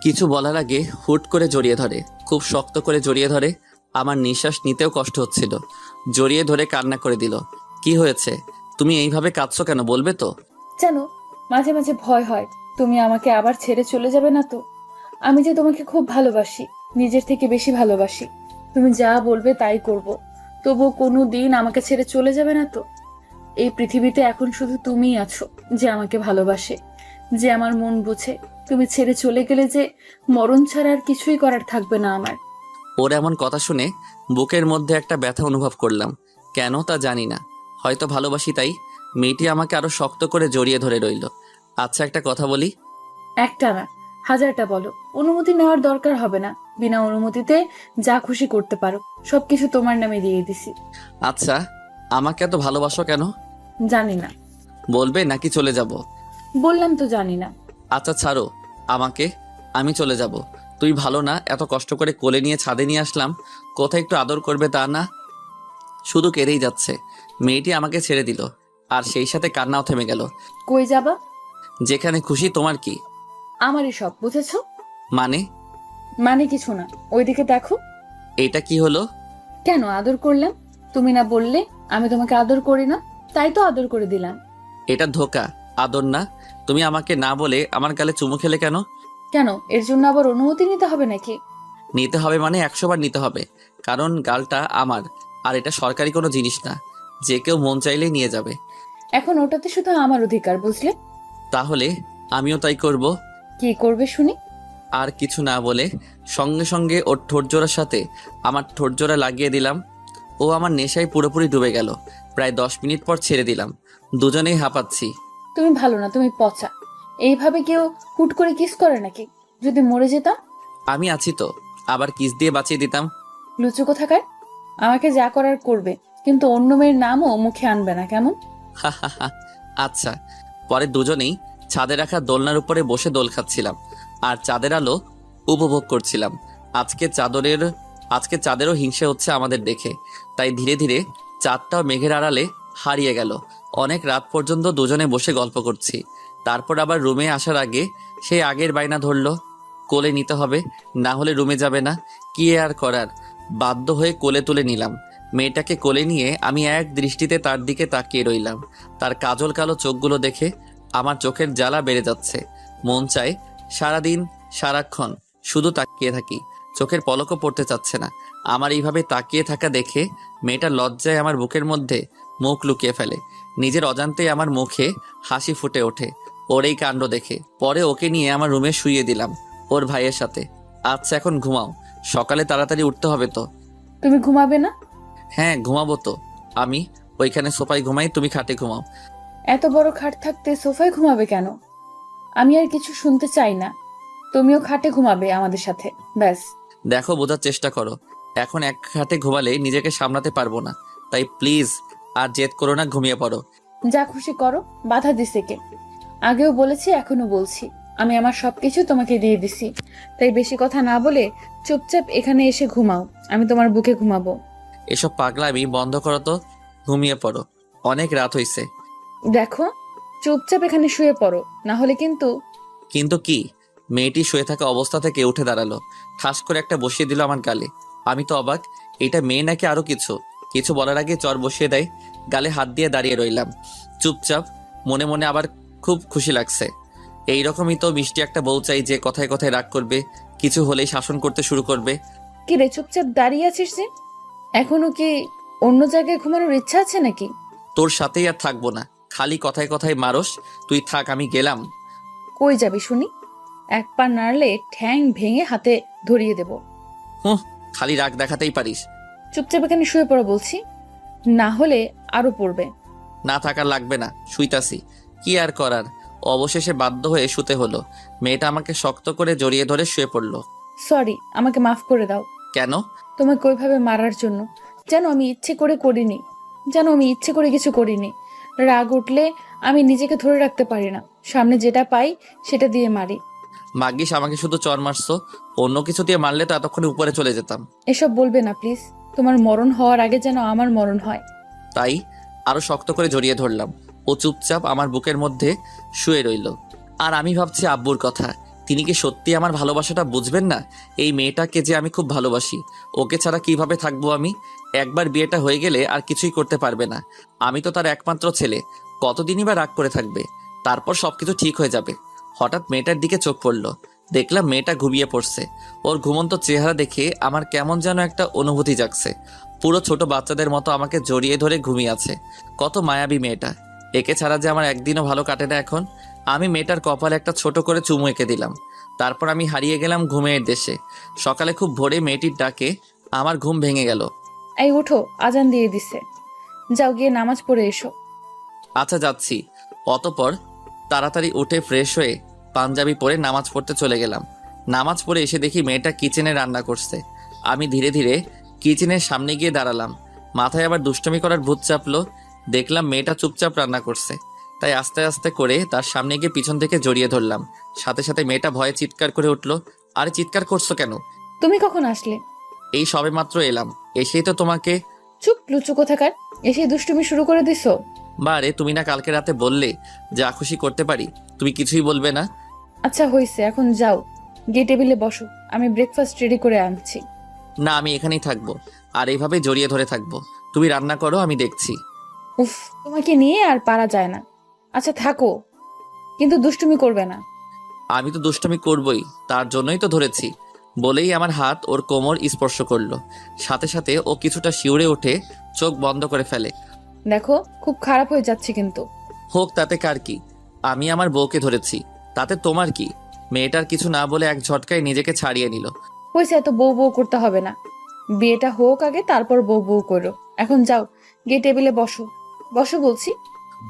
কিছু বলার আগে হুট করে জড়িয়ে ধরে, খুব শক্ত করে জড়িয়ে ধরে। আমার নিঃশ্বাস নিতেও কষ্ট হচ্ছিল। জড়িয়ে ধরে কান্না করে দিল। কি হয়েছে? তুমি এইভাবে কাঁদছো কেন, বলবে তো?
জানো, মাঝে মাঝে ভয় হয় তুমি আমাকে আবার ছেড়ে চলে যাবে না তো। আমি যে তোমাকে খুব ভালোবাসি, নিজের থেকে বেশি ভালোবাসি। তুমি যা বলবে তাই করব, তবুও কোনো দিন আমাকে ছেড়ে চলে যাবে না তো। এই পৃথিবীতে এখন শুধু তুমিই আছো যে আমাকে ভালোবাসে, যে আমার মন বুঝে। তুমি ছেড়ে চলে গেলে যে মরণ ছাড়া আর কিছুই করার থাকবে না আমার।
ওর এমন কথা শুনে বুকের মধ্যে একটা ব্যথা অনুভব করলাম। কেন তা জানি না, হয়তো ভালোবাসি তাই। মেয়েটি আমাকে আরো শক্ত করে জড়িয়ে ধরে রইল। আচ্ছা, একটা কথা বলি।
একটা না, হাজারটা বলো। অনুমতি নেওয়ার দরকার হবে না। বিনা অনুমতিতে যা খুশি করতে পারো। সবকিছু তোমার নামে দিয়ে দিছি।
আচ্ছা, আমাকে এত ভালোবাসো কেন?
জানি না।
বলবে নাকি চলে যাব?
বললাম তো জানি না।
আচ্ছা ছাড়ো আমাকে, আমি চলে যাব। তুই ভালো না, এত কষ্ট করে কোলে নিয়ে ছাদে নিয়ে আসলাম, কোথায় একটু আদর করবে তা না, শুধু কেঁদেই যাচ্ছে। মেয়েটি আমাকে ছেড়ে দিল, আর সেই সাথে কান্নাও থেমে গেল।
কই যাবা?
যেখানে খুশি। তোমার কি?
আমারই সব, বুঝেছো?
মানে?
মানে কিছু না, ওইদিকে দেখো।
এটা কি হলো?
কেন আদর করলাম? তুমি না বললে আমি তোমাকে আদর করি না, তাই তো আদর করে দিলাম।
এটা ধোকা, আদর না। তুমি আমাকে না বলে আমার গালে চুমু খেলে কেন?
কেন, এর জন্য আবার অনুমতি নিতে হবে নাকি?
নিতে হবে মানে 100 বার নিতে হবে, কারণ গালটা আমার, আর এটা সরকারি কোনো জিনিস না যে কেউ মন চাইলেই নিয়ে যাবে।
এখন ওটাতে শুধু আমার অধিকার, বুঝলে?
তাহলে আমিও তাই করব।
কি করবে শুনি?
আর কিছু না বলে সঙ্গে সঙ্গে ওর ঠোঁটজোড়ার সাথে আমার ঠোঁটজোড়া লাগিয়ে দিলাম। ও আমার নেশায় পুরোপুরি ডুবে গেল। প্রায় 10 মিনিট পর ছেড়ে দিলাম। দুজনেই হাঁপাচ্ছি।
তুমি ভালো না, তুমি পচা। এইভাবে কেউ হুট করে কিস করে নাকি? যদি মরে যেতাম?
আমি আছি তো, আবার কিস দিয়ে বাঁচিয়ে দিতাম।
লুচু কোথাকার। আমাকে যা করার করবে, কিন্তু অন্য মেয়ের নামও মুখে আনবে না, কেমন?
আচ্ছা। পরে দুজনেই ছাদে রাখা দোলনার উপরে বসে দোল খাচ্ছিলাম, আর চাঁদের আলো উপভোগ করছিলাম। আজকে চাঁদেরও হিংসে হচ্ছে আমাদের দেখে, তাই ধীরে ধীরে চাঁদটাও মেঘের আড়ালে হারিয়ে গেল। অনেক রাত পর্যন্ত দুজনে বসে গল্প করছি। তারপর আবার রুমে আসার আগে সেই আগের বায়না ধরলো, কোলে নিতে হবে, না হলে রুমে যাবে না। কি আর করার, বাধ্য হয়ে কোলে তুলে নিলাম। মেয়েটাকে কোলে নিয়ে আমি এক দৃষ্টিতে তার দিকে তাকিয়ে রইলাম। তার কাজল কালো চোখগুলো দেখে আমার চোখের জ্বালা বেড়ে যাচ্ছে। মন চায় সারাদিন সারাক্ষণ শুধু তাকিয়ে থাকি, চোখের পলকও পড়তে চাচ্ছে না। আমার এইভাবে তাকিয়ে থাকা দেখে মেয়েটা লজ্জায় আমার বুকের মধ্যে মুখ লুকিয়ে ফেলে। নিজের অজান্তেই আমার মুখে হাসি ফুটে ওঠে ওর এই কাণ্ড দেখে। পরে ওকে নিয়ে আমার রুমে শুইয়ে দিলাম ওর ভাইয়ের সাথে। আচ্ছা এখন ঘুমাও, সকালে তাড়াতাড়ি উঠতে হবে তো।
তুমি ঘুমাবে না?
হ্যাঁ ঘুমাবো তো। আমি ওইখানে সোফায় ঘুমাই, তুমি খাটে ঘুমাও।
এত বড় খাট থাকতে সোফায় ঘুমাবে কেন? আমি আর কিছু শুনতে চাই না। তুমিও খাটে ঘুমাবে আমাদের সাথে, ব্যাস।
দেখো বোঝার চেষ্টা করো, এখন এক খাটে ঘুমালে নিজেকে সামলাতে পারবো না। তাই প্লিজ আর জেদ করো না, ঘুমিয়ে পড়ো।
যা খুশি করো, বাধা দিছে কে? আগেও বলেছি, এখনো বলছি, আমি আমার সবকিছু তোমাকে দিয়ে দিছি। তাই বেশি কথা না বলে চুপচাপ এখানে এসে ঘুমাও, আমি তোমার বুকে ঘুমাবো।
এসব পাগলামি বন্ধ করো তো, ঘুমিয়ে পড়ো, অনেক রাত হইছে।
দেখো, চুপচাপ এখানে শুয়ে পড়ো, না হলে কিন্তু।
কিন্তু কি? মেয়েটি শুয়ে থাকা অবস্থা থেকে উঠে দাঁড়ালো, ঠাস করে একটা বসিয়ে দিল আমার গালে। আমি তো অবাক, এটা মেয়ে নাকি আরো কিছু কিছু বলার আগে চর বসিয়ে দেয়। গালে হাত দিয়ে দাঁড়িয়ে রইলাম চুপচাপ, মনে মনে আবার খুব খুশি লাগছে। এইরকমই তো মিষ্টি একটা বউ চাই, যে কথায় কথায় রাগ করবে, কিছু হলেই শাসন করতে শুরু করবে।
কি রে, চুপচাপ দাঁড়িয়ে আছিস যে? এখনো কি অন্য জায়গায় ঘুমানোর ইচ্ছা আছে নাকি?
তোর সাথেই আর থাকবো না, খালি কথায় কথায় মারস। তুই থাক, আমি গেলাম।
কই যাবি শুনি? এক পা নাড়লে ঠ্যাং ভেঙে হাতে ধরিয়ে দেব।
হুঁ, খালি রাগ দেখাতেই পারিস।
চুপচাপ এখানে শুয়ে পড়ো বলছি, না হলে আরো পড়বে।
না থাকার লাগবে না, শুইতাছি। কি আর করার, অবশেষে বাধ্য হয়ে শুতে হলো। মেয়েটা আমাকে শক্ত করে জড়িয়ে ধরে শুয়ে পড়লো।
সরি, আমাকে মাফ করে দাও।
কেন?
তোমাকে ওইভাবে মারার জন্য। জানো আমি ইচ্ছে করে করিনি, জানো আমি ইচ্ছে করে কিছু করিনি। রাগ উঠলে আমি নিজেকে ধরে রাখতে পারি না, সামনে যেটা পাই সেটা দিয়ে মারি।
মাগ্গিস আমাকে শুধু চর মারছো, অন্য কিছু দিয়ে মারলে তো এতক্ষণে উপরে চলে যেতাম।
এসব বলবে না প্লিজ, তোমার মরণ হওয়ার আগে যেন আমার মরণ হয়।
তাই আরো শক্ত করে জড়িয়ে ধরলাম। ও চুপচাপ আমার বুকের মধ্যে শুয়ে রইল। আর আমি ভাবছি আব্বুর কথা, তিনি কি সত্যি আমার ভালোবাসাটা বুঝবেন না? এই মেয়েটাকে যে আমি খুব ভালোবাসি, ওকে ছাড়া কিভাবে থাকবো আমি? একবার বিয়েটা হয়ে গেলে আর কিছুই করতে পারবে না। আমি তো তার একমাত্র ছেলে, কতদিনই বা রাগ করে থাকবে? তারপর সবকিছু ঠিক হয়ে যাবে। হঠাৎ মেয়েটার দিকে চোখ পড়লো, দেখলাম মেয়েটা ঘুমিয়ে পড়ছে। ওর ঘুমন্ত চেহারা দেখে আমার কেমন যেন একটা অনুভূতি জাগছে। পুরো ছোট বাচ্চাদের মতো আমাকে জড়িয়ে ধরে ঘুমিয়ে আছে। কত মায়াবী মেয়েটা, একে ছাড়া যে আমার একদিনও ভালো কাটে না এখন। আমি মেয়েটার কপালে একটা ছোট করে চুমু এঁকে দিলাম। তারপর আমি হারিয়ে গেলাম ঘুমের দেশে। সকালে খুব ভোরে মেয়েটির ডাকে আমার ঘুম ভেঙে গেল।
এই উঠো, আজান দিয়ে দিছে, যাও গিয়ে নামাজ পড়ে এসো।
আচ্ছা যাচ্ছি। অতপর তাড়াতাড়ি উঠে ফ্রেশ হয়ে পাঞ্জাবি পরে নামাজ পড়তে চলে গেলাম। নামাজ পড়ে এসে দেখি মেয়েটা কিচেনে রান্না করছে। আমি ধীরে ধীরে কিচেনের সামনে গিয়ে দাঁড়ালাম। মাথায় আবার দুষ্টুমি করার ভূত চাপলো। দেখলাম মেয়েটা চুপচাপ রান্না করছে, তাই আস্তে আস্তে করে তার সামনে গিয়ে পিছন থেকে জড়িয়ে ধরলাম। সাথে সাথে মেয়েটা ভয়ে চিৎকার করে উঠলো। আরে চিৎকার করছো কেন?
তুমি কখন আসলে?
এই সবেমাত্র এলাম, এসেই তো তোমাকে।
চুপ লুচু কোথাকার, এসে দুষ্টুমি শুরু করে দিছো।
বারে, তুমি না কালকে রাতে বললে যা খুশি করতে পারি, তুমি কিছুই বলবে না?
আচ্ছা হয়েছে, এখন যাও গিয়ে টেবিলে বসো, আমি ব্রেকফাস্ট রেডি করে আনছি।
না, আমি এখানেই থাকবো, আর এইভাবে জড়িয়ে ধরে থাকবো। তুমি রান্না করো, আমি দেখছি।
উফ, তোমাকে নিয়ে আর পারা যায় না। আচ্ছা থাকো, কিন্তু দুষ্টুমি করবে না।
আমি তো দুষ্টুমি করবই, তার জন্যই তো ধরেছি। বলেই আমার হাত ওর কোমর স্পর্শ করলো। সাথে সাথে ও কিছুটা শিউরে উঠে চোখ বন্ধ করে ফেলে।
দেখো, খুব খারাপ হয়ে যাচ্ছে কিন্তু।
হোক, তাতে কার কি? আমি আমার বউকে ধরেছি, তাতে তোমার কি? মেয়েটার কিছু না বলে এক ঝটকায় নিজেকে ছাড়িয়ে নিল।
হয়েছে, এত বউ বউ করতে হবে না, বিয়েটা হোক আগে, তারপর বউ বউ করো। এখন যাও গিয়ে টেবিলে বসো, বসো বলছি।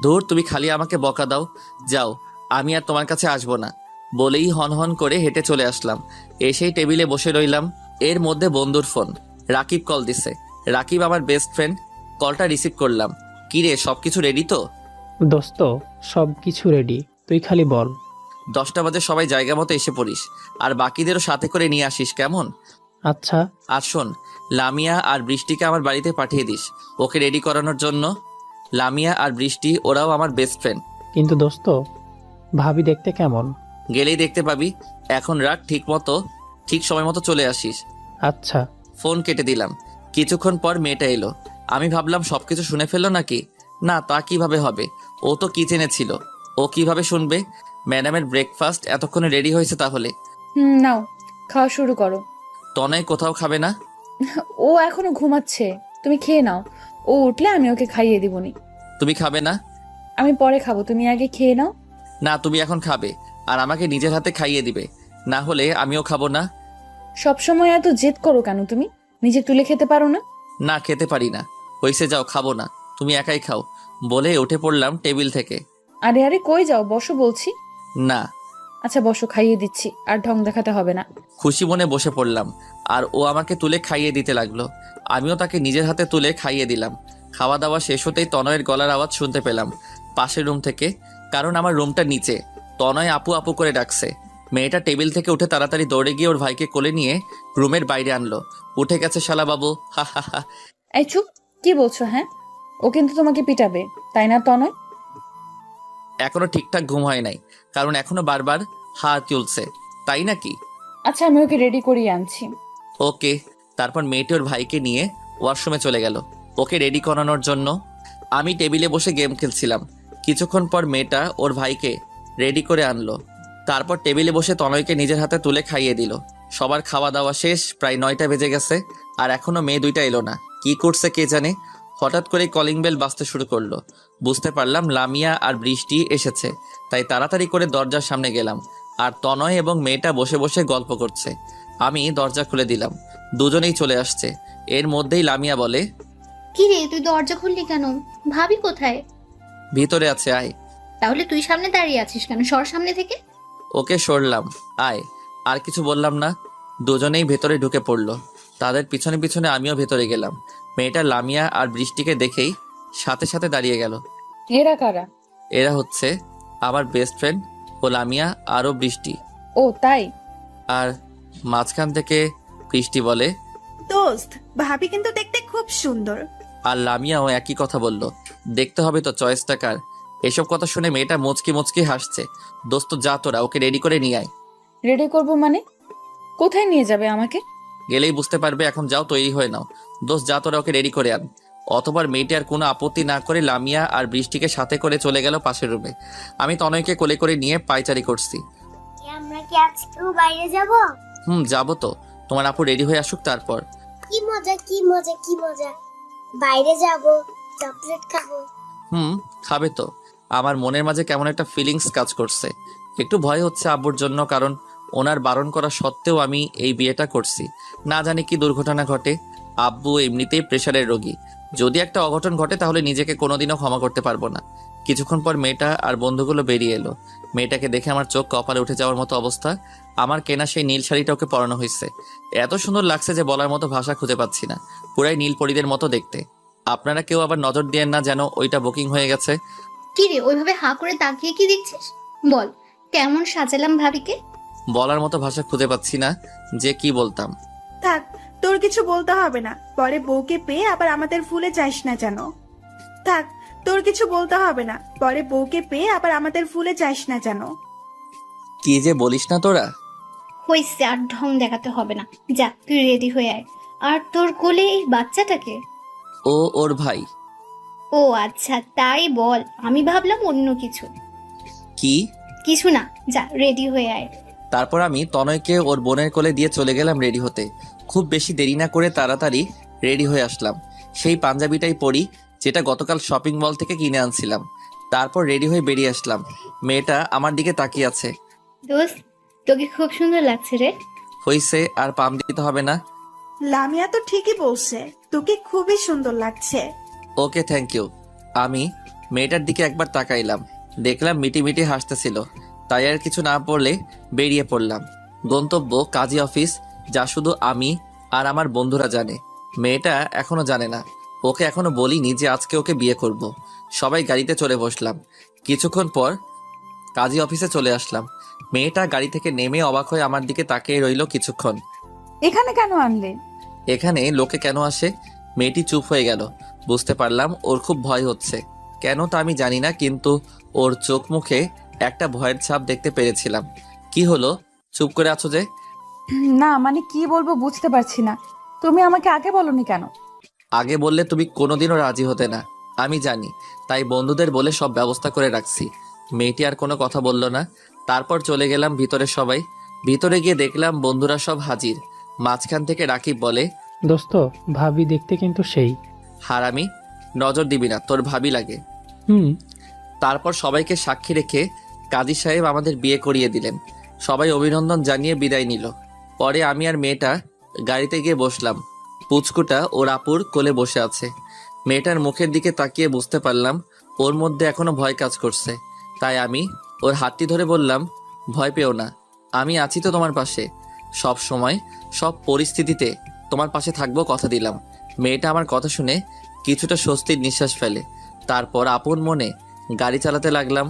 ধুর, তুমি খালি আমাকে বকা দাও। যাও, আমি আর তোমার কাছে আসবো না। বলেই হনহন করে হেঁটে চলে আসলাম। এসেই টেবিলে বসে রইলাম। এর মধ্যে বন্ধুর ফোন। রাকিব কল দিছে। রাকিব আমার বেস্ট ফ্রেন্ড। কলটা রিসিভ করলাম। কিরে, সবকিছু রেডি তো?
দোস্ত, সব কিছু রেডি, তুই খালি বল।
10টা বাজে সবাই জায়গা মতো এসে পড়িস, আর বাকিদেরও সাথে করে নিয়ে আসিস, কেমন?
আচ্ছা।
আর শোন, লামিয়া আর বৃষ্টিকে আমার বাড়িতে পাঠিয়ে দিস ওকে রেডি করানোর জন্য। লামিয়া আর বৃষ্টি ওরাও আমার বেস্ট ফ্রেন্ড।
কিন্তু দোস্ত, ভাবি দেখতে কেমন?
গেলেই দেখতে পাবি। এখন রাখ, ঠিক সময় মতো চলে আসিস।
আচ্ছা।
ফোন কেটে দিলাম। কিছুক্ষণ পর মেয়েটা এলো। আমি ভাবলাম সবকিছু শুনে ফেললো নাকি। না, তা কিভাবে হবে? ও তো কিচেনে ছিল, ও কিভাবে শুনবে? ম্যাডামের ব্রেকফাস্ট এতক্ষণে রেডি হয়েছে তাহলে।
নাও, খাওয়া শুরু করো।
তনয় কোথাও খাবে না?
ও এখনো ঘুমাচ্ছে, তুমি খেয়ে নাও। ও উঠলে আমি ওকে খাইয়ে দিবনি।
তুমি খাবে না?
আমি পরে খাবো, তুমি আগে খেয়ে নাও।
না, তুমি এখন খাবে আর আমাকে নিজের হাতে খাইয়ে দিবে, না হলে আমিও খাবো না।
সবসময় এত জেদ করো কেন তুমি? নিজে তুলে খেতে পারো না?
না, খেতে পারি না। হইছে, যাও, খাবো না, তুমি একাই খাও। বলে উঠে পড়লাম টেবিল থেকে।
আরে আরে, কই যাও? বসো বলছি।
না।
আচ্ছা বসো, খাইয়ে দিচ্ছি, আর ঢং দেখাতে হবে না।
খুশি মনে বসে পড়লাম আর ও আমাকে তুলে খাইয়ে দিতে লাগলো। আমিও তাকে নিজের হাতে তুলে খাইয়ে দিলাম। খাওয়া দাওয়া শেষ হতেই তনয়ের গলার আওয়াজ শুনতে পেলাম পাশের রুম থেকে, কারণ আমার রুমটা নিচে। তনয় আপু আপু করে ডাকছে। মেয়েটা টেবিল থেকে উঠে তাড়াতাড়ি দৌড়ে গিয়ে ওর ভাইকে কোলে নিয়ে রুমের বাইরে আনলো। উঠে গেছে শালা বাবু, হা হা হা।
এই চুপ, কি বলছো? হ্যাঁ, ও কিন্তু তোমাকে পিটাবে, তাই না তনয়?
এখনো ঠিকঠাক ঘুম হয় নাই, কারণ এখনো বারবার হাত চলছে, তাই নাকি?
আচ্ছা, আমি ওকে রেডি করিয়ে আনছি।
ওকে। তারপর মেয়েটি ওর ভাইকে নিয়ে ওয়াশরুমে চলে গেল ওকে রেডি করানোর জন্য। আমি টেবিলে বসে গেম খেলছিলাম। কিছুক্ষণ পর মেয়েটা ওর ভাইকে রেডি করে আনলো। তারপর টেবিলে বসে তনয়কে নিজের হাতে তুলে খাইয়ে দিল। সবার খাওয়া দাওয়া শেষ, প্রায় 9টা বেজে গেছে আর এখনো মেয়ে দুইটা এলো না। কি করছে কে জানে। হঠাৎ করে কলিং বেল বাজতে শুরু করলো। বুঝতে পারলাম লামিয়া আর বৃষ্টি এসেছে, তাই তাড়াতাড়ি করে দরজার সামনে গেলাম। আর তনয় এবং মেয়েটা বসে বসে গল্প করছে। আমি দরজা খুলে দিলাম। দুজনেই চলে আসছে। এর মধ্যেই লামিয়া বলে,
কি রে, তুই দরজা খুললি কেন? ভাবি কোথায়?
ভিতরে আছে, আয়।
তাহলে তুই সামনে দাঁড়িয়ে আছিস কেন? সর সামনে থেকে।
ওকে সরলাম, আয়। আর কিছু বললাম না। দুজনেই ভেতরে ঢুকে পড়লো। তাদের পিছনে পিছনে আমিও ভেতরে গেলাম। মেয়েটা লামিয়া আর বৃষ্টিকে দেখেই সাথে সাথে দাঁড়িয়ে গেল।
এরা কারা?
এরা হচ্ছে আমার বেস্ট ফ্রেন্ড ও লামিয়া আরও বৃষ্টি।
ও তাই?
আর মাঝখান থেকে বৃষ্টি বলে,
দোস্ত, ভাবি কিন্তু দেখতে খুব সুন্দর।
আর লামিয়াও একই কথা বলল। দেখতে হবে তো চয়েসটা কার। এসব কথা শুনে মেয়েটা মুচকি মুচকি হাসছে। দোস্ত যা, তোরা ওকে রেডি করে নিয়ে আয়।
রেডি করব মানে? কোথায় নিয়ে যাবে আমাকে?
গেলেই বুঝতে পারবে, এখন যাও, তৈরি হয়ে নাও। দোস্ত যা, তোরা ওকে রেডি করে আন। অতবার মেয়েটি আর কোনো আপত্তি না করে লামিয়া আর বৃষ্টিকে সাথে করে চলে গেল পাশের রুমে। আমি তনয়কে কোলে করে নিয়ে পায়চারি করছি।
আমরা কি আজকেও বাইরে যাব?
যাবো তো। তোমার আপু রেডি হয়ে আসুক তারপর।
কি মজা, কি মজা, কি মজা! বাইরে যাব, চকলেট খাবো।
খাবে তো। আমার মনের মাঝে কেমন একটা ফিলিংস কাজ করছে। একটু ভয় হচ্ছে আব্বুর জন্য, কারণ ওনার বারণ করা সত্ত্বেও আমি এই বিয়েটা করছি। না জানি কি দুর্ঘটনা ঘটে। আব্বু এমনিতেই প্রেশারের রোগী। যদি একটা অঘটন ঘটে তাহলে নিজেকে কোনোদিনও ক্ষমা করতে পারবো না। কিছুক্ষণ পর মেয়েটা আর বন্ধুগুলো বেরিয়ে এলো। মেয়েটাকে দেখে আমার চোখ কপালে উঠে যাওয়ার মতো অবস্থা। আমার কেনা সেই নীল শাড়িটা ওকে পরানো হয়েছে। এত সুন্দর লাগছে যে বলার মতো ভাষা খুঁজে পাচ্ছি না। পুরাই নীল পরীদের মতো দেখতে। আপনারা কেউ আবার নজর দিয়েন না যেন ওইটা বুকিং হয়ে গেছে।
কি রে, ওইভাবে হাঁ করে তাকিয়ে কি দেখছিস? বল, কেমন সাজালাম ভাবিকে?
বলার মতো ভাষা খুঁজে পাচ্ছি না যে কি বলতাম।
থাক, তোর কিছু বলতে হবে না। পরে বউকে পেয়ে আবার আমাদের ভুলে যাস না যেন। থাক, তোর কিছু বলতে হবে না। পরে বউকে পেয়ে আবার আমাদের ভুলে যাস না যেন।
কি যে বলিস না তোরা।
হইছে, আর ঢং দেখাতে হবে না। যা, তুই রেডি হয়ে আয়। আর তোর কোলে এই বাচ্চাটাকে?
ও ওর ভাই।
ও আচ্ছা, তাই বল। আমি ভাবলাম অন্য কিছু।
কি?
কিছু না, যা রেডি হয়ে আয়।
তারপর আমি তনয়কে ওর বোনের কোলে দিয়ে চলে গেলাম রেডি হতে। খুব বেশি দেরি না করে তাড়াতাড়ি রেডি হয়ে আসলাম। সেই পাঞ্জাবিটাই পরি যেটা গতকাল শপিং মল থেকে কিনে আনছিলাম। তারপর রেডি হয়ে বেরিয়ে আসলাম। মেয়েটা আমার দিকে তাকিয়ে আছে।
দোস্ত, তোকে খুব সুন্দর লাগছে রে।
হইছে, আর পাম দিতে হবে না।
লামিয়া তো ঠিকই বলছে, তোকে খুবই সুন্দর লাগছে।
ওকে, থ্যাংক ইউ। আমি মেয়েটার দিকে একবার তাকাইলাম। দেখলাম মিটি মিটি হাসতেছিল। তাই আর কিছু না পড়লে বেরিয়ে পড়লাম। গন্তব্য কাজী অফিস, যা শুধু আমি আর আমার বন্ধুরা জানে। মেয়েটা এখনো জানে না। ওকে এখনো বলিনি যে আজকে ওকে বিয়ে করব। সবাই গাড়িতে চড়ে বসলাম। কিছুক্ষণ পর কাজী অফিসে চলে আসলাম। মেয়েটা গাড়ি থেকে নেমে অবাক হয়ে আমার দিকে তাকিয়ে রইল কিছুক্ষণ।
এখানে কেন আনলে?
এখানে লোকে কেন আসে? মেয়েটি চুপ হয়ে গেল। বুঝতে পারলাম ওর খুব ভয় হচ্ছে। কেন তা আমি জানি না, কিন্তু ওর চোখ মুখে একটা ভয়ের ছাপ দেখতে পেরেছিলাম। কি হলো, চুপ করে আছো যে?
না মানে কি বলবো বুঝতে পারছি না। তুমি আমাকে আগে বলনি কেন?
আগে বললে তুমি কোনোদিনও রাজি হতে না, আমি জানি। তাই বন্ধুদের বলে সব ব্যবস্থা করে রাখছি। মেয়েটি আর কোনো কথা বলল না। তারপর চলে গেলাম ভিতরে। সবাই ভিতরে গিয়ে দেখলাম বন্ধুরা সব হাজির। মাঝখান থেকে রাকিব বলে,
দোস্ত, ভাবি দেখতে কিন্তু সেই।
হারামি, নজর দিবি না, তোর ভাবি লাগে।
হুম।
তারপর সবাইকে সাক্ষী রেখে কাজী সাহেব আমাদের বিয়ে করিয়ে দিলেন। সবাই অভিনন্দন জানিয়ে বিদায় নিল। পরে আমি আর মেয়েটা গাড়িতে গিয়ে বসলাম। পুচকুটা ওর আপুর কোলে বসে আছে। মেয়েটার মুখের দিকে তাকিয়ে বুঝতে পারলাম ওর মধ্যে এখনো ভয় কাজ করছে। তাই আমি ওর হাতটি ধরে বললাম, ভয় পেও না, আমি আছি তো তোমার পাশে। সব সময়, সব পরিস্থিতিতে তোমার পাশে থাকবো, কথা দিলাম। মেয়েটা আমার কথা শুনে কিছুটা স্বস্তির নিঃশ্বাস ফেলে। তারপর আপন মনে গাড়ি চালাতে লাগলাম।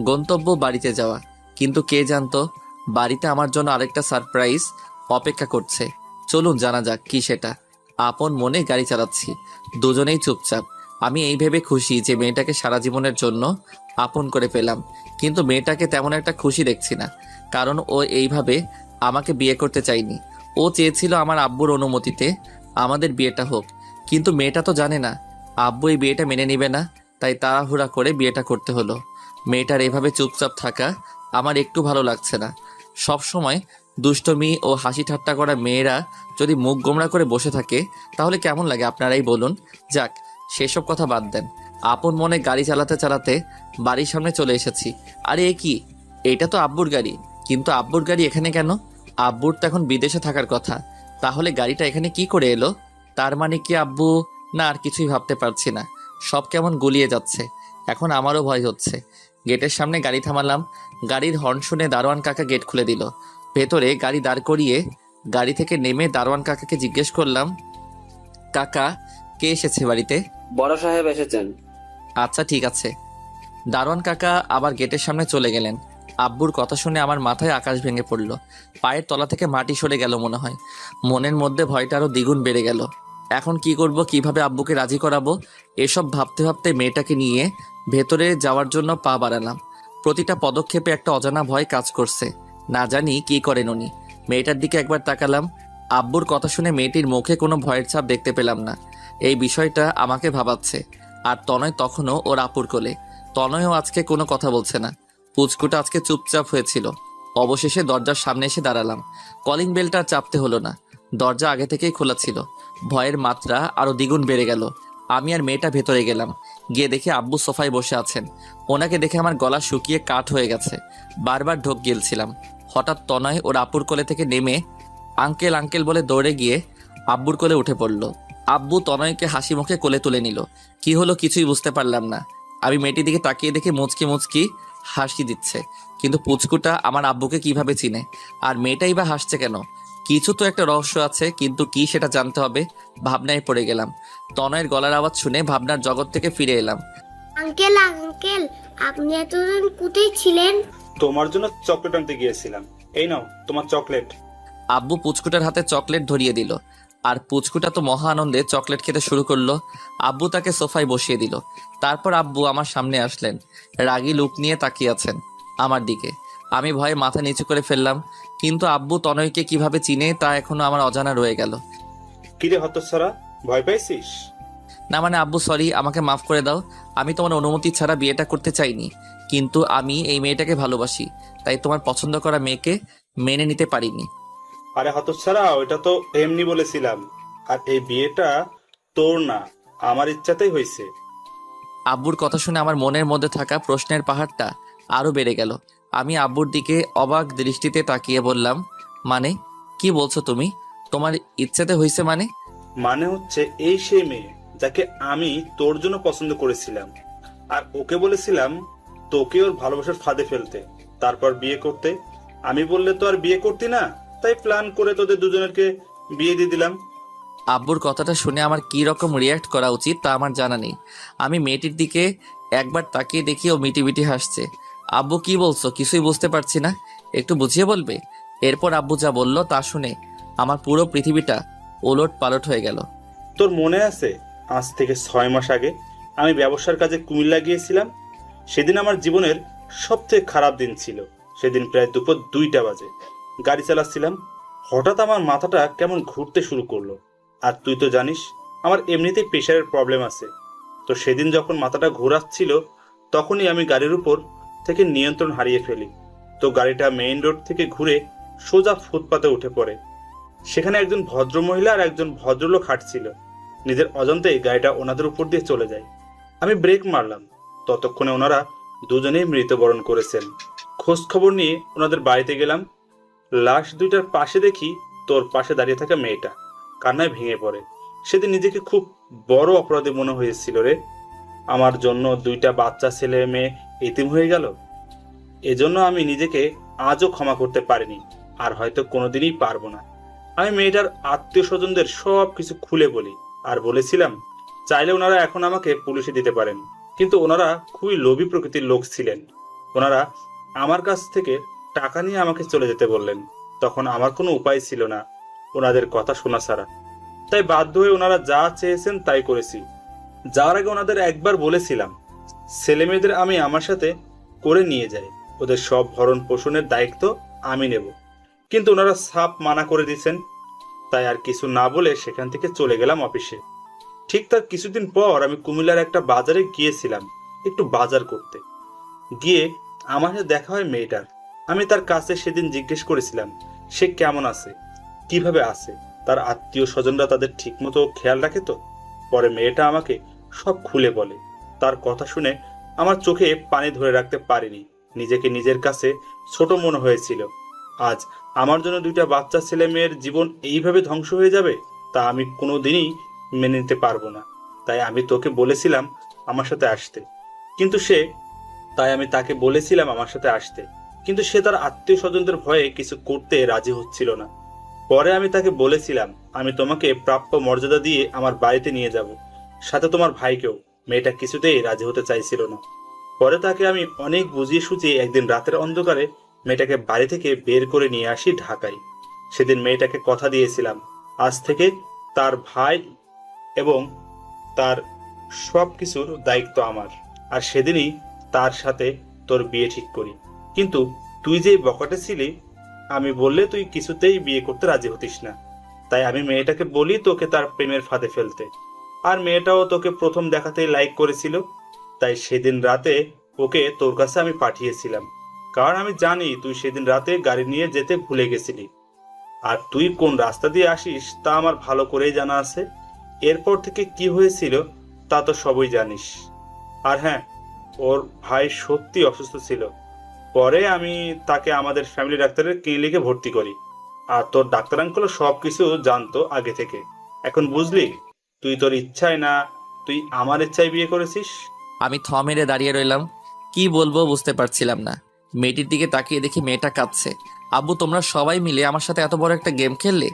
গন্তব্য বাড়িতে যাওয়া, কিন্তু কে জানতো বাড়িতে আমার জন্য আরেকটা সারপ্রাইজ অপেক্ষা করছে। চলুন জানা যাক কি সেটা। আপন মনে গাড়ি চালাচ্ছি, দুজনেই চুপচাপ। আমি এই ভেবে খুশি যে মেয়েটাকে সারা জীবনের জন্য আপন করে পেলাম, কিন্তু মেয়েটাকে তেমন একটা খুশি দেখছি না, কারণ ও এইভাবে আমাকে বিয়ে করতে চায়নি। ও চেয়েছিল আমার আব্বুর অনুমতিতে আমাদের বিয়েটা হোক, কিন্তু মেয়েটা তো জানে না আব্বু এই বিয়েটা মেনে নেবে না, তাই তাড়াহুড়া করে বিয়েটা করতে হলো। মেয়েটার এভাবে চুপচাপ থাকা আমার একটু ভালো লাগছে না। সব সময় দুষ্টমি ও হাসি ঠাট্টা করা মেয়েরা যদি মুখ গোমড়া করে বসে থাকে তাহলে কেমন লাগে আপনারাই বলুন। যাক, সেসব কথা বাদ দেন। আপন মনে গাড়ি চালাতে চালাতে বাড়ির সামনে চলে এসেছি। আরে এ কি, এটা তো আব্বুর গাড়ি। কিন্তু আব্বুর গাড়ি এখানে কেন? আব্বুর তো এখন বিদেশে থাকার কথা, তাহলে গাড়িটা এখানে কি করে এলো? তার মানে কি আব্বু? না, আর কিছুই ভাবতে পারছি না। সব কেমন গুলিয়ে যাচ্ছে। এখন আমারও ভয় হচ্ছে। গেটের সামনে গাড়ি থামালাম। গাড়ির হর্ন শুনে দারোয়ান কাকা গেট খুলে দিল। ভেতরে গাড়ি দাঁড় করিয়ে গাড়ি থেকে নেমে দারোয়ান কাকাকে জিজ্ঞেস করলাম, কাকা, কে এসেছে বাড়িতে?
বড় সাহেব এসেছেন।
আচ্ছা ঠিক আছে। দারোয়ান কাকা আবার গেটের সামনে চলে গেলেন। আব্বুর কথা শুনে আমার মাথায় আকাশ ভেঙে পড়ল। পায়ের তলা থেকে মাটি সরে গেল মনে হয়। মনের মধ্যে ভয়টা আরো দ্বিগুণ বেড়ে গেল। এখন কি করব, কিভাবে আব্বুকে রাজি করাবো, এসব ভাবতে ভাবতে মেয়েটাকে নিয়ে ভেতরে যাওয়ার জন্য পা বাড়ালাম। প্রতিটা পদক্ষেপে একটা অজানা ভয় কাজ করছে। না জানি কি করেন উনি। মেয়েটার দিকে একবার তাকালাম। আব্বুর কথা শুনে মেয়েটির মুখে কোনো ভয়ের ছাপ দেখতে পেলাম না। এই বিষয়টা আমাকে ভাবাচ্ছে। আর তনয় তখনও ওর আপুর কোলে। তনয়ও আজকে কোনো কথা বলছে না। পুচকুটা আজকে চুপচাপ হয়েছিল। অবশেষে দরজার সামনে এসে দাঁড়ালাম। কলিং বেলটা আর চাপতে হলো না, দরজা আগে থেকেই খোলা ছিল। ভয়ের মাত্রা আরো দ্বিগুণ বেড়ে গেল। আমি আর মেয়েটা ভেতরে গেলাম। গিয়ে দেখে আব্বু সোফায় বসে আছেন। ওনাকে দেখে আমার গলা শুকিয়ে কাঠ হয়ে গেছে। বারবার ঢোক গিলছিলাম। হঠাৎ তনয় ওর আপুর কোলে থেকে নেমে আঙ্কেল আঙ্কেল বলে দৌড়ে গিয়ে আব্বুর কোলে উঠে পড়ল। আব্বু তনয়কে হাসি মুখে কোলে তুলে নিল। কি হলো কিছুই বুঝতে পারলাম না। আমি মেয়েটির দিকে তাকিয়ে দেখে মুচকি মুচকি হাসি দিচ্ছে, কিন্তু পুচকুটা আমার আব্বুকে কিভাবে চিনে? আর মেয়েটাই বা হাসছে কেন? কিছু তো একটা রহস্য আছে, কিন্তু কি সেটা জানতে হবে। ভাবনায় পড়ে গেলাম। তনয়ের গলার আওয়াজ শুনে ভাবনার জগৎ থেকে ফিরে এলাম।
আঙ্কেল আঙ্কেল, আপনি এতদিন কোথায় ছিলেন?
তোমার জন্য চকলেট আনতে গিয়েছিলাম, এই নাও তোমার চকলেট।
আব্বু পুচকুটার হাতে চকলেট ধরিয়ে দিল। আর পুচকুটা তো মহা আনন্দে চকলেট খেতে শুরু করলো। আব্বু তাকে সোফায় বসিয়ে দিল। তারপর আব্বু আমার সামনে আসলেন। রাগী লুক নিয়ে তাকিয়ে আছেন আমার দিকে। আমি ভয়ে মাথা নিচু করে ফেললাম, কিন্তু আব্বু তনয়কে কিভাবে চিনে তা এখনো আমার অজানা রয়ে গেল।
কিরে হতচ্ছাড়া, ভয় পাইছিস?
না মানে আব্বু সরি, আমাকে মাফ করে দাও। আমি তোমার অনুমতি ছাড়া বিয়েটা করতে চাইনি, কিন্তু আমি এই মেয়েটাকে ভালোবাসি, তাই তোমার পছন্দ করা মেয়েকে মেনে নিতে পারিনি।
আরে হতচ্ছাড়া, ওইটা তো এমনি বলেছিলাম। আর এই বিয়েটা তোর না, আমার ইচ্ছাতেই হয়েছে।
আব্বুর কথা শুনে আমার মনের মধ্যে থাকা প্রশ্নের পাহাড়টা আরো বেড়ে গেল। আমি আব্বুর দিকে অবাক দৃষ্টিতে তাকিয়ে বললাম, মানে কি বলছো তুমি? তোমার ইচ্ছাতে হয়েছে মানে?
মানে হচ্ছে এই সেই মেয়ে যাকে আমি তোর জন্য পছন্দ করেছিলাম, আর ওকে বলেছিলাম তোকে ওর ভালোবাসার ফাঁদে ফেলতে, তারপর বিয়ে করতে। আমি বললে তো আর বিয়ে করতি না, তাই প্ল্যান করে তোদের দুজনেরকে বিয়ে দিয়ে দিলাম।
আব্বুর কথাটা শুনে আমার কি রকম রিয়াক্ট করা উচিত তা আমার জানা নেই। আমি মেয়েটির দিকে একবার তাকিয়ে দেখি ও মিটি হাসছে। আব্বু কি বলছো? কিছুই বুঝতে পারছি না, একটু বুঝিয়ে বলবে? এরপর আব্বু যা বলল তা শুনে আমার পুরো পৃথিবীটা ওলট পালট হয়ে গেল।
তোর মনে আছে আজ থেকে 6 মাস আগে আমি ব্যবসার কাজে কুমিল্লা গিয়েছিলাম? সেদিন আমার জীবনের সবথেকে খারাপ দিন ছিল। সেদিন প্রায় দুপুর 2টা বাজে। গাড়ি চালাচ্ছিলাম, হঠাৎ আমার মাথাটা কেমন ঘুরতে শুরু করলো। আর তুই তো জানিস আমার এমনিতেই প্রেশারের প্রবলেম আছে। তো সেদিন যখন মাথাটা ঘোরাচ্ছিল তখনই আমি গাড়ির উপর থেকে নিয়ন্ত্রণ হারিয়ে ফেলি। তো গাড়িটা মেইন রোড থেকে ঘুরে সোজা ফুটপাতে উঠে পড়ে। সেখানে একজন ভদ্রমহিলা আর একজন ভদ্রলোক হাঁটছিল। নিজের অজান্তেই গাড়িটা ওনাদের উপর দিয়ে চলে যায়। আমি ব্রেক মারলাম, ততক্ষণে ওনারা দুজনেই মৃত্যুবরণ করেছেন। খোঁজ খবর নিয়ে ওনাদের বাড়িতে গেলাম। লাশ দুইটার পাশে দেখি তোর পাশে দাঁড়িয়ে থাকা মেয়েটা কান্নায় ভেঙে পড়ে। সেদিন নিজেকে খুব বড় অপরাধী মনে হয়েছিল রে। আমার জন্য 2টা বাচ্চা ছেলে মেয়ে এতিম হয়ে গেল। এজন্য আমি নিজেকে আজও ক্ষমা করতে পারিনি, আর হয়তো কোনোদিনই পারবো না। আমি মেয়েটার আত্মীয় স্বজনদের সব কিছু খুলে বলি, আর বলেছিলাম চাইলে ওনারা এখন আমাকে পুলিশে দিতে পারেন। কিন্তু ওনারা খুবই লোভী প্রকৃতির লোক ছিলেন। ওনারা আমার কাছ থেকে টাকা নিয়ে আমাকে চলে যেতে বললেন। তখন আমার কোনো উপায় ছিল না ওনাদের কথা শোনা ছাড়া। তাই বাধ্য হয়ে ওনারা যা চেয়েছেন তাই করেছি। যাওয়ার আগে ওনাদের একবার বলেছিলাম ছেলে মেয়েদের আমি আমার সাথে করে নিয়ে যাই, ওদের সব ভরণ পোষণের দায়িত্ব আমি নেব। কিন্তু ওনারা সাপ মানা করে দিয়েছেন। তাই আর কিছু না বলে সেখান থেকে চলে গেলাম অফিসে। ঠিক তার কিছুদিন পর আমি কুমিল্লার একটা বাজারে গিয়েছিলাম একটু বাজার করতে। গিয়ে আমার সাথে দেখা হয় মেয়েটার। আমি তার কাছে সেদিন জিজ্ঞেস করেছিলাম সে কেমন আছে, কিভাবে আছে, তার আত্মীয় স্বজনরা তাদের ঠিকমতো খেয়াল রাখে তো। পরে মেয়েটা আমাকে সব খুলে বলে। তার কথা শুনে আমার চোখে পানি ধরে রাখতে পারিনি। নিজেকে নিজের কাছে ছোট মনে হয়েছিল। আজ আমার জন্য 2টা বাচ্চা ছেলে মেয়ের জীবন এইভাবে ধ্বংস হয়ে যাবে তা আমি কোনোদিনই মেনে নিতে পারবো না। তাই আমি তাকে বলেছিলাম আমার সাথে আসতে, কিন্তু সে তার আত্মীয় স্বজনদের ভয়ে কিছু করতে রাজি হচ্ছিল না। পরে আমি তাকে বলেছিলাম আমি তোমাকে প্রাপ্য মর্যাদা দিয়ে আমার বাড়িতে নিয়ে যাব, সাথে তোমার ভাইকেও। মেয়েটা কিছুতেই রাজি হতে চাইছিল না। পরে তাকে আমি অনেক বুঝিয়ে সুঝিয়ে একদিন রাতের অন্ধকারে মেয়েটাকে বাড়ি থেকে বের করে নিয়ে আসি ঢাকায়। সেদিন মেয়েটাকে কথা দিয়েছিলাম আজ থেকে তার ভাই এবং তার সব কিছুর দায়িত্ব আমার। আর সেদিনই তার সাথে তোর বিয়ে ঠিক করি। কিন্তু তুই যে বকাটে ছিলি, আমি বললে তুই কিছুতেই বিয়ে করতে রাজি হতিস না। তাই আমি মেয়েটাকে বলি তোকে তার প্রেমের ফাঁদে ফেলতে। আর মেয়েটাও তোকে প্রথম দেখাতেই লাইক করেছিল। তাই সেদিন রাতে ওকে তোর কাছে আমি পাঠিয়েছিলাম, কারণ আমি জানি তুই সেদিন রাতে গাড়ি নিয়ে যেতে ভুলে গেছিলি। আর তুই কোন রাস্তা দিয়ে আসিস তা আমার ভালো করেই জানা আছে। এরপর থেকে কি হয়েছিল তা তো সবই জানিস। আর হ্যাঁ, ওর ভাই সত্যি অসুস্থ ছিল। পরে আমি তাকে আমাদের ফ্যামিলি ডাক্তারের ক্লিনিকে ভর্তি করি। আর তোর ডাক্তার আঙ্কেলও সবকিছু জানতো আগে থেকে। এখন বুঝলি তুই তোর ইচ্ছায় না, তুই আমার ইচ্ছায় বিয়ে করেছিস।
আমি থ মেরে দাঁড়িয়ে রইলাম। কি বলবো বুঝতে পারছিলাম না। মেয়েটির দিকে তাকিয়ে দেখি মেয়েটা কাঁদছে। আব্বু, তোমরা সবাই মিলে আমার সাথে এত বড় একটা গেম খেললে?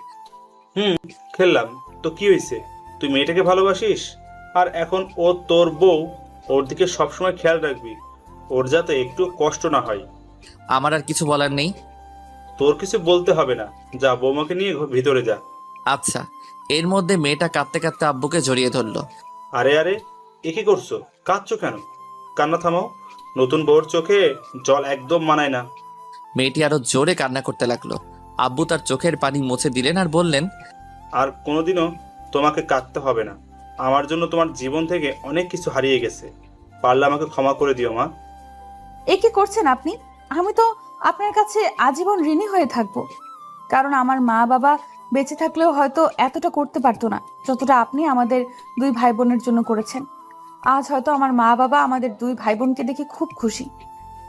খেললাম তো কি হয়েছে? তুই মেয়েটাকে ভালোবাসিস, আর এখন ও তোর বউ। ওর দিকে সবসময় খেয়াল রাখবি, ওর যাতে একটু কষ্ট না হয়।
আমার আর কিছু বলার নেই।
তোর কিছু বলতে হবে না, যা বৌমাকে নিয়ে ভিতরে যা।
আচ্ছা। এর মধ্যে মেয়েটা কাঁদতে কাঁদতে আব্বুকে জড়িয়ে ধরলো।
আরে আরে, এ কি করছো? কাঁদছো কেন? কান্না থামাও। নতুন বউর চোখে জল একদম মানায় না।
মেয়েটি আরো জোরে কান্না করতে লাগলো। আব্বু তার চোখের পানি মুছে দিলেন আর বললেন,
আর কোনোদিনও তোমাকে কাঁদতে হবে না। আমার জন্য তোমার জীবন থেকে অনেক কিছু হারিয়ে গেছে। পারলে আমাকে ক্ষমা করে দিও মা।
এ কি করছেন আপনি? আমি তো আপনার কাছে আজীবন ঋণী হয়ে থাকবো, কারণ আমার মা বাবা বেঁচে থাকলেও হয়তো এতটা করতে পারতো না যতটা আপনি আমাদের 2 ভাই বোনের জন্য করেছেন। আজ হয়তো আমার মা বাবা আমাদের 2 ভাই বোনকে দেখে খুব খুশি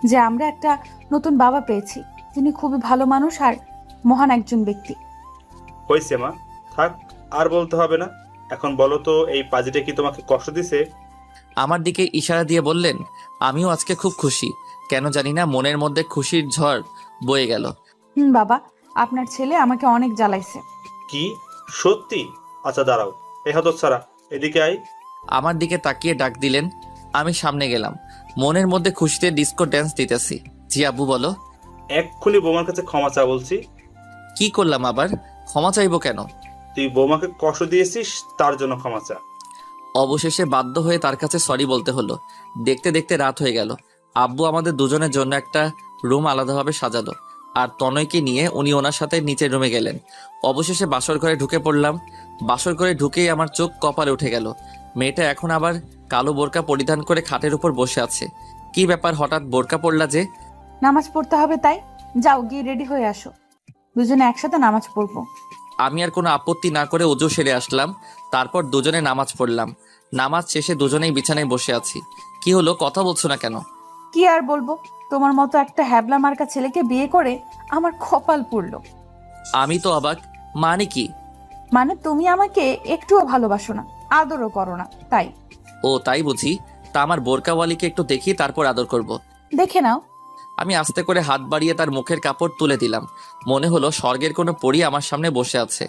যে আমরা একটা নতুন বাবা পেয়েছি, যিনি খুবই ভালো মানুষ আর মহান একজন ব্যক্তি।
হয়েছে মা, থাক, আর বলতে হবে না। এখন বলো তো, এই পাজিটা কি তোমাকে কষ্ট দিছে?
আমার দিকে ইশারা দিয়ে বললেন, আমিও আজকে খুব খুশি। কেন জানি না মনের মধ্যে খুশির ঝড় বয়ে গেল।
বাবা, আপনার ছেলে আমাকে অনেক জ্বালাইছে।
কি সত্যি? আচ্ছা দাঁড়াও, এই হতচ্ছাড়া, এদিকে আই।
আমার দিকে তাকিয়ে ডাক দিলেন। আমি সামনে গেলাম। মনের মধ্যে খুশিতে ডিস্কো ড্যান্স দিতেছি। জি আব্বু, বলো।
এক্ষুনি বৌমার কাছে ক্ষমা চা বলছি।
কি করলাম আবার? ক্ষমা চাইবো কেন?
তুই বৌমাকে কষ্ট দিয়েছিস, তার জন্য ক্ষমা চা।
অবশেষে বাধ্য হয়ে তার কাছে সরি বলতে হলো। দেখতে দেখতে রাত হয়ে গেল। আব্বু আমাদের দুজনের জন্য একটা রুম আলাদাভাবে সাজালো, আর তনয়কে নিয়ে উনি ওনার সাথে নিচের রুমে গেলেন। অবশেষে বাসর ঘরে ঢুকে পড়লাম। বাসর ঘরে ঢুকেই আমার চোখ কপালে উঠে গেল। মেয়েটা এখন আবার কালো বোরকা পরিধান করে খাটের উপর বসে আছে। কি ব্যাপার, হঠাৎ বোরকা পড়লা যে?
নামাজ পড়তে হবে তাই। যাও গিয়ে রেডি হয়ে আসো, দুজনে একসাথে নামাজ পড়বো।
আমি আর কোনো আপত্তি না করে ওযু সেরে আসলাম। তারপর দুজনে নামাজ পড়লাম। নামাজ শেষে দুজনেই বিছানায় বসে আছি। কি হলো, কথা বলছো না কেন?
কি আর বলবো, তোমার মতো একটা হ্যাবলা মার্কা ছেলেকে বিয়ে করে আমার কপাল পুড়লো।
আমি তো অবাক। মানে কি?
মানে তুমি আমাকে একটুও ভালোবাসো না, আদরও করো না, তাই।
ও তাই বুঝি। তা আমার বোরকাওয়ালিকে একটু দেখি, তারপর আদর করব।
দেখে নাও।
আমি আস্তে করে হাত বাড়িয়ে তার মুখের কাপড় তুলে দিলাম। মনে হলো স্বর্গের কোনো পরী আমার সামনে বসে আছে।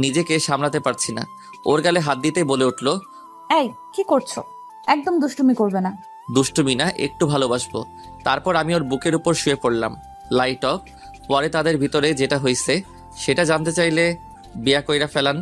নিজেকে সামলাতে পারছি না। ওর গালে হাত দিতে বলে উঠলো,
এই কি করছো? একদম দুষ্টুমি করবে না।
দুষ্টুমি না, একটু ভালোবাসবো। তারপর আমি ওর বুকের উপর শুয়ে পড়লাম। Light off. পরে তাদের ভিতরে যেটা হয়েছে সেটা জানতে চাইলে বিয়া কইরা ফেলান।